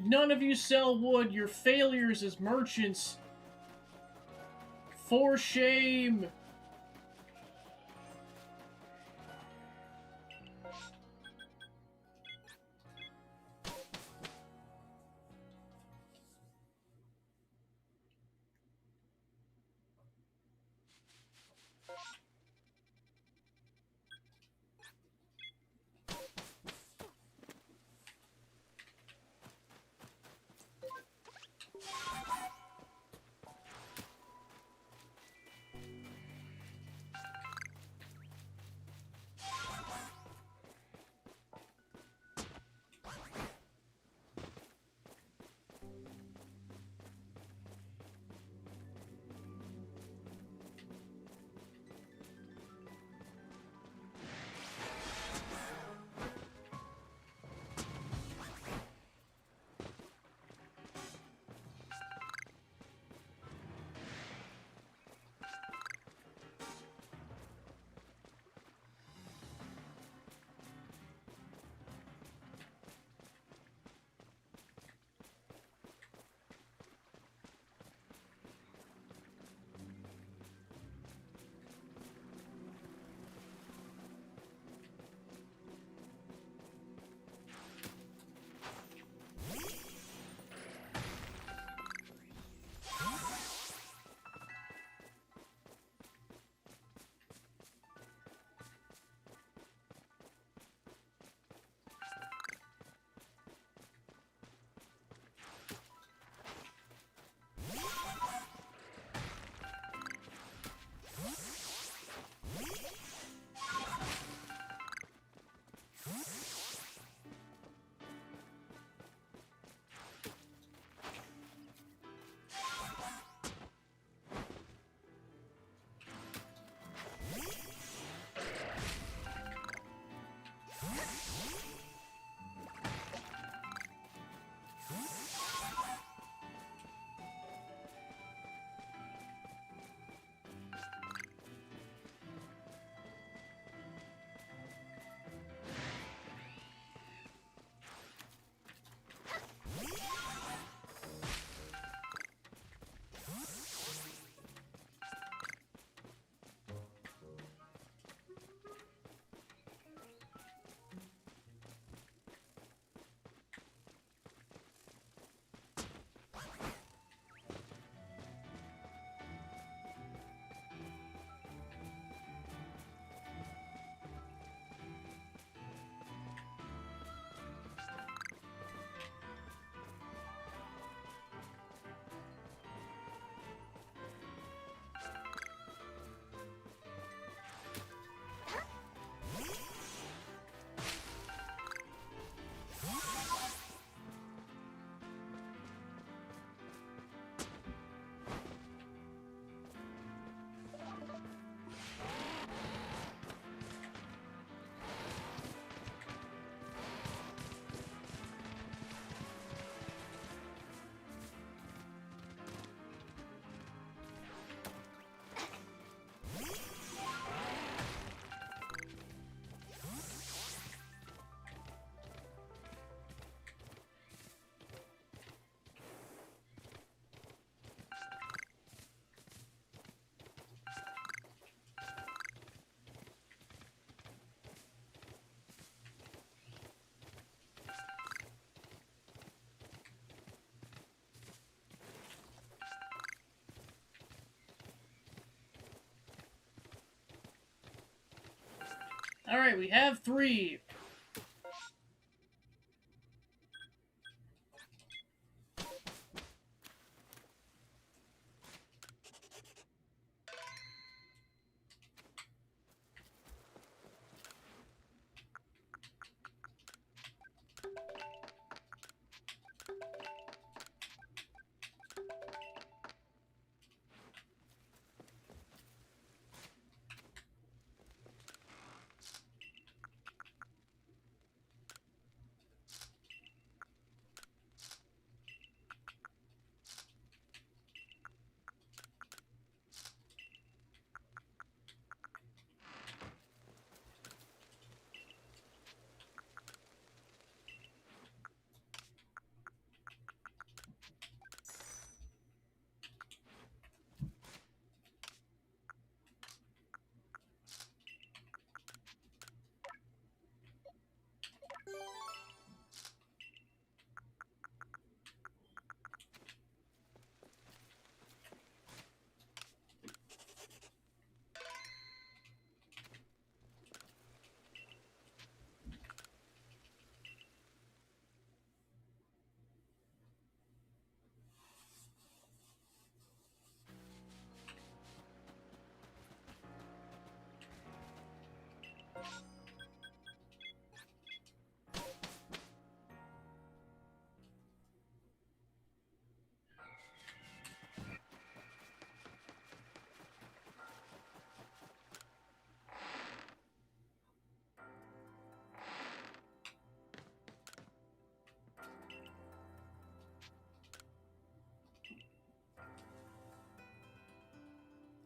None of you sell wood. You're failures as merchants. For shame. Alright, we have 3.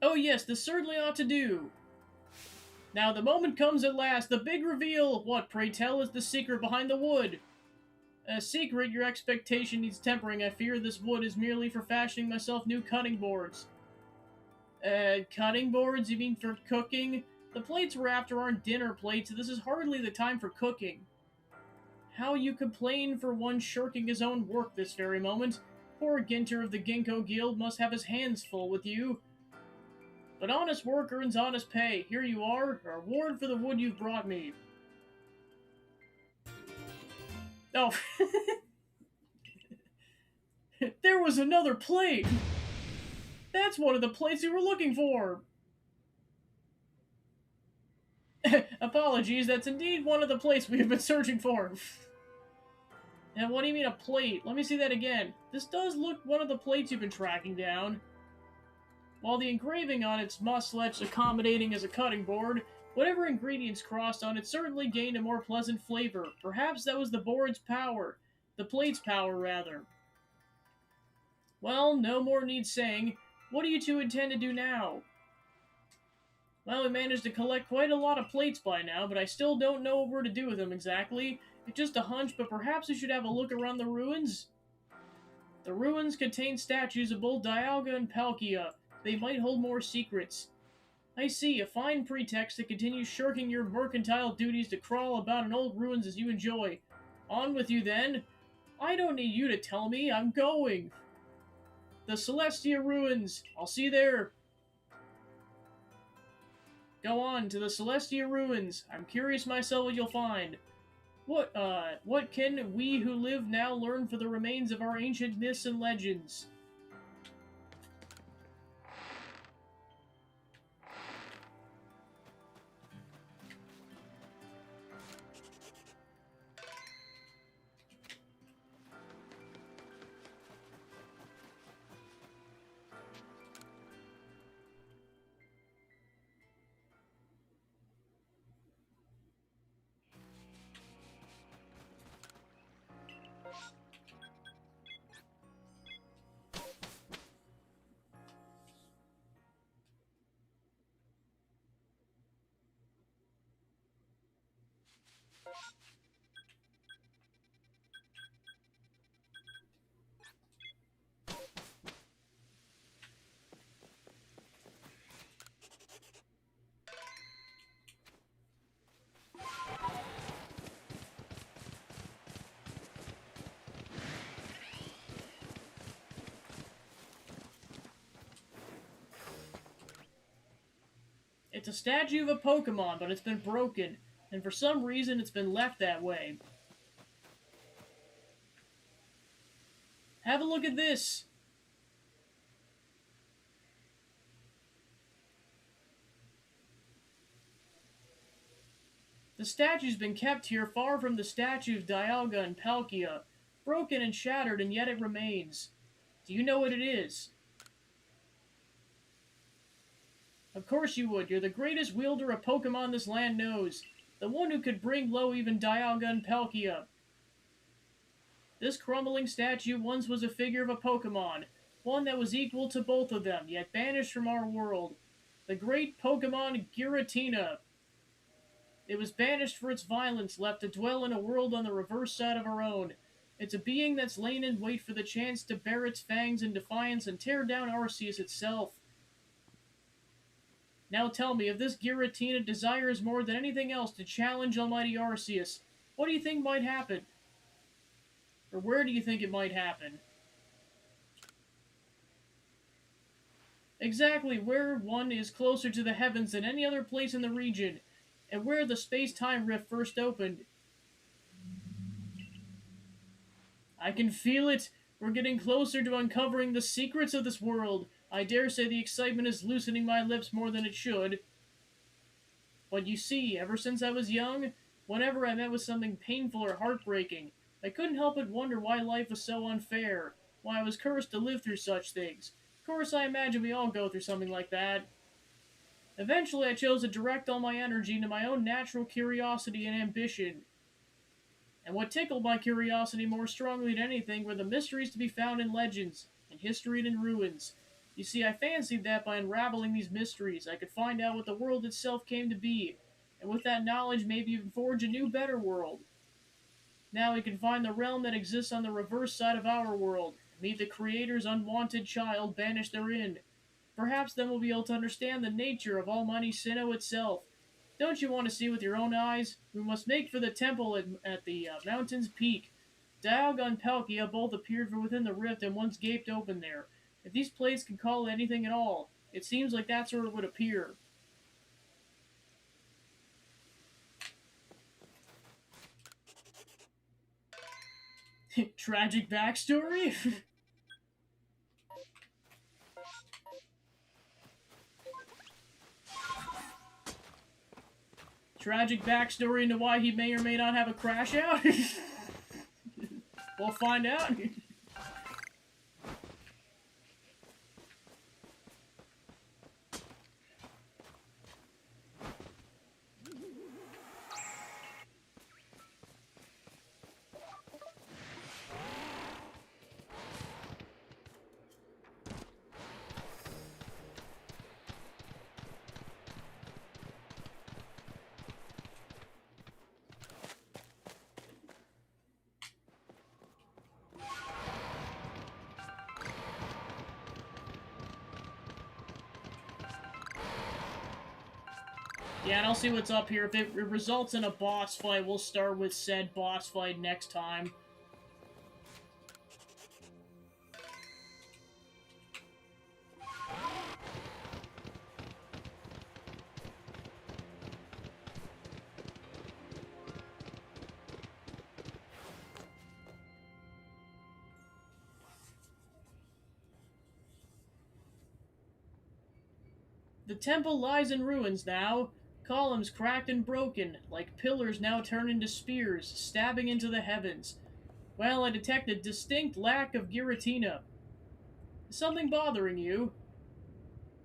Oh yes, this certainly ought to do. Now the moment comes at last, the big reveal! What, pray tell, is the secret behind the wood? A secret, your expectation needs tempering. I fear this wood is merely for fashioning myself new cutting boards. Cutting boards? You mean for cooking? The plates we're after aren't dinner plates, this is hardly the time for cooking. How you complain for one shirking his own work this very moment. Poor Ginter of the Ginkgo Guild must have his hands full with you. But honest work earns honest pay. Here you are, a reward for the wood you've brought me. Oh, there was another plate! That's one of the plates you were looking for! Apologies, that's indeed one of the plates we have been searching for. And what do you mean a plate? Let me see that again. This does look one of the plates you've been tracking down. While the engraving on it's much accommodating as a cutting board, whatever ingredients crossed on it certainly gained a more pleasant flavor. Perhaps that was the board's power. The plate's power, rather. Well, no more needs saying. What do you two intend to do now? Well, we managed to collect quite a lot of plates by now, but I still don't know what we're to do with them exactly. It's just a hunch, but perhaps we should have a look around the ruins? The ruins contain statues of both Dialga and Palkia. They might hold more secrets. I see, a fine pretext to continue shirking your mercantile duties to crawl about in old ruins as you enjoy. On with you, then. I don't need you to tell me, I'm going. The Celestia ruins. I'll see you there. Go on, to the Celestia ruins. I'm curious myself what you'll find. What can we who live now learn for the remains of our ancient myths and legends? It's a statue of a Pokemon, but it's been broken. And for some reason, it's been left that way. Have a look at this! The statue's been kept here far from the statue of Dialga and Palkia, broken and shattered, and yet it remains. Do you know what it is? Of course you would. You're the greatest wielder a Pokemon this land knows. The one who could bring low even Dialga and Palkia. This crumbling statue once was a figure of a Pokemon, one that was equal to both of them, yet banished from our world. The great Pokemon Giratina. It was banished for its violence, left to dwell in a world on the reverse side of our own. It's a being that's lain in wait for the chance to bare its fangs in defiance and tear down Arceus itself. Now tell me, if this Giratina desires more than anything else to challenge Almighty Arceus, what do you think might happen? Or where do you think it might happen? Exactly, where one is closer to the heavens than any other place in the region, and where the space-time rift first opened. I can feel it! We're getting closer to uncovering the secrets of this world. I dare say the excitement is loosening my lips more than it should. But you see, ever since I was young, whenever I met with something painful or heartbreaking, I couldn't help but wonder why life was so unfair, why I was cursed to live through such things. Of course, I imagine we all go through something like that. Eventually, I chose to direct all my energy into my own natural curiosity and ambition. And what tickled my curiosity more strongly than anything were the mysteries to be found in legends, in history and in ruins. You see, I fancied that by unraveling these mysteries, I could find out what the world itself came to be, and with that knowledge maybe even forge a new, better world. Now we can find the realm that exists on the reverse side of our world, and meet the Creator's unwanted child banished therein. Perhaps then we'll be able to understand the nature of Almighty Sinnoh itself. Don't you want to see with your own eyes? We must make for the temple at the mountain's peak. Dialga and Palkia both appeared from within the rift and once gaped open there. If these plates can call it anything at all, it seems like that's where it would appear. Tragic backstory? Tragic backstory into why he may or may not have a crash out? We'll find out. Yeah, and I'll see what's up here. If it results in a boss fight, we'll start with said boss fight next time. The temple lies in ruins now. Columns cracked and broken, like pillars now turned into spears, stabbing into the heavens. Well, I detect a distinct lack of Giratina. Is something bothering you?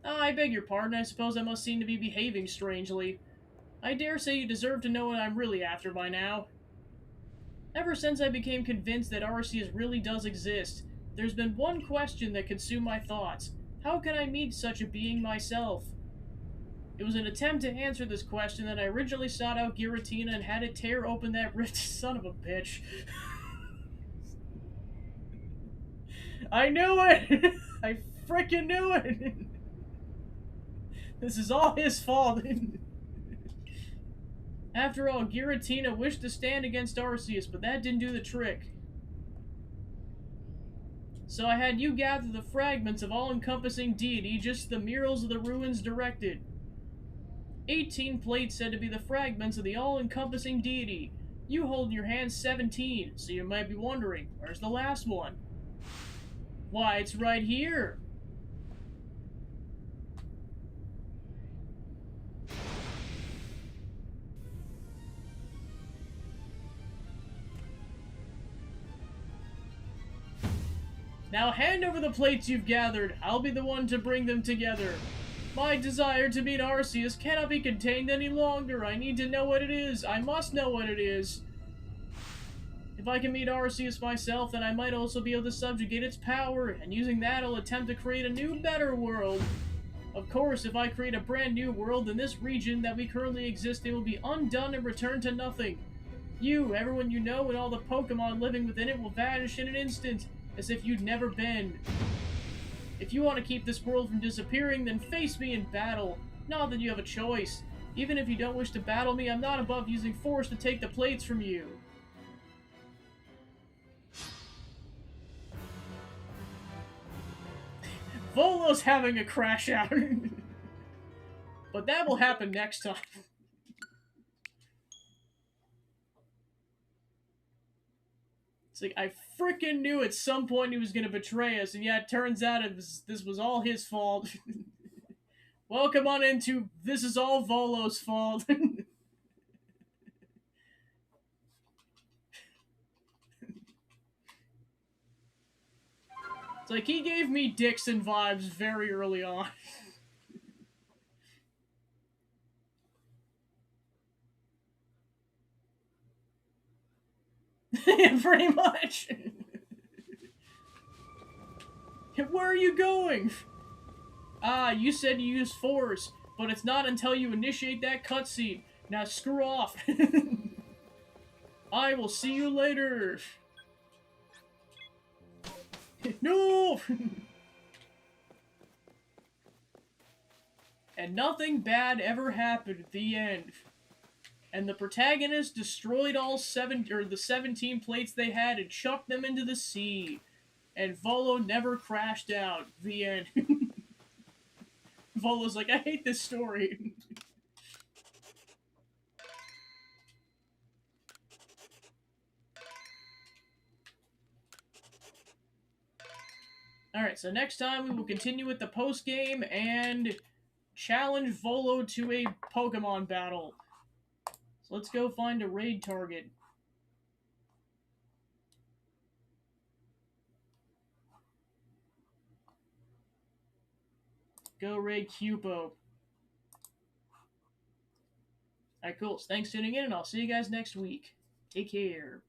Ah, I beg your pardon, I suppose I must seem to be behaving strangely. I dare say you deserve to know what I'm really after by now. Ever since I became convinced that Arceus really does exist, there's been one question that consumed my thoughts. How can I meet such a being myself? It was an attempt to answer this question that I originally sought out Giratina and had it tear open that rift. Son of a bitch. I knew it! I freaking knew it! This is all his fault. After all, Giratina wished to stand against Arceus, but that didn't do the trick. So I had you gather the fragments of all-encompassing deity, just the murals of the ruins directed. 18 plates said to be the fragments of the all-encompassing deity. You hold in your hand 17, so you might be wondering, where's the last one? Why, it's right here! Now hand over the plates you've gathered. I'll be the one to bring them together. My desire to meet Arceus cannot be contained any longer. I need to know what it is. I must know what it is. If I can meet Arceus myself, then I might also be able to subjugate its power, and using that I'll attempt to create a new, better world. Of course, if I create a brand new world, then this region that we currently exist in will be undone and returned to nothing. You, everyone you know, and all the Pokemon living within it will vanish in an instant, as if you'd never been. If you want to keep this world from disappearing, then face me in battle. Not that you have a choice. Even if you don't wish to battle me, I'm not above using force to take the plates from you. Volo's having a crash out. But that will happen next time. It's like, I freaking knew at some point he was going to betray us, and yeah, it turns out this was all his fault. Welcome on into This Is All Volo's Fault. It's like, he gave me Dixon vibes very early on. Yeah, pretty much. Where are you going? Ah, you said you use force, but it's not until you initiate that cutscene. Now screw off. I will see you later. No! And nothing bad ever happened at the end. And the protagonist destroyed the 17 plates they had and chucked them into the sea. And Volo never crashed out. The end. Volo's like, I hate this story. Alright, so next time we will continue with the post-game and challenge Volo to a Pokemon battle. So let's go find a raid target. Go raid Cupo. Alright, cool. So thanks for tuning in, and I'll see you guys next week. Take care.